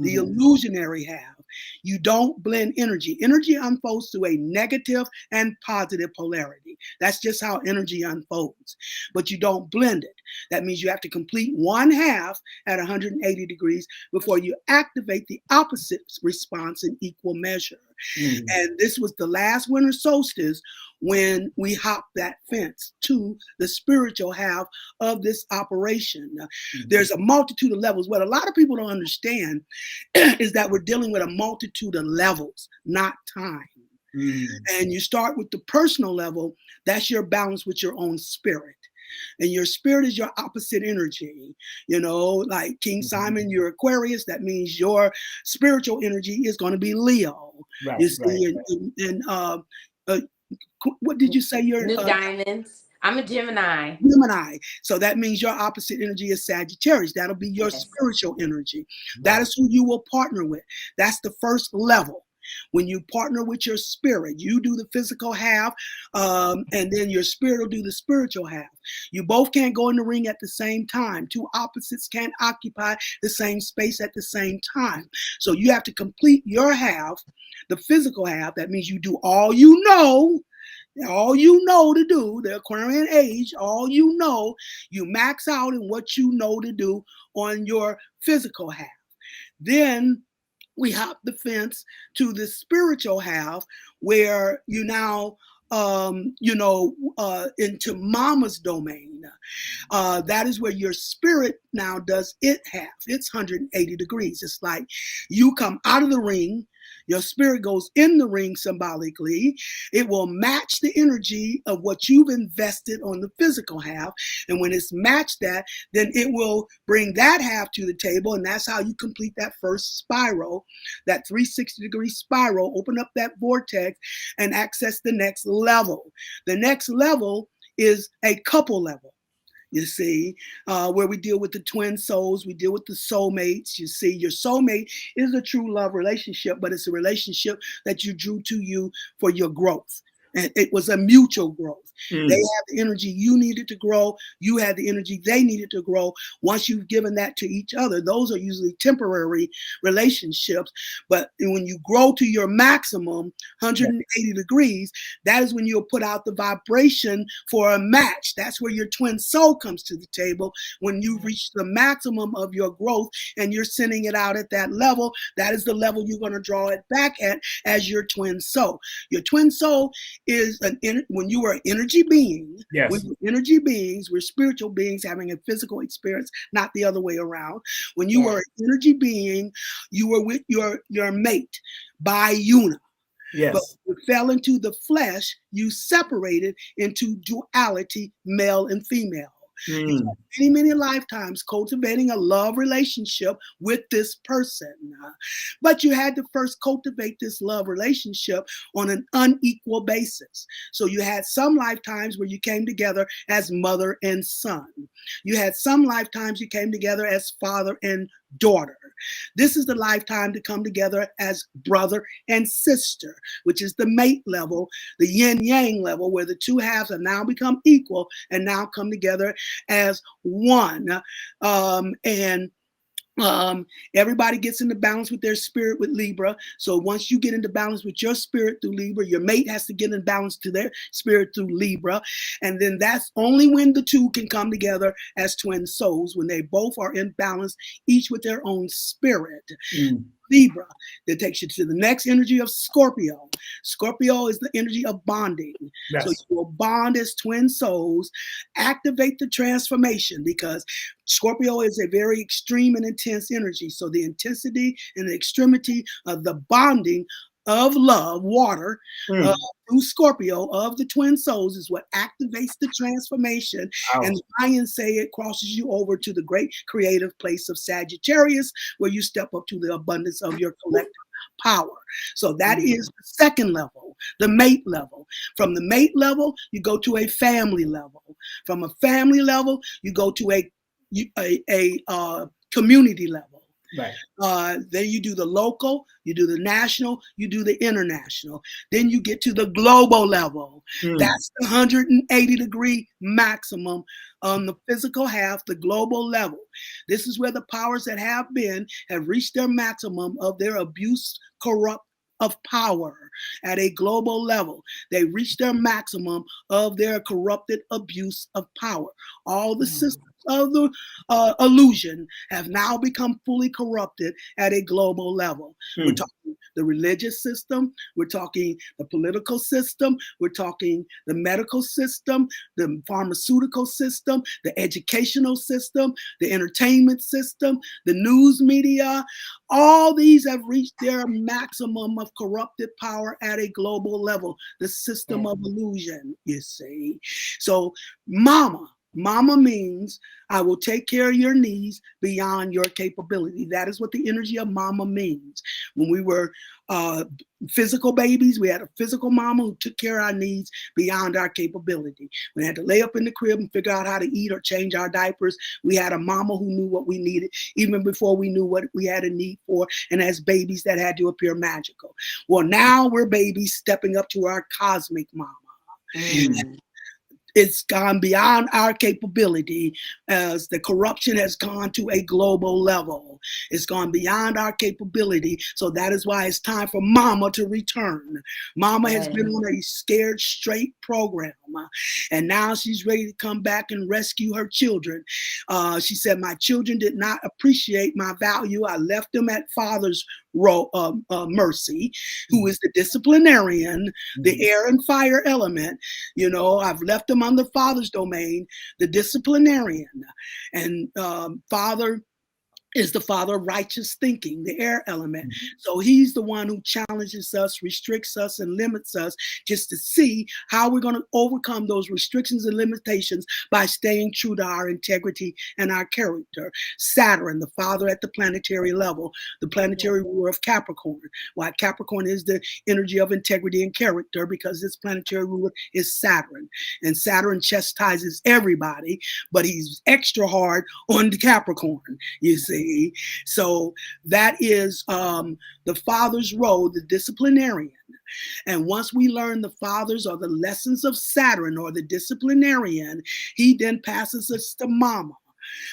[SPEAKER 3] The illusionary half. You don't blend energy. Energy unfolds through a negative and positive polarity. That's just how energy unfolds. But you don't blend it. That means you have to complete one half at 180 degrees before you activate the opposite response in equal measure. And this was the last winter solstice when we hopped that fence to the spiritual half of this operation. There's a multitude of levels. What a lot of people don't understand is that we're dealing with a multitude of levels, not time. And you start with the personal level. That's your balance with your own spirit. And your spirit is your opposite energy. Like King Simon, you're Aquarius. That means your spiritual energy is going to be Leo. What did you say? You're
[SPEAKER 2] New Diamonds. I'm a Gemini.
[SPEAKER 3] So that means your opposite energy is Sagittarius. That'll be your spiritual energy. That is who you will partner with. That's the first level. When you partner with your spirit, you do the physical half, and then your spirit will do the spiritual half. You both can't go in the ring at the same time. Two opposites can't occupy the same space at the same time. So you have to complete your half, the physical half. That means you do all you know to do, the Aquarian age, you max out in what you know to do on your physical half. Then we hop the fence to the spiritual half where you now, into mama's domain. That is where your spirit now does its half. It's 180 degrees. It's like you come out of the ring. Your spirit goes in the ring symbolically. It will match the energy of what you've invested on the physical half. And when it's matched that, then it will bring that half to the table. And that's how you complete that first spiral, that 360-degree spiral, open up that vortex and access the next level. The next level is a couple level. You see, where we deal with the twin souls, we deal with the soulmates. You see, your soulmate is a true love relationship, but it's a relationship that you drew to you for your growth. And it was a mutual growth. They have the energy you needed to grow. You had the energy they needed to grow. Once you've given that to each other, those are usually temporary relationships. But when you grow to your maximum, 180 degrees, that is when you'll put out the vibration for a match. That's where your twin soul comes to the table. When you reach the maximum of your growth and you're sending it out at that level, that is the level you're going to draw it back at as your twin soul. Your twin soul is when you are an energy being.
[SPEAKER 1] Yes.
[SPEAKER 3] When we're energy beings, we're spiritual beings having a physical experience, not the other way around. When you are an energy being, you were with your mate by una.
[SPEAKER 1] Yes.
[SPEAKER 3] But when you fell into the flesh, you separated into duality, male and female. Many, many lifetimes cultivating a love relationship with this person. But you had to first cultivate this love relationship on an unequal basis. So you had some lifetimes where you came together as mother and son. You had some lifetimes you came together as father and daughter. This is the lifetime to come together as brother and sister, which is the mate level, the yin yang level, where the two halves have now become equal and now come together as one. Everybody gets into balance with their spirit with Libra. So once you get into balance with your spirit through Libra, your mate has to get in balance to their spirit through Libra. And then that's only when the two can come together as twin souls, when they both are in balance, each with their own spirit. Libra, that takes you to the next energy of Scorpio. Scorpio is the energy of bonding.
[SPEAKER 1] Yes.
[SPEAKER 3] So you will bond as twin souls, activate the transformation, because Scorpio is a very extreme and intense energy. So the intensity and the extremity of the bonding of love, water, through Scorpio of the twin souls is what activates the transformation. And the Mayans say it crosses you over to the great creative place of Sagittarius, where you step up to the abundance of your collective power. So that is the second level, the mate level. From the mate level, you go to a family level. From a family level, you go to a community level.
[SPEAKER 1] Right.
[SPEAKER 3] Then you do the local, you do the national, you do the international. Then you get to the global level. That's the 180-degree maximum on the physical half, the global level. This is where the powers that have been have reached their maximum of their abuse, corrupt of power at a global level. They reach their maximum of their corrupted abuse of power. All the systems of the illusion have now become fully corrupted at a global level. We're talking the religious system, we're talking the political system, we're talking the medical system, the pharmaceutical system, the educational system, the entertainment system, the news media. All these have reached their maximum of corrupted power at a global level. The system of illusion, you see. So Mama means I will take care of your needs beyond your capability. That is what the energy of mama means. When we were physical babies, we had a physical mama who took care of our needs beyond our capability. We had to lay up in the crib and figure out how to eat or change our diapers. We had a mama who knew what we needed even before we knew what we had a need for. And as babies, that had to appear magical. Well, now we're babies stepping up to our cosmic mama. It's gone beyond our capability as the corruption has gone to a global level. It's gone beyond our capability. So that is why it's time for Mama to return. Mama has been on a scared straight program. And now she's ready to come back and rescue her children. She said, my children did not appreciate my value. I left them at Father's mercy, who is the disciplinarian, the air and fire element. You know, I've left them on the Father's domain, the disciplinarian. And Father is the father of righteous thinking, the air element. So he's the one who challenges us, restricts us, and limits us just to see how we're going to overcome those restrictions and limitations by staying true to our integrity and our character. Saturn, the father at the planetary level, the planetary ruler of Capricorn. Why Capricorn is the energy of integrity and character, because this planetary ruler is Saturn. And Saturn chastises everybody, but he's extra hard on the Capricorn, you see. So that is the father's role, the disciplinarian. And once we learn the fathers or the lessons of Saturn or the disciplinarian, he then passes us to Mama.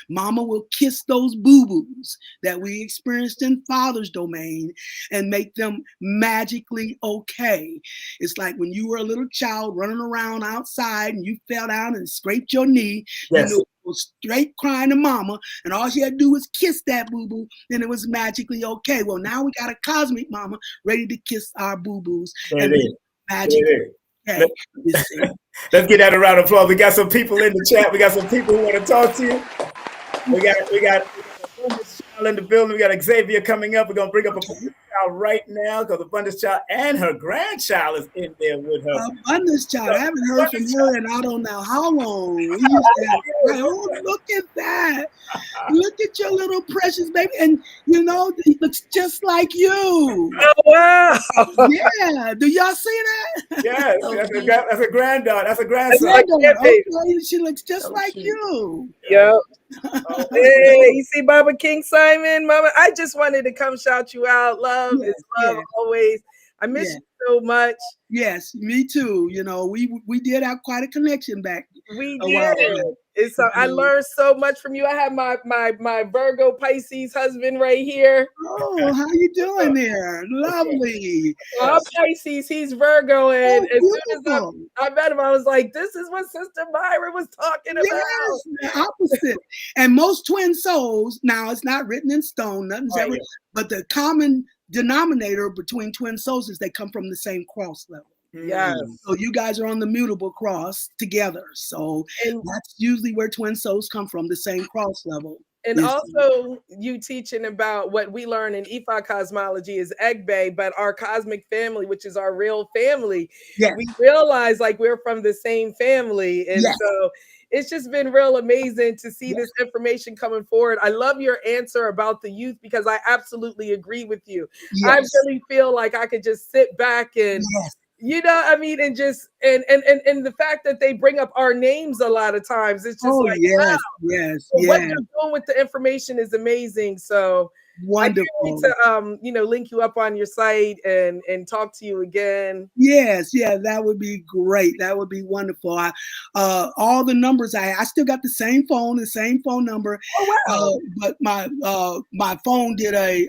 [SPEAKER 3] Mama will kiss those boo-boos that we experienced in father's domain and make them magically okay. It's like when you were a little child running around outside and you fell down and scraped your knee,
[SPEAKER 1] Yes.
[SPEAKER 3] you know, was straight crying to Mama, and all she had to do was kiss that boo-boo, and it was magically okay. Well, now we got a cosmic Mama ready to kiss our boo-boos. And magically okay.
[SPEAKER 1] Let's get that a round of applause. We got some people in the chat. We got some people who want to talk to you. We got Abundance Child in the building. We got Xavier coming up. We're gonna bring up Abundance Child right now because Abundance Child and her grandchild is in there with her.
[SPEAKER 3] Abundance Child, I haven't heard from her in I don't know how long. We used to have, oh, look at that! Look at your little precious baby, and you know he looks just like you.
[SPEAKER 4] Oh wow!
[SPEAKER 3] Yeah, do y'all see that?
[SPEAKER 1] Yes, that's a granddaughter. That's a grandson.
[SPEAKER 3] Okay, she looks just like you.
[SPEAKER 4] Yep. Hey, you see Baba King Simon, Mama? I just wanted to come shout you out. Love is love always. I miss you so much.
[SPEAKER 3] Yes, me too. You know, we did have quite a connection back.
[SPEAKER 4] We did. It's I learned so much from you. I have my Virgo Pisces husband right here.
[SPEAKER 3] Oh, how you doing there? Lovely.
[SPEAKER 4] I'm Pisces, he's Virgo, and as soon as I met him, I was like, "This is what Sister Myrah was talking about."
[SPEAKER 3] Yes, the opposite. And most twin souls. Now, it's not written in stone. Nothing's ever. But the common denominator between twin souls is they come from the same cross level.
[SPEAKER 4] Yes.
[SPEAKER 3] So you guys are on the mutable cross together. So that's usually where twin souls come from, the same cross level.
[SPEAKER 4] And also you teaching about what we learn in Ifa cosmology is Egbe, but our cosmic family, which is our real family, we realize like we're from the same family. And so it's just been real amazing to see this information coming forward. I love your answer about the youth because I absolutely agree with you. I really feel like I could just sit back and you know, I mean, and just and the fact that they bring up our names a lot of times, it's just like wow. What you're doing with the information is amazing. So
[SPEAKER 3] wonderful.
[SPEAKER 4] I can't wait to you know, link you up on your site and talk to you again.
[SPEAKER 3] Yes, that would be great. That would be wonderful. All the numbers I still got the same phone number.
[SPEAKER 4] Oh wow.
[SPEAKER 3] But my phone did a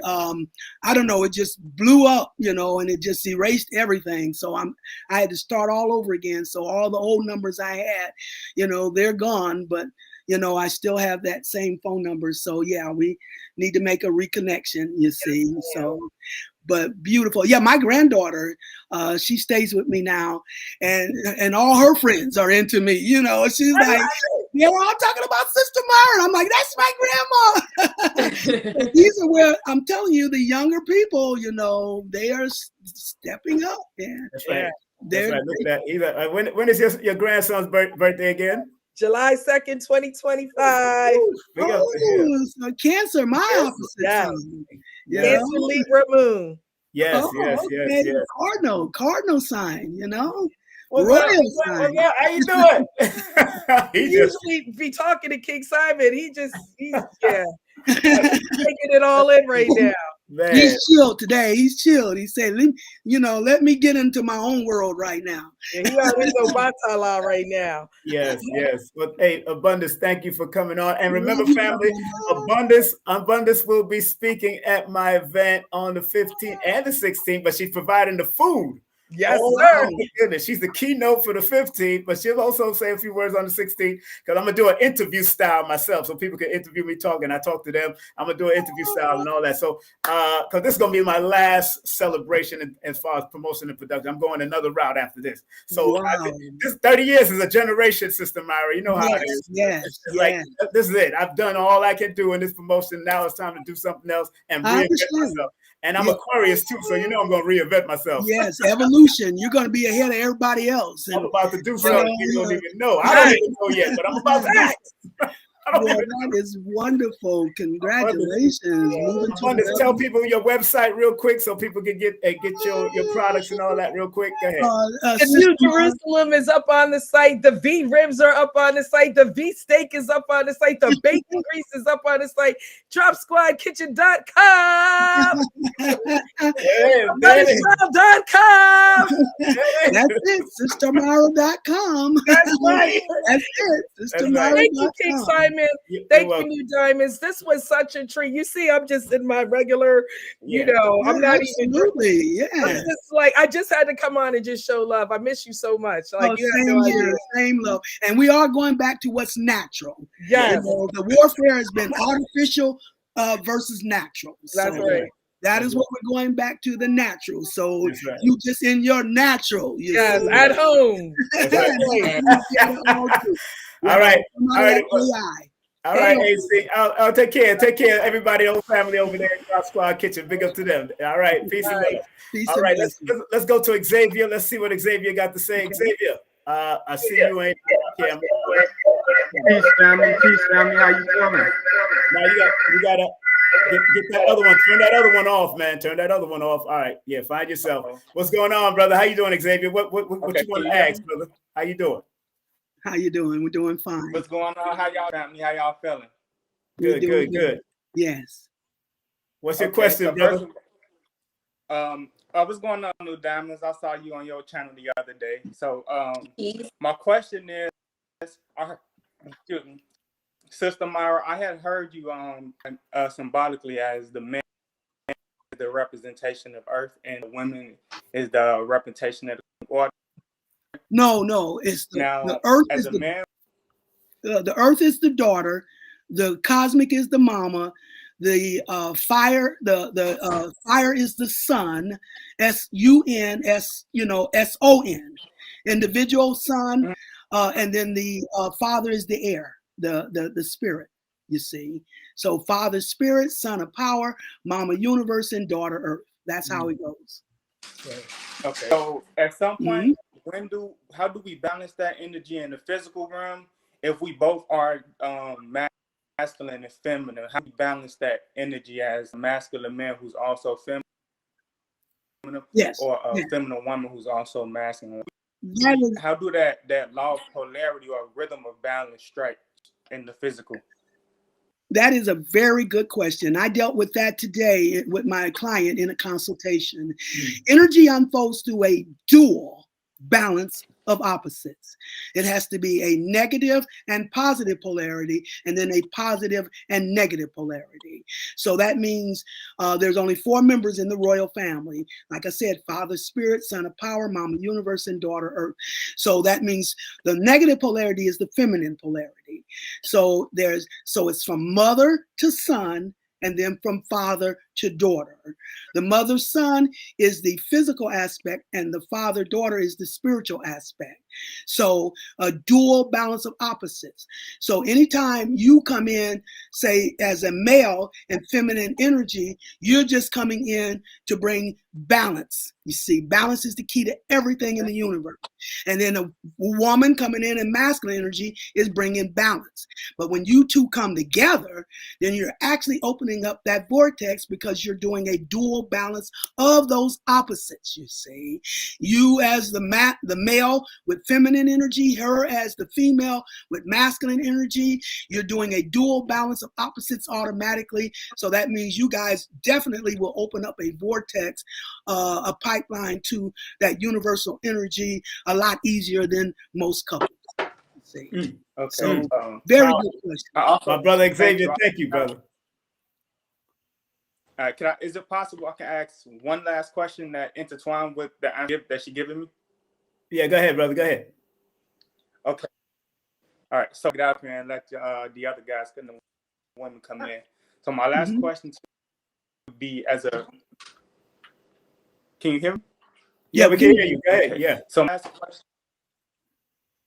[SPEAKER 3] I don't know, it just blew up, you know, and it just erased everything. So I had to start all over again. So all the old numbers I had, you know, they're gone, but you know, I still have that same phone number. So yeah, we need to make a reconnection, you see. So, but beautiful. Yeah, my granddaughter, she stays with me now, and all her friends are into me. You know, she's like, yeah, we're all talking about Sister Myrah. I'm like, that's my grandma. These are where I'm telling you, the younger people, you know, they are stepping up. Yeah,
[SPEAKER 1] that's right. That's right. Look at that. When is your grandson's birthday again?
[SPEAKER 4] July 2nd, 2025.
[SPEAKER 3] So Cancer, my opposite.
[SPEAKER 4] Cancer, Libra moon.
[SPEAKER 1] Yes.
[SPEAKER 3] Cardinal sign, you know.
[SPEAKER 1] Royal sign. How you doing?
[SPEAKER 4] He usually be talking to King Simon. He's taking it all in right now.
[SPEAKER 1] Man.
[SPEAKER 3] He's chilled today. He's chilled. He said, let me get into my own world right now.
[SPEAKER 4] Yeah, he out in Obatala right now.
[SPEAKER 1] Yes. But hey, Abundance, thank you for coming on. And remember, family, Abundance will be speaking at my event on the 15th and the 16th, but she's providing the food
[SPEAKER 4] Yes,
[SPEAKER 1] oh,
[SPEAKER 4] sir.
[SPEAKER 1] my goodness. She's the keynote for the 15th, but she'll also say a few words on the 16th because I'm going to do an interview style myself so people can interview me talking. I talk to them. I'm going to do an interview style and all that. So, because this is going to be my last celebration as far as promotion and production. I'm going another route after this. So,
[SPEAKER 3] wow.
[SPEAKER 1] This 30 years is a generation, Sister Myrah. You know how it is.
[SPEAKER 3] Yes,
[SPEAKER 1] like, this is it. I've done all I can do in this promotion. Now it's time to do something else and reinvent myself. And I'm Aquarius too, so you know I'm going to reinvent myself.
[SPEAKER 3] Yes, evolution. You're going to be ahead of everybody else. And,
[SPEAKER 1] I'm about to do something you don't even know. I don't even know yet, but I'm about to do something.
[SPEAKER 3] That is wonderful. Congratulations.
[SPEAKER 1] Tell people your website real quick so people can get your products and all that real quick. Go ahead.
[SPEAKER 4] The New Jerusalem is up on the site. The V ribs are up on the site. The V steak is up on the site. The bacon grease is up on the site. DropSquadKitchen.com.
[SPEAKER 3] Shop.com. That's it. SISTARMyrah.com.
[SPEAKER 4] That's right.
[SPEAKER 3] That's it. SISTARMyrah.com.
[SPEAKER 4] Thank you, King Simon. Thank you, Diamonds. This was such a treat. You see, I'm just in my regular, I'm not
[SPEAKER 3] absolutely.
[SPEAKER 4] even. Yeah. I'm just like, I just had to come on and just show love. I miss you so much. Like,
[SPEAKER 3] same love. And we are going back to what's natural.
[SPEAKER 4] Yes.
[SPEAKER 3] The warfare has been artificial versus natural.
[SPEAKER 4] That's right.
[SPEAKER 3] That is what we're going back to, the natural. So you just in your natural.
[SPEAKER 4] Yes, at home.
[SPEAKER 1] All right. All right, AC. I'll take care. Take care, everybody, whole family over there in Drop Squad Kitchen. Big up to them. All right. Peace and love. All right, let's go to Xavier. Let's see what Xavier got to say. Xavier, I see you ain't here.
[SPEAKER 5] Peace, family. Peace, family. How you doing?
[SPEAKER 1] Now you gotta get that other one. Turn that other one off, man. Turn that other one off. All right. Yeah, find yourself. What's going on, brother? How you doing, Xavier? What you want to ask, brother? How you doing?
[SPEAKER 3] How you doing? We're doing fine.
[SPEAKER 5] What's going on? How y'all family? How y'all feeling?
[SPEAKER 1] Good.
[SPEAKER 3] Yes.
[SPEAKER 1] What's your question, brother?
[SPEAKER 5] What's going on, New Diamonds? I saw you on your channel the other day. So my question is, excuse me, Sister Myrah, I had heard you symbolically as the man is the representation of Earth and the women is the representation of the water.
[SPEAKER 3] No, it's the Earth is the man. The Earth is the daughter, the cosmic is the mama, the fire, the fire is the son, SUN, SON, individual son, and then the father is the air, the spirit. You see, so father spirit, son of power, mama universe, and daughter Earth. That's how it goes.
[SPEAKER 5] Okay. So at some point. How do we balance that energy in the physical realm if we both are masculine and feminine? How do we balance that energy as a masculine man who's also feminine, or a feminine woman who's also masculine? How do that law of polarity or rhythm of balance strike in the physical?
[SPEAKER 3] That is a very good question. I dealt with that today with my client in a consultation. Energy unfolds through a dual balance of opposites. It has to be a negative and positive polarity, and then a positive and negative polarity. So that means there's only 4 members in the royal family. Like I said, father spirit, son of power, mama universe, and daughter Earth. So that means the negative polarity is the feminine polarity. So it's from mother to son, and then from father to daughter. The mother-son is the physical aspect, and the father-daughter is the spiritual aspect. So a dual balance of opposites. So anytime you come in, say, as a male and feminine energy, you're just coming in to bring balance. You see, balance is the key to everything in the universe. And then a woman coming in masculine energy is bringing balance. But when you two come together, then you're actually opening up that vortex because you're doing a dual balance of those opposites, you see. You as the male with feminine energy, her as the female with masculine energy, you're doing a dual balance of opposites automatically. So that means you guys definitely will open up a vortex, a pipeline to that universal energy a lot easier than most couples. See.
[SPEAKER 5] Okay.
[SPEAKER 3] So very good question.
[SPEAKER 1] My brother Xavier, thank you, brother.
[SPEAKER 5] Is it possible I can ask one last question that intertwined with the answer that she given me?
[SPEAKER 1] Yeah, go ahead, brother. Go ahead.
[SPEAKER 5] Okay. All right. So get out here and let the other guys, the women, come in. So my last question would be can you hear me?
[SPEAKER 1] Yeah, we can hear you. Go ahead.
[SPEAKER 5] Okay.
[SPEAKER 1] Yeah.
[SPEAKER 5] So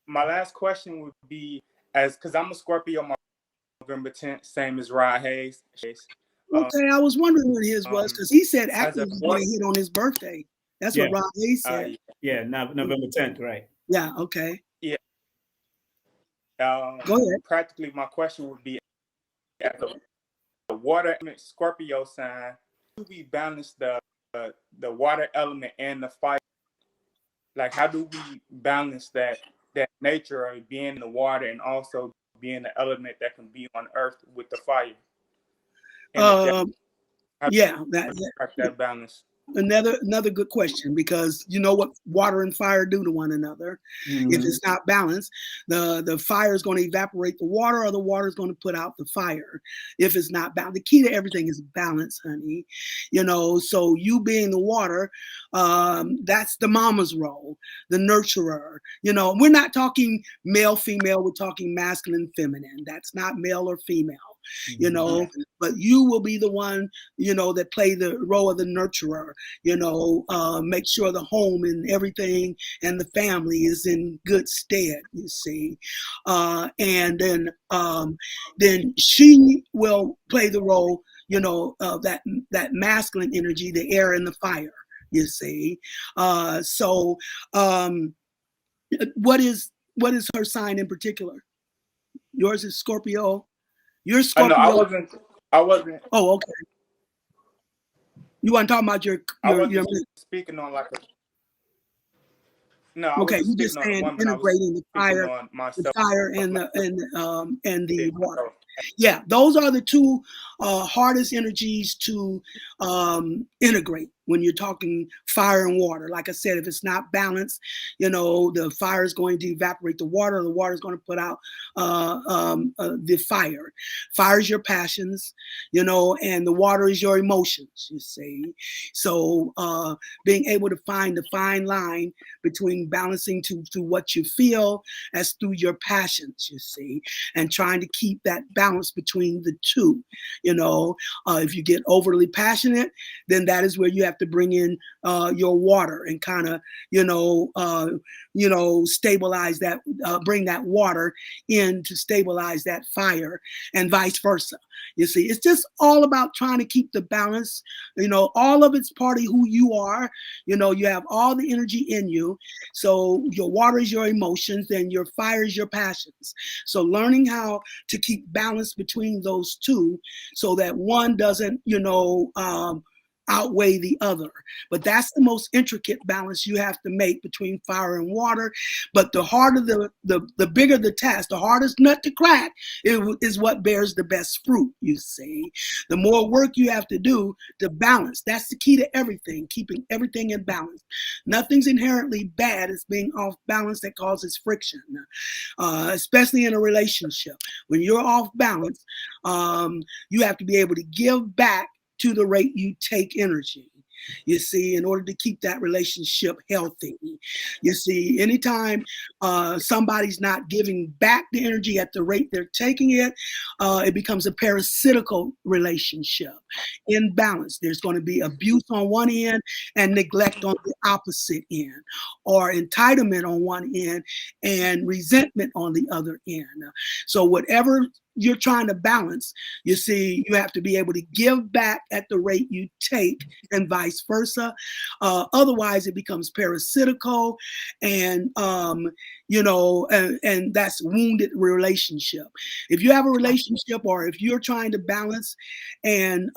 [SPEAKER 5] my last question would be because I'm a Scorpio, my November 10th, same as Rod Hayes.
[SPEAKER 3] Okay, I was wondering what his was because he said actually he was going to hit on his birthday. That's what Rod Hayes said.
[SPEAKER 1] Yeah, November 10th, right?
[SPEAKER 3] Yeah. Okay.
[SPEAKER 5] Yeah.
[SPEAKER 3] Go ahead.
[SPEAKER 5] Practically, my question would be: as the water element Scorpio sign, how do we balance the water element and the fire? Like, how do we balance that nature of being in the water and also being the element that can be on Earth with the fire?
[SPEAKER 3] Yeah,
[SPEAKER 5] that balance.
[SPEAKER 3] Another good question, because you know what water and fire do to one another. If it's not balanced, the fire is going to evaporate the water, or the water is going to put out the fire. If it's not balanced, the key to everything is balance, honey. You know, so you being the water, that's the mama's role, the nurturer. You know, we're not talking male, female, we're talking masculine, feminine. That's not male or female. You know, but you will be the one, you know, that play the role of the nurturer, you know, make sure the home and everything and the family is in good stead, you see. And then she will play the role, you know, of that masculine energy, the air and the fire, you see. So what is her sign in particular? Yours is Scorpio. You're Scorpio.
[SPEAKER 5] No, I wasn't.
[SPEAKER 3] Oh, okay. You want to talk about your
[SPEAKER 5] I wasn't speaking on like a. No, I
[SPEAKER 3] okay,
[SPEAKER 5] was
[SPEAKER 3] you just saying integrating the fire and the water. Yeah, those are the two hardest energies to integrate when you're talking fire and water. Like I said, if it's not balanced, you know, the fire is going to evaporate the water is going to put out the fire. Fire is your passions, you know, and the water is your emotions, you see. So being able to find the fine line between balancing to what you feel as through your passions, you see, and trying to keep that balance between the two. You know, if you get overly passionate, then that is where you have to bring in your water and kind of, stabilize that, bring that water in to stabilize that fire, and vice versa. You see, it's just all about trying to keep the balance. You know, all of it's part of who you are. You know, you have all the energy in you. So your water is your emotions and your fire is your passions. So learning how to keep balance between those two so that one doesn't, outweigh the other. But that's the most intricate balance you have to make between fire and water. But the harder the bigger the task, the hardest nut to crack is what bears the best fruit, you see. The more work you have to do to balance, that's the key to everything, keeping everything in balance. Nothing's inherently bad. It's being off balance that causes friction, especially in a relationship. When you're off balance, you have to be able to give back to the rate you take energy, you see, in order to keep that relationship healthy. You see, anytime somebody's not giving back the energy at the rate they're taking it, it becomes a parasitical relationship. In balance, there's going to be abuse on one end and neglect on the opposite end, or entitlement on one end and resentment on the other end. So whatever you're trying to balance, you see, you have to be able to give back at the rate you take and vice versa. Otherwise it becomes parasitical and that's wounded relationship. If you have a relationship or if you're trying to balance and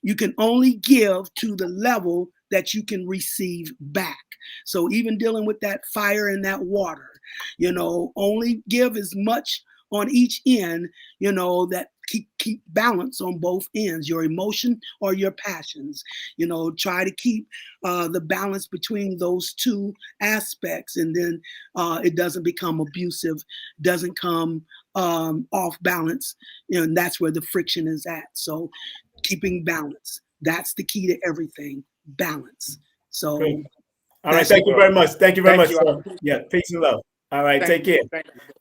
[SPEAKER 3] you can only give to the level that you can receive back. So even dealing with that fire and that water, only give as much on each end, that keep balance on both ends, your emotion or your passions. Try to keep the balance between those two aspects, and then it doesn't become abusive, doesn't come off balance, and that's where the friction is at. So keeping balance. That's the key to everything, balance. So,
[SPEAKER 1] good. All right, thank you very much. Thank you very much. Yeah, peace and love. All right, take care.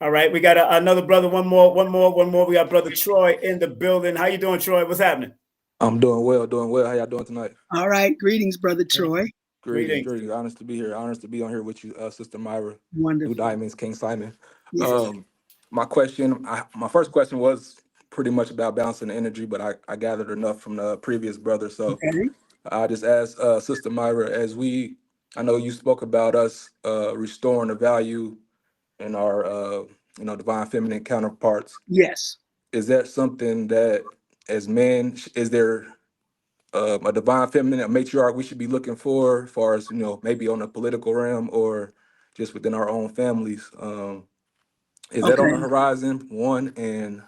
[SPEAKER 1] All right, we got another brother. One more. We got brother Troy in the building. How you doing, Troy? What's happening?
[SPEAKER 6] I'm doing well. How y'all doing tonight?
[SPEAKER 3] All right, greetings, brother Troy.
[SPEAKER 6] Greetings. Honest to be here. Honest to be on here with you, Sister Myrah.
[SPEAKER 3] Wonderful.
[SPEAKER 6] New Diamonds, King Simon.
[SPEAKER 3] Yes.
[SPEAKER 6] My first question was pretty much about balancing the energy, but I gathered enough from the previous brother, so
[SPEAKER 3] Okay.
[SPEAKER 6] I just asked Sister Myrah, I know you spoke about us restoring the value in our divine feminine counterparts.
[SPEAKER 3] Yes.
[SPEAKER 6] Is that something that, as men, is there a divine feminine, a matriarch we should be looking for, as far as, maybe on the political realm or just within our own families? Is that on the horizon? One, and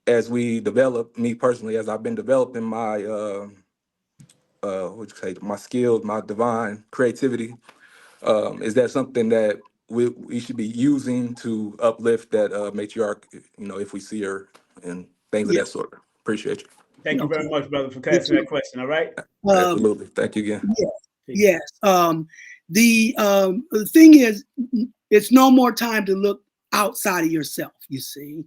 [SPEAKER 6] as we develop, me personally, as I've been developing my my skills, my divine creativity, is that something that we should be using to uplift that matriarch, if we see her, and things of that sort? Appreciate you.
[SPEAKER 1] Thank you very much, brother, for casting that question. All right.
[SPEAKER 6] Absolutely. Thank you again.
[SPEAKER 3] Yes. The thing is, it's no more time to look outside of yourself. You see,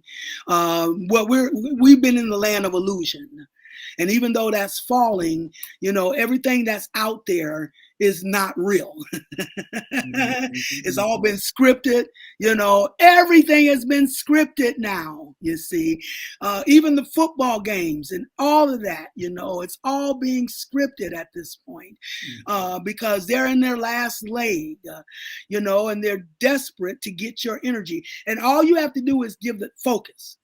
[SPEAKER 3] we've been in the land of illusion, and even though that's falling, everything that's out there is not real. It's all been scripted. Everything has been scripted now. You see, even the football games and all of that, it's all being scripted at this point, because they're in their last leg, and they're desperate to get your energy. And all you have to do is give it focus.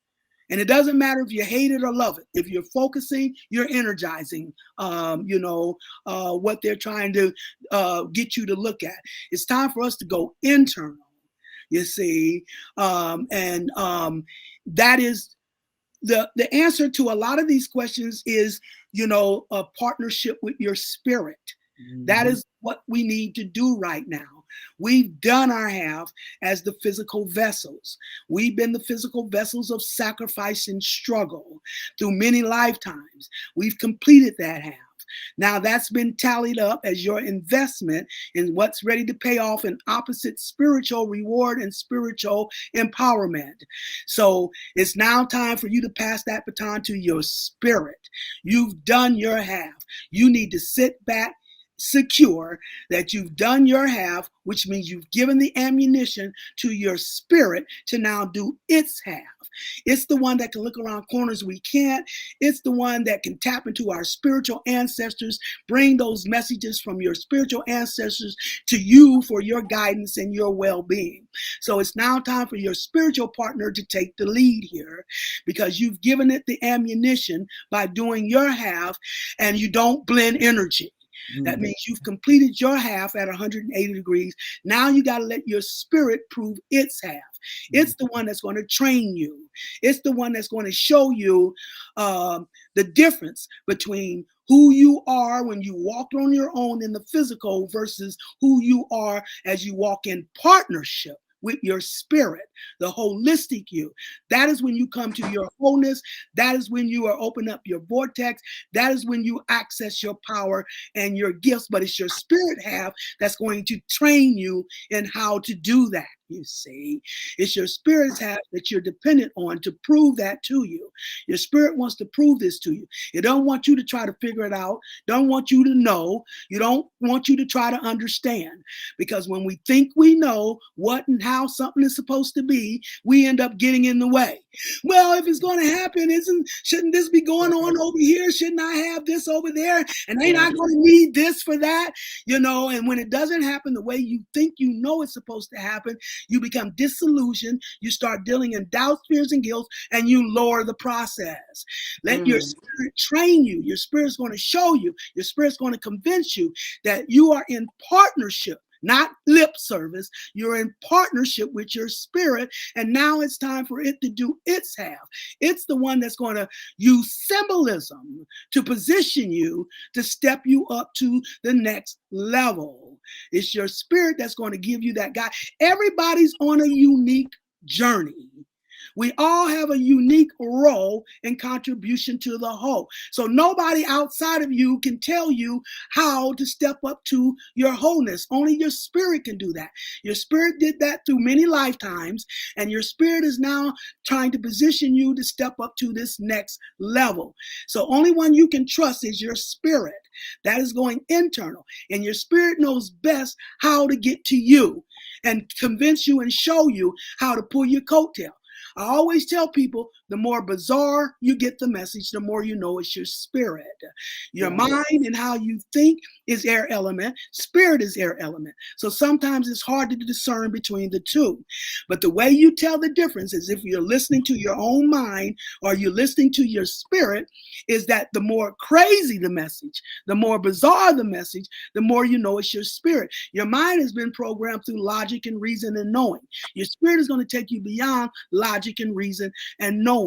[SPEAKER 3] And it doesn't matter if you hate it or love it. If you're focusing, you're energizing, what they're trying to get you to look at. It's time for us to go internal, you see. And that is the answer to a lot of these questions is, a partnership with your spirit. That is what we need to do right now. We've done our half as the physical vessels. We've been the physical vessels of sacrifice and struggle through many lifetimes. We've completed that half. Now that's been tallied up as your investment in what's ready to pay off in opposite spiritual reward and spiritual empowerment. So it's now time for you to pass that baton to your spirit. You've done your half. You need to sit back, secure that you've done your half, which means you've given the ammunition to your spirit to now do its half. It's the one that can look around corners we can't. It's the one that can tap into our spiritual ancestors, bring those messages from your spiritual ancestors to you for your guidance and your well-being. So it's now time for your spiritual partner to take the lead here, because you've given it the ammunition by doing your half, and you don't blend energy. That means you've completed your half at 180 degrees. Now you got to let your spirit prove its half. It's the one that's going to train you. It's the one that's going to show you the difference between who you are when you walk on your own in the physical versus who you are as you walk in partnership with your spirit, the holistic you. That is when you come to your wholeness. That is when you are open up your vortex. That is when you access your power and your gifts. But it's your spirit half that's going to train you in how to do that. You see, it's your spirit's half that you're dependent on to prove that to you. Your spirit wants to prove this to you. It don't want you to try to figure it out. Don't want you to know. You don't want you to try to understand. Because when we think we know what and how something is supposed to be, we end up getting in the way. Well, if it's going to happen, shouldn't this be going on over here? Shouldn't I have this over there? And ain't I going to need this for that? And when it doesn't happen the way you think it's supposed to happen, you become disillusioned. You start dealing in doubts, fears, and guilt, and you lower the process. Let your spirit train you. Your spirit's going to show you. Your spirit's going to convince you that you are in partnership, not lip service. You're in partnership with your spirit, and now it's time for it to do its half. It's the one that's going to use symbolism to position you to step you up to the next level. It's your spirit that's going to give you that guide. Everybody's on a unique journey. We all have a unique role and contribution to the whole. So nobody outside of you can tell you how to step up to your wholeness. Only your spirit can do that. Your spirit did that through many lifetimes, and your spirit is now trying to position you to step up to this next level. So only one you can trust is your spirit. That is going internal, and your spirit knows best how to get to you and convince you and show you how to pull your coattail. I always tell people, the more bizarre you get the message, the more you know it's your spirit. Your mind and how you think is air element. Spirit is air element. So sometimes it's hard to discern between the two. But the way you tell the difference is if you're listening to your own mind or you're listening to your spirit, is that the more crazy the message, the more bizarre the message, the more you know it's your spirit. Your mind has been programmed through logic and reason and knowing. Your spirit is going to take you beyond logic and reason and knowing.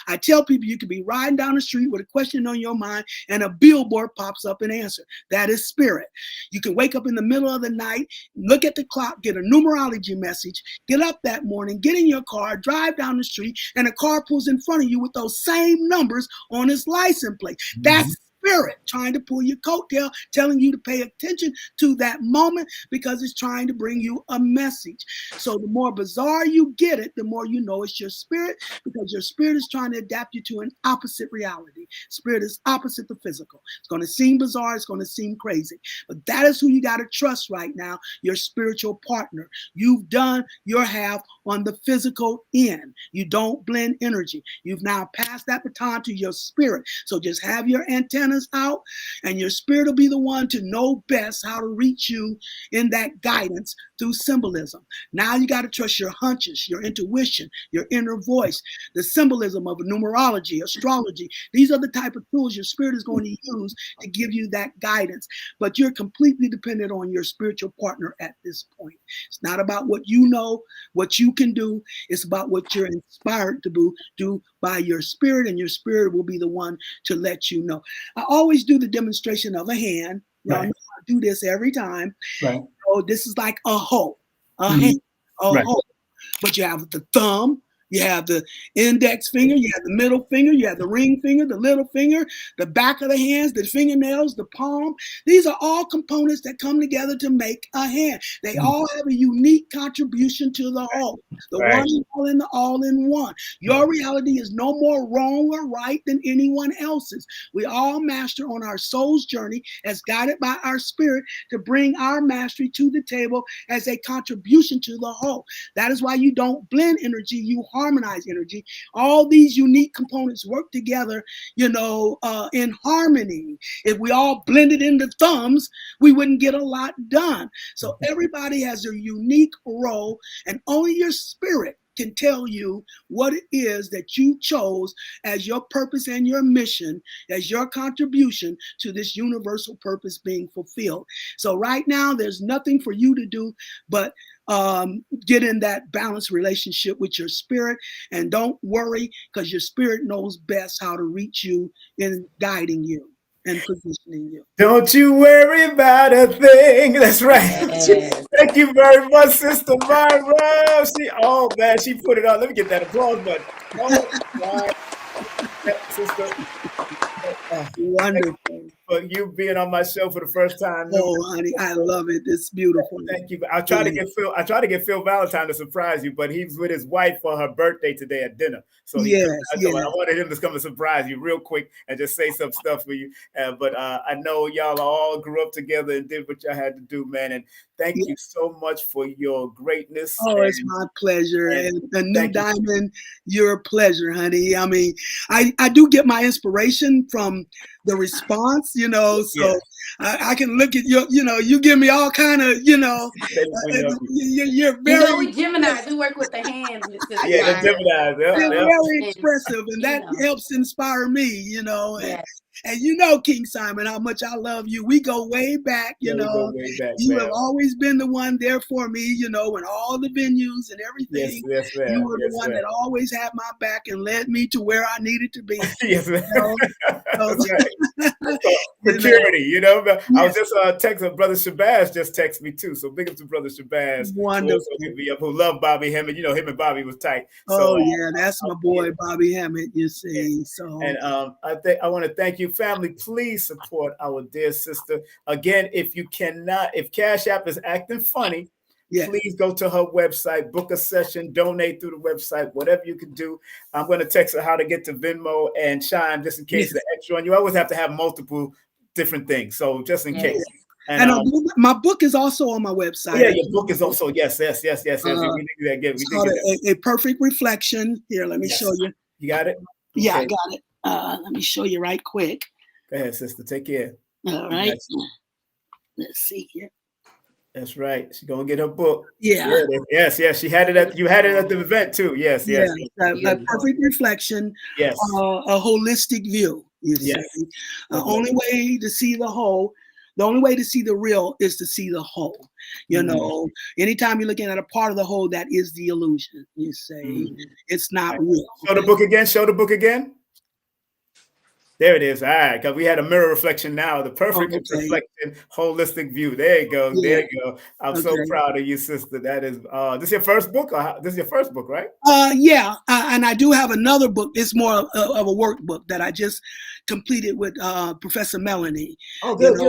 [SPEAKER 3] I tell people you could be riding down the street with a question on your mind and a billboard pops up and answer. That is spirit. You can wake up in the middle of the night, look at the clock, get a numerology message, get up that morning, get in your car, drive down the street, and a car pulls in front of you with those same numbers on its license plate. That's spirit trying to pull your coattail, telling you to pay attention to that moment because it's trying to bring you a message. So the more bizarre you get it, the more you know it's your spirit, because your spirit is trying to adapt you to an opposite reality. Spirit is opposite the physical. It's going to seem bizarre. It's going to seem crazy. But that is who you got to trust right now, your spiritual partner. You've done your half on the physical end. You don't blend energy. You've now passed that baton to your spirit. So just have your antennas out, and your spirit will be the one to know best how to reach you in that guidance through symbolism. Now you got to trust your hunches, your intuition, your inner voice, the symbolism of numerology, astrology. These are the type of tools your spirit is going to use to give you that guidance. But you're completely dependent on your spiritual partner at this point. It's not about what you know, what you can do. It's about what you're inspired to do by your spirit, and your spirit will be the one to let you know. I always do the demonstration of a hand. Y'all know I do this every time.
[SPEAKER 1] Right.
[SPEAKER 3] So this is like a hoe, hand, a hoe. But you have the thumb, you have the index finger, you have the middle finger, you have the ring finger, the little finger, the back of the hands, the fingernails, the palm. These are all components that come together to make a hand. They all have a unique contribution to the whole. The one in the all-in-one. Your reality is no more wrong or right than anyone else's. We all master on our soul's journey as guided by our spirit to bring our mastery to the table as a contribution to the whole. That is why you don't blend energy, you harmonize energy. All these unique components work together, in harmony. If we all blended into thumbs, we wouldn't get a lot done. So everybody has a unique role, and only your spirit can tell you what it is that you chose as your purpose and your mission, as your contribution to this universal purpose being fulfilled. So right now, there's nothing for you to do but get in that balanced relationship with your spirit, and don't worry, because your spirit knows best how to reach you in guiding you and positioning you.
[SPEAKER 1] Don't you worry about a thing. That's right. Thank you very much, Sister Myrah. She put it on. Let me get that applause button. Oh, my sister.
[SPEAKER 3] Wonderful.
[SPEAKER 1] For you being on my show for the first time.
[SPEAKER 3] Oh, honey, I love it. It's beautiful.
[SPEAKER 1] Thank you. I try to get Phil Valentine to surprise you, but he's with his wife for her birthday today at dinner. So I wanted him to come and surprise you real quick and just say some stuff for you. But I know y'all all grew up together and did what y'all had to do, man. And thank you so much for your greatness.
[SPEAKER 3] Oh, it's my pleasure. And the new diamond, you're a pleasure, honey. I mean, I do get my inspiration from the response, so I can look at you give me all kind of, you're very
[SPEAKER 2] we Geminis, we work with the hands.
[SPEAKER 1] The Geminis.
[SPEAKER 3] Very expressive, and that helps inspire me, And you know, King Simon, how much I love you. We go way back, you know.
[SPEAKER 1] Go way back,
[SPEAKER 3] you
[SPEAKER 1] man.
[SPEAKER 3] have always been the one there for me, you know, in all the venues and everything.
[SPEAKER 1] Yes, man.
[SPEAKER 3] You were the one that always had my back and led me to where I needed to be.
[SPEAKER 1] Yes, man.
[SPEAKER 3] You know?
[SPEAKER 1] That's right. Security, you know. I was just texting Brother Shabazz just texted me too. So big up to Brother Shabazz.
[SPEAKER 3] Wonderful.
[SPEAKER 1] Who loved Bobby Hemmett. You know, him and Bobby was tight.
[SPEAKER 3] So, yeah, that's my boy Bobby Hemmett, you see. So
[SPEAKER 1] and I want to thank you, family. Please support our dear sister. Again, if Cash App is acting funny, please go to her website, book a session, donate through the website, whatever you can do. I'm going to text her how to get to Venmo and Chime just in case the extra one. You always have to have multiple different things. So just in case.
[SPEAKER 3] And my book is also on my website.
[SPEAKER 1] Yeah, your book is also, yes. We
[SPEAKER 3] called A Perfect Reflection. Here, let me show you.
[SPEAKER 1] You got it?
[SPEAKER 3] Yeah, I got it. Let me show you right quick.
[SPEAKER 1] Go ahead, sister. Take care.
[SPEAKER 3] All right. Let's see here.
[SPEAKER 1] That's right. She's gonna get her book.
[SPEAKER 3] Yeah.
[SPEAKER 1] Yes. She had it at. You had it at the event too. Yes.
[SPEAKER 3] A Perfect Reflection.
[SPEAKER 1] Yes.
[SPEAKER 3] A holistic view. You see. Only way to see the whole. The only way to see the real is to see the whole. You know, anytime you're looking at a part of the whole, that is the illusion. You say it's not real.
[SPEAKER 1] Show the book again. There it is. All right, because we had a mirror reflection now. The perfect reflection, holistic view. There you go. Yeah. There you go. I'm so proud of you, sister. That is. This is your first book? This is your first book, right?
[SPEAKER 3] Yeah. And I do have another book. It's more of a workbook that I just completed with Professor Melanie.
[SPEAKER 1] Oh, good.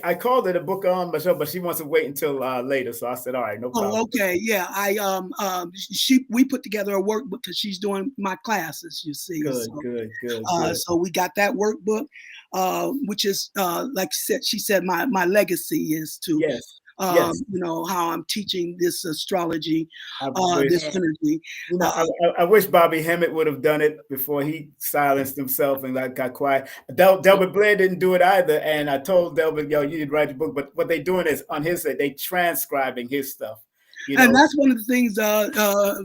[SPEAKER 1] I called it a book on myself, but she wants to wait until later. So I said, all right, no problem.
[SPEAKER 3] Oh, okay. Yeah. We put together a workbook because she's doing my classes. You see.
[SPEAKER 1] Good.
[SPEAKER 3] So we got that workbook, which is like she said, my legacy is to you know, how I'm teaching this astrology, this energy.
[SPEAKER 1] You know, I wish Bobby Hemmett would have done it before he silenced himself and got quiet. Delbert Blair didn't do it either, and I told Delbert, yo, you need to write the book. But what they doing is on his side, they transcribing his stuff. You know?
[SPEAKER 3] And that's one of the things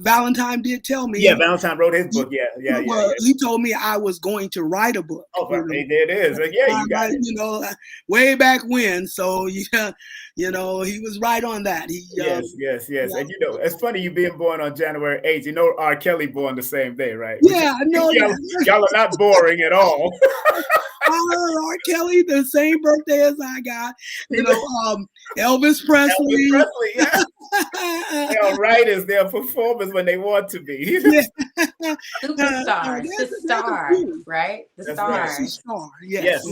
[SPEAKER 3] Valentine did tell me.
[SPEAKER 1] Yeah, Valentine wrote his book. Yeah.
[SPEAKER 3] He told me I was going to write a book.
[SPEAKER 1] Oh, there it is. Yeah, you got it.
[SPEAKER 3] You know, way back when. So you know, he was right on that.
[SPEAKER 1] Yes. And you know, it's funny you being born on January 8th. You know, R. Kelly born the same day, right?
[SPEAKER 3] Yeah, I know.
[SPEAKER 1] Y'all are not boring at all.
[SPEAKER 3] R. Kelly, the same birthday as I got. You know, Elvis Presley.
[SPEAKER 1] Yeah. They are writers, they are performers when they want to be.
[SPEAKER 2] Superstar, the star, right? The star.
[SPEAKER 3] Right. The star. Yes.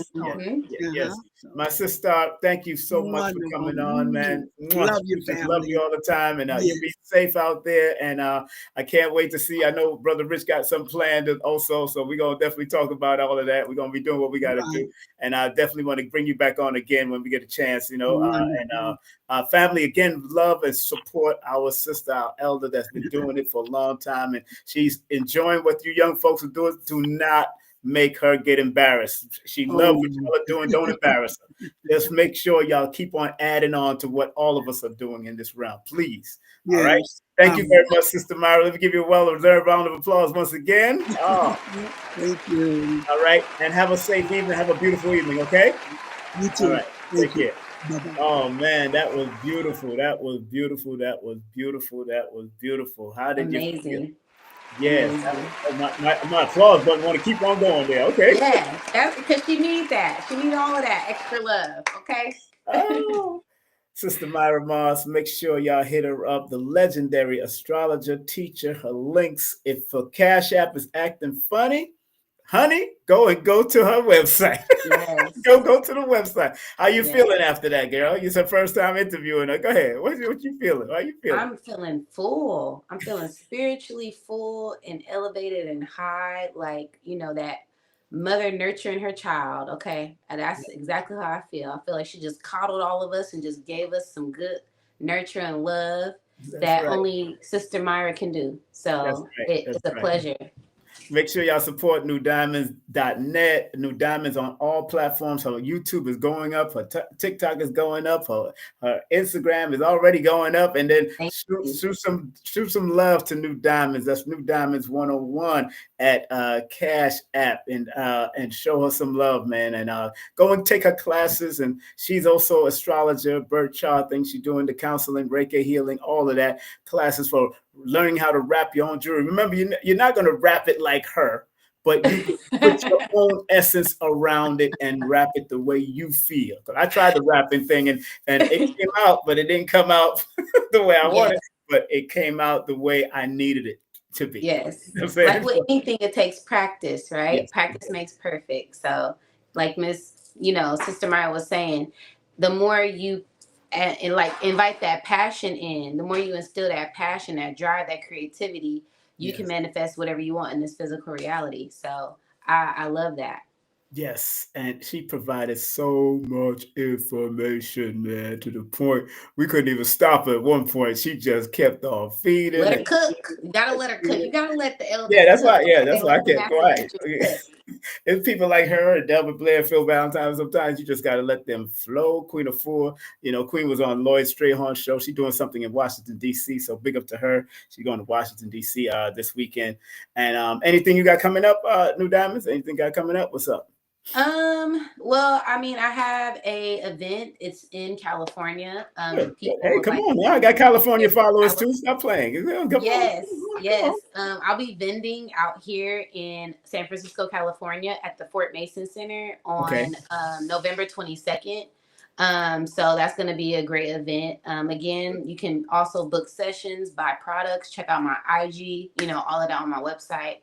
[SPEAKER 1] Yes. My sister, thank you so much for coming on, man.
[SPEAKER 3] Love you, family.
[SPEAKER 1] Love you all the time, and you be safe out there. And I can't wait to see. I know Brother Rich got some planned also, so we're gonna definitely talk about all of that. We're gonna be doing what we got to do, and I definitely want to bring you back on again when we get a chance. You know, family, again, love and support our sister, our elder that's been doing it for a long time, and she's enjoying what you young folks are doing. Do not make her get embarrassed. She loves what y'all are doing. Don't embarrass her. Just make sure y'all keep on adding on to what all of us are doing in this round, please. All right. Thank you very much, Sister Myrah. Let me give you a well-deserved round of applause once again.
[SPEAKER 3] Thank you.
[SPEAKER 1] All right, and have a safe evening. Have a beautiful evening. Okay.
[SPEAKER 3] You too.
[SPEAKER 1] All right. Take care. Oh man, that was beautiful. That was beautiful. How did you feel? Yes, my applause button want to keep on going there. Okay.
[SPEAKER 2] Yeah, that's because she needs that. She needs all of that extra love. Okay.
[SPEAKER 1] Sister Myrah Moss, make sure y'all hit her up. The legendary astrologer, teacher. Her links. If her Cash App is acting funny, honey, go to her website.
[SPEAKER 2] Yes.
[SPEAKER 1] go to the website. How you feeling after that, girl? It's her first time interviewing her. Go ahead. What you feeling? How you feeling?
[SPEAKER 2] I'm feeling full. I'm feeling spiritually full and elevated and high. Like, you know, that mother nurturing her child. Okay. And that's exactly how I feel. I feel like she just coddled all of us and just gave us some good nurture and love that only Sister Myrah can do. So it's a pleasure.
[SPEAKER 1] Make sure y'all support newdiamonds.net. New Diamonds on all platforms. Her YouTube is going up. Her TikTok is going up. Her Instagram is already going up. And then shoot some love to New Diamonds. That's New Diamonds 101 at Cash App, and show her some love, man. And go and take her classes. And she's also astrologer, birth chart thing. She's doing the counseling, Reiki healing, all of that. Classes for learning how to wrap your own jewelry. Remember, you're not going to wrap it like her, but you put your own essence around it and wrap it the way you feel. Because I tried the wrapping thing and it came out, but it didn't come out the way I wanted, but it came out the way I needed it to be.
[SPEAKER 2] Yes.
[SPEAKER 1] You know
[SPEAKER 2] like with anything, it takes practice, right?
[SPEAKER 1] Yes.
[SPEAKER 2] Practice makes perfect. So like Sister Myrah was saying, the more you and like invite that passion in, the more you instill that passion, that drive, that creativity, you can manifest whatever you want in this physical reality. So I love that.
[SPEAKER 1] Yes, and she provided so much information, man, to the point we couldn't even stop her at one point. She just kept on feeding.
[SPEAKER 2] Let her cook. You gotta let her cook. You gotta let the elders.
[SPEAKER 1] Yeah, that's
[SPEAKER 2] cook.
[SPEAKER 1] why I kept quiet. It's people like her, Delbert Blair, Phil Valentine. Sometimes you just gotta let them flow. Queen of Four, Queen was on Lloyd Strayhorn's show. She's doing something in Washington D.C., so big up to her. She's going to Washington D.C. This weekend. And anything you got coming up, New Diamonds? Anything got coming up? What's up?
[SPEAKER 2] Well, I mean, I have a event. It's in California.
[SPEAKER 1] Hey, come on now. I got California followers too. Stop playing.
[SPEAKER 2] Yes. I'll be vending out here in San Francisco, California at the Fort Mason Center on November 22nd. So that's going to be a great event. Again, you can also book sessions, buy products, check out my IG, all of that on my website.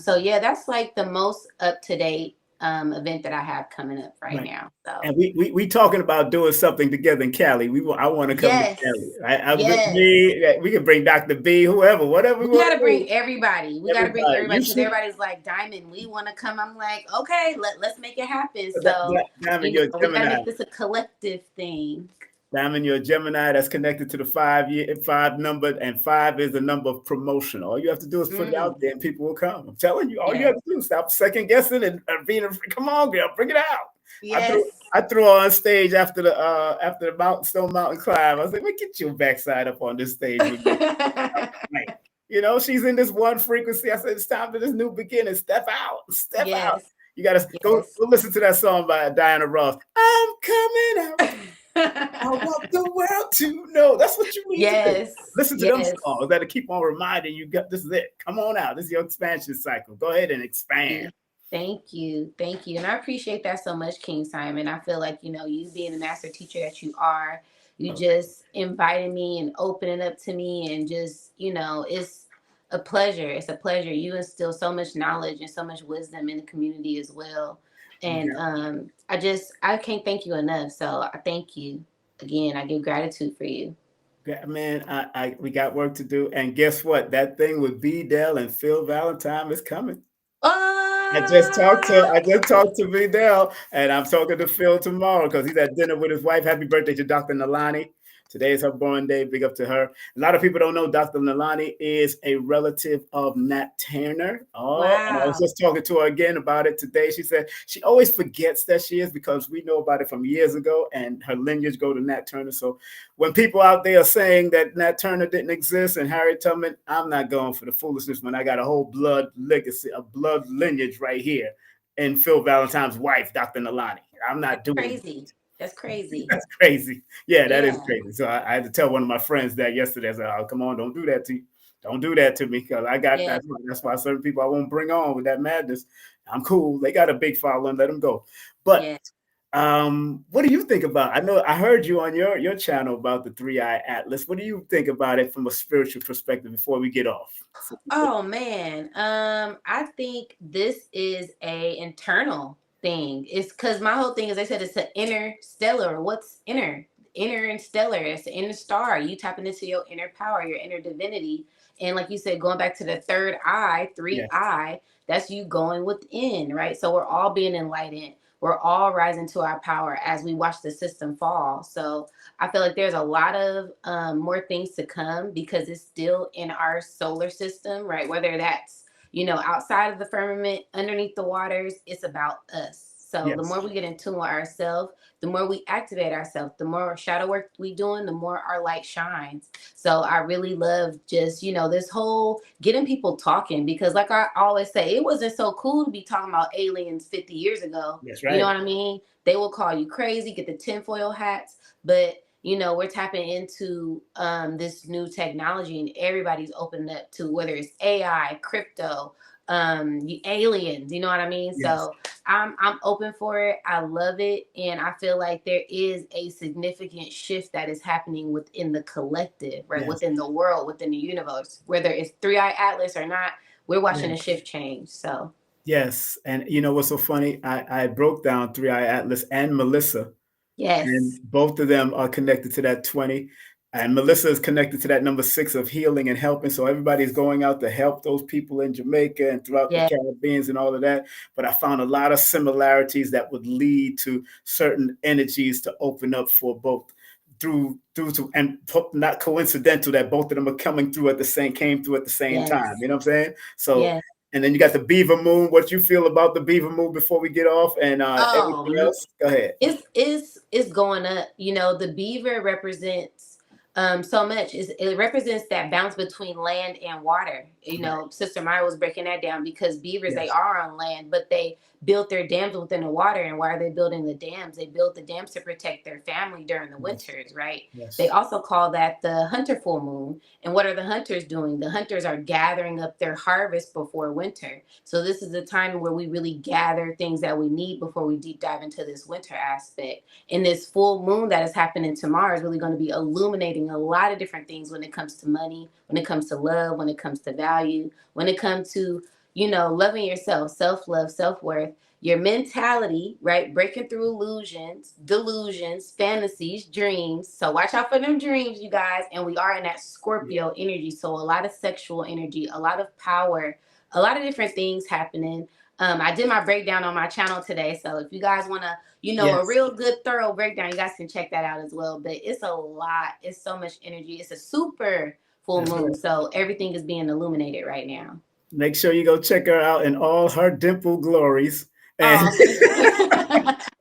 [SPEAKER 2] So yeah, that's like the most up-to-date event that I have coming up right now. So.
[SPEAKER 1] And we talking about doing something together in Cali. I want to come to Cali. Right? We can bring Dr. B, whoever, whatever.
[SPEAKER 2] We got to bring everybody. We got to bring everybody because everybody's like, Diamond, we want to come. I'm like, okay, let's make it happen. So
[SPEAKER 1] Diamond,
[SPEAKER 2] we got to make this a collective thing.
[SPEAKER 1] Diamond, you're a Gemini that's connected to the 5 number, and 5 is the number of promotion. All you have to do is put it out there and people will come. I'm telling you, all you have to do is stop second guessing and being come on, girl, bring it out.
[SPEAKER 2] Yes.
[SPEAKER 1] I threw her on stage after the Stone Mountain climb. I was like, get your backside up on this stage with me. She's in this one frequency. I said, it's time for this new beginning. Step out. You got to go listen to that song by Diana Ross. I'm coming out. I want the world to know. That's what you need to do. Listen to them songs that'll keep on reminding you, this is it. Come on out. This is your expansion cycle. Go ahead and expand.
[SPEAKER 2] Thank you. And I appreciate that so much, King Simon. I feel like, you being the master teacher that you are, you just invited me and opening up to me, and just, it's a pleasure. It's a pleasure. You instill so much knowledge and so much wisdom in the community as well. And I can't thank you enough. So I thank you again. I give gratitude for you.
[SPEAKER 1] Yeah, man, we got work to do. And guess what? That thing with B. Dell and Phil Valentine is coming. I just talked to B. Dell, and I'm talking to Phil tomorrow because he's at dinner with his wife. Happy birthday to Dr. Nalani. Today is her born day. Big up to her. A lot of people don't know Dr. Nalani is a relative of Nat Turner. Wow. And I was just talking to her again about it today. She said she always forgets that she is, because we know about it from years ago, and her lineage go to Nat Turner. So when people out there are saying that Nat Turner didn't exist and Harriet Tubman, I'm not going for the foolishness when I got a whole blood legacy, a blood lineage right here in Phil Valentine's wife, Dr. Nalani. I'm not doing
[SPEAKER 2] crazy. That's crazy.
[SPEAKER 1] That's crazy. Yeah, that is crazy. So I had to tell one of my friends that yesterday. I said, "Oh, come on, don't do that to you. Don't do that to me, because I got that's why certain people I won't bring on with that madness. I'm cool. They got a big following. Let them go." But what do you think about? I heard you on your channel about the 3-Eye Atlas. What do you think about it from a spiritual perspective before we get off?
[SPEAKER 2] Oh man, I think this is a internal thing. It's because my whole thing is, I said, it's an interstellar. What's inner and stellar? It's the inner star. You tapping into your inner power, your inner divinity. And like you said, going back to the third eye, 3-Eye, that's you going within, right? So we're all being enlightened. We're all rising to our power as we watch the system fall. So I feel like there's a lot of more things to come, because it's still in our solar system, right? Whether that's outside of the firmament, underneath the waters, it's about us. So the more we get in tune with ourselves, the more we activate ourselves, the more shadow work we doing, the more our light shines. So I really love just, this whole getting people talking, because like I always say, it wasn't so cool to be talking about aliens 50 years ago.
[SPEAKER 1] That's right.
[SPEAKER 2] You know what I mean? They will call you crazy, get the tinfoil hats, but we're tapping into this new technology, and everybody's opening up to whether it's AI, crypto, aliens, you know what I mean? Yes. So I'm open for it. I love it. And I feel like there is a significant shift that is happening within the collective, right? Yes. Within the world, within the universe, whether it's 3-Eye Atlas or not, we're watching a shift change. So
[SPEAKER 1] yes. And what's so funny? I broke down 3-Eye Atlas and Melissa.
[SPEAKER 2] Yes.
[SPEAKER 1] And both of them are connected to that 20. And Melissa is connected to that number 6 of healing and helping. So everybody's going out to help those people in Jamaica and throughout the Caribbean and all of that. But I found a lot of similarities that would lead to certain energies to open up for both through to, and not coincidental that both of them are came through at the same time. You know what I'm saying? So, and then you got the Beaver Moon. What you feel about the Beaver Moon before we get off and everything else? Go ahead.
[SPEAKER 2] It's going up. The beaver represents so much. It represents that balance between land and water. Sister Myrah was breaking that down, because beavers, they are on land, but they built their dams within the water. And why are they building the dams? They built the dams to protect their family during the winters, right? Yes. They also call that the hunter full moon. And what are the hunters doing? The hunters are gathering up their harvest before winter. So this is the time where we really gather things that we need before we deep dive into this winter aspect. And this full moon that is happening tomorrow is really going to be illuminating a lot of different things when it comes to money, when it comes to love, when it comes to value, when it comes to loving yourself, self-love, self-worth, your mentality, right? Breaking through illusions, delusions, fantasies, dreams. So watch out for them dreams, you guys. And we are in that Scorpio energy. So a lot of sexual energy, a lot of power, a lot of different things happening. I did my breakdown on my channel today. So if you guys want to, a real good, thorough breakdown, you guys can check that out as well. But it's a lot. It's so much energy. It's a super full moon. Right. So everything is being illuminated right now.
[SPEAKER 1] Make sure you go check her out in all her dimple glories. And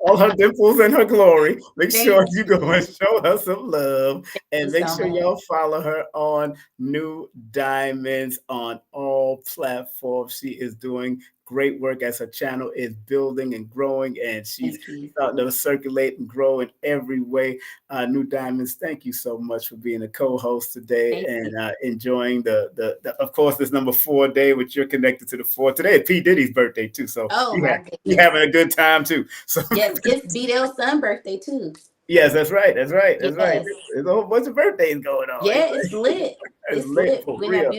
[SPEAKER 1] all her dimples and her glory. Make sure you go and show her some love. And make sure y'all follow her on New Diamonds on all platforms. She is doing great work as her channel is building and growing, and she's starting to circulate and grow in every way. New Diamonds, thank you so much for being a co-host today and enjoying the of course this number 4 day, which you're connected to the 4. Today is P. Diddy's birthday too, so you're having a good time too. So
[SPEAKER 2] yes, it's B-Dale's son's birthday too.
[SPEAKER 1] Yes, that's right. That's right. There's a whole bunch of birthdays going on.
[SPEAKER 2] Yeah, it's lit. It's lit
[SPEAKER 1] for real.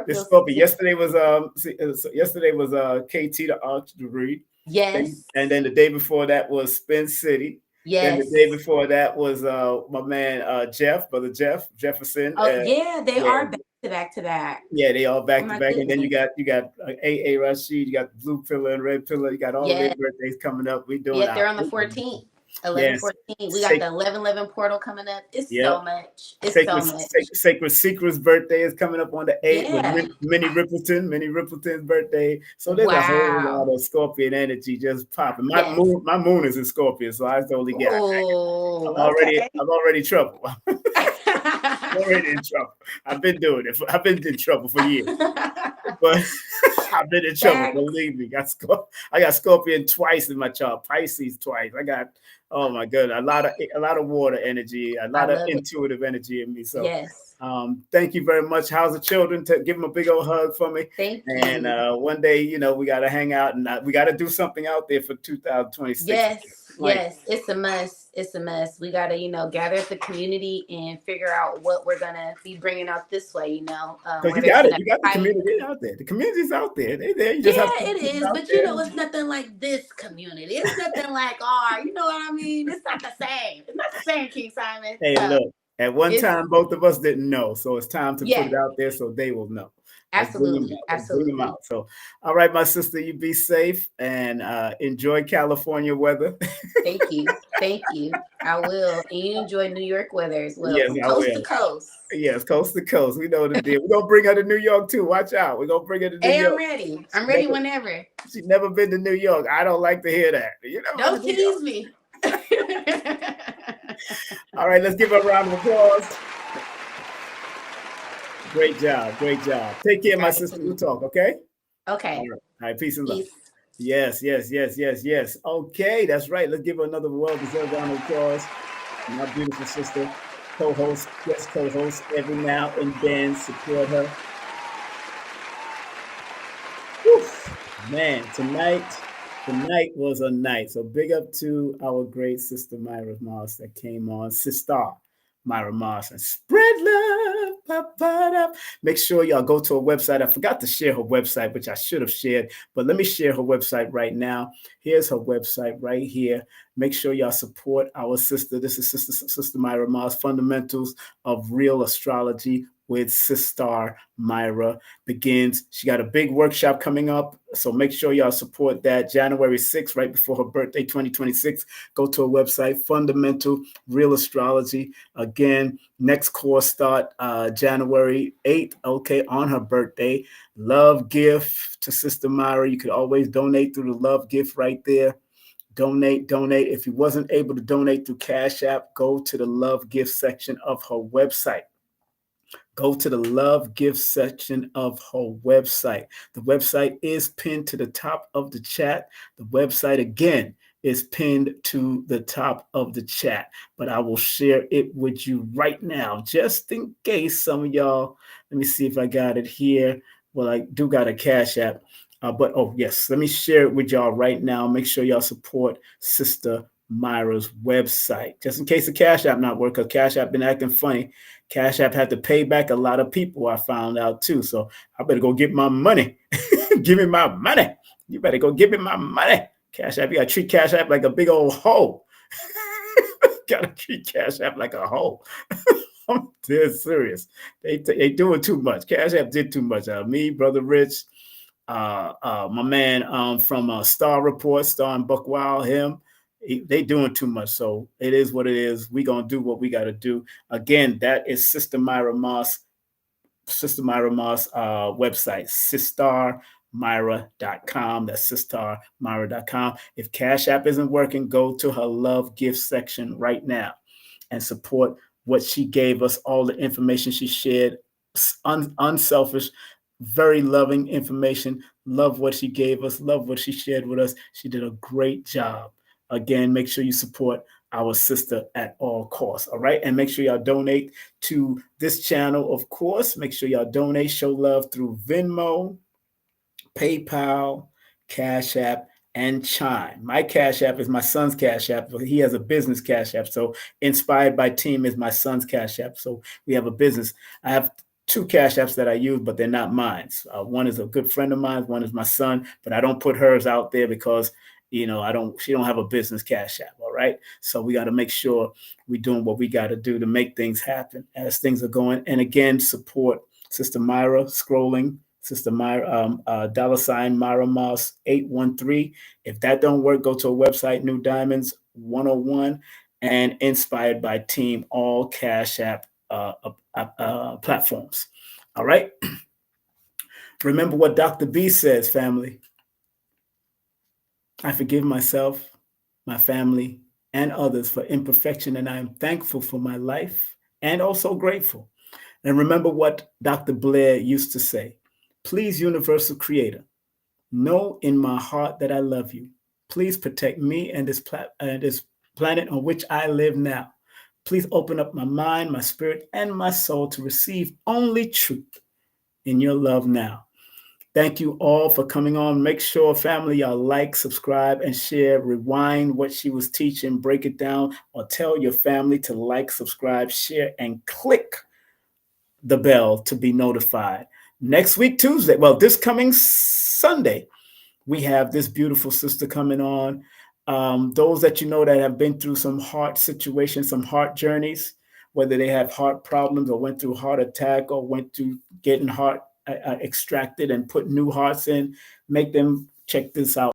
[SPEAKER 1] This Scorpio. Yesterday was KT the Archery.
[SPEAKER 2] Yes.
[SPEAKER 1] And then the day before that was Spin City.
[SPEAKER 2] Yes.
[SPEAKER 1] And the day before that was my man brother Jefferson.
[SPEAKER 2] Oh they are back to back.
[SPEAKER 1] Yeah, they all back to back. Goodness. And then you got AA Rashid, you got Blue Pillar and Red Pillar, you got all their birthdays coming up. We doing
[SPEAKER 2] they're on the 14th. 11-14. We got the 11-11 portal coming up. It's so much. It's so much.
[SPEAKER 1] Sacred Secret's birthday is coming up on the 8th with Minnie Rippleton's birthday. So there's a whole lot of Scorpion energy just popping. My moon is in Scorpion, so I totally get it. I'm already in trouble. I'm already in trouble. I've been doing it. I've been in trouble for years. But I've been in trouble, believe me. I got Scorpion twice in my chart, Pisces twice. I got, oh my goodness, a lot of water energy, a lot of intuitive energy in me. So thank you very much. How's the children? Give them a big old hug for me.
[SPEAKER 2] Thank you.
[SPEAKER 1] And one day, we got to hang out and we got to do something out there for 2026.
[SPEAKER 2] Yes, it's a must. It's a must. We got to, gather at the community and figure out what we're going to be bringing out this way,
[SPEAKER 1] Because you got the community out there. The community's out there. They're there.
[SPEAKER 2] It is. But, it's nothing like this community. It's nothing like you know what I mean? It's not the same. It's not the same, King Simon.
[SPEAKER 1] Hey, look. At one time, both of us didn't know. So it's time to put it out there so they will know.
[SPEAKER 2] Absolutely.
[SPEAKER 1] Bring them out. So, all right, my sister, you be safe and enjoy California weather.
[SPEAKER 2] Thank you. Thank you. I will. And you enjoy New York weather as well.
[SPEAKER 1] Yes,
[SPEAKER 2] From
[SPEAKER 1] I
[SPEAKER 2] coast
[SPEAKER 1] will.
[SPEAKER 2] to coast.
[SPEAKER 1] Yes, coast to coast. We know the deal. We're gonna bring her to New York too. Watch out. We're gonna bring her to New
[SPEAKER 2] Hey,
[SPEAKER 1] York.
[SPEAKER 2] I'm ready. I'm ready whenever.
[SPEAKER 1] She's never been to New York. I don't like to hear that. You know,
[SPEAKER 2] don't tease me.
[SPEAKER 1] All right, let's give her a round of applause. Great job. Great job. Take care, my sister. We'll talk, okay?
[SPEAKER 2] Okay.
[SPEAKER 1] All right. Peace and love. Yes. Okay, that's right. Let's give her another well-deserved round of applause. My beautiful sister, co-host, guest co-host, every now and then. Support her. Whew. Man, tonight was a night. So big up to our great sister Myrah Moss that came on, SISTAR Myrah Moss, and spread love. Make sure y'all go to her website. I forgot to share her website, which I should have shared, but let me share her website right now. Here's her website right here. Make sure y'all support our sister. This is Sister Myrah Moss, Fundamentals of Real Astrology with SISTAR Myrah begins. She got a big workshop coming up, so make sure y'all support that. January 6th, right before her birthday, 2026. Go to her website, Fundamental Real Astrology. Again, next course start January 8th, okay, on her birthday. Love gift to Sister Myrah. You could always donate through the love gift right there. Donate. If you wasn't able to donate through Cash App, go to the love gift section of her website. Go to the love gift section of her website. The website is pinned to the top of the chat. The website, again, is pinned to the top of the chat, but I will share it with you right now, just in case some of y'all, let me see if I got it here. Well, I do got a Cash App, but oh yes, let me share it with y'all right now. Make sure y'all support Sister Myrah's website, just in case the Cash App not work, because Cash App been acting funny. Cash App had to pay back a lot of people, I found out too. So I better go get my money. Give me my money. You better go give me my money. Cash App, you gotta treat Cash App like a big old hoe. Gotta treat Cash App like a hoe. I'm dead serious. They doing too much. Cash App did too much. Me, Brother Rich, my man from Star Report, Star and Buck Wild, him. They doing too much. So it is what it is. We gonna do what we gotta do. Again, that is Sister Myrah Moss website, SISTARMyrah.com. That's SISTARMyrah.com. If Cash App isn't working, go to her love gift section right now and support what she gave us, all the information she shared, unselfish, very loving information. Love what she gave us, love what she shared with us. She did a great job. Again, make sure you support our sister at all costs. All right. And make sure y'all donate to this channel, of course. Make sure y'all donate, show love through Venmo, PayPal, Cash App, and Chime. My Cash App is my son's Cash App. He has a business Cash App. So Inspired by Team is my son's Cash App. So we have a business. I have two Cash Apps that I use, but they're not mine. One is a good friend of mine. One is my son, but I don't put hers out there because she don't have a business Cash App. All right. So we got to make sure we're doing what we got to do to make things happen as things are going. And again, support Sister Myrah, scrolling, Sister Myrah, $ Myrah Moss 813. If that don't work, go to a website, New Diamonds 101, and Inspired by Team, all Cash App platforms. All right. Remember what Dr. B says, family. I forgive myself, my family, and others for imperfection, and I am thankful for my life and also grateful. And remember what Dr. Blair used to say. Please, Universal Creator, know in my heart that I love you. Please protect me and this planet on which I live now. Please open up my mind, my spirit, and my soul to receive only truth in your love now. Thank you all for coming on. Make sure, family, y'all like, subscribe, and share. Rewind what she was teaching, break it down, or tell your family to like, subscribe, share, and click the bell to be notified. Next week, Tuesday, well, this coming Sunday, we have this beautiful sister coming on. Those that you know that have been through some heart situations, some heart journeys, whether they have heart problems or went through heart attack or went through getting heart extracted and put new hearts in, make them check this out.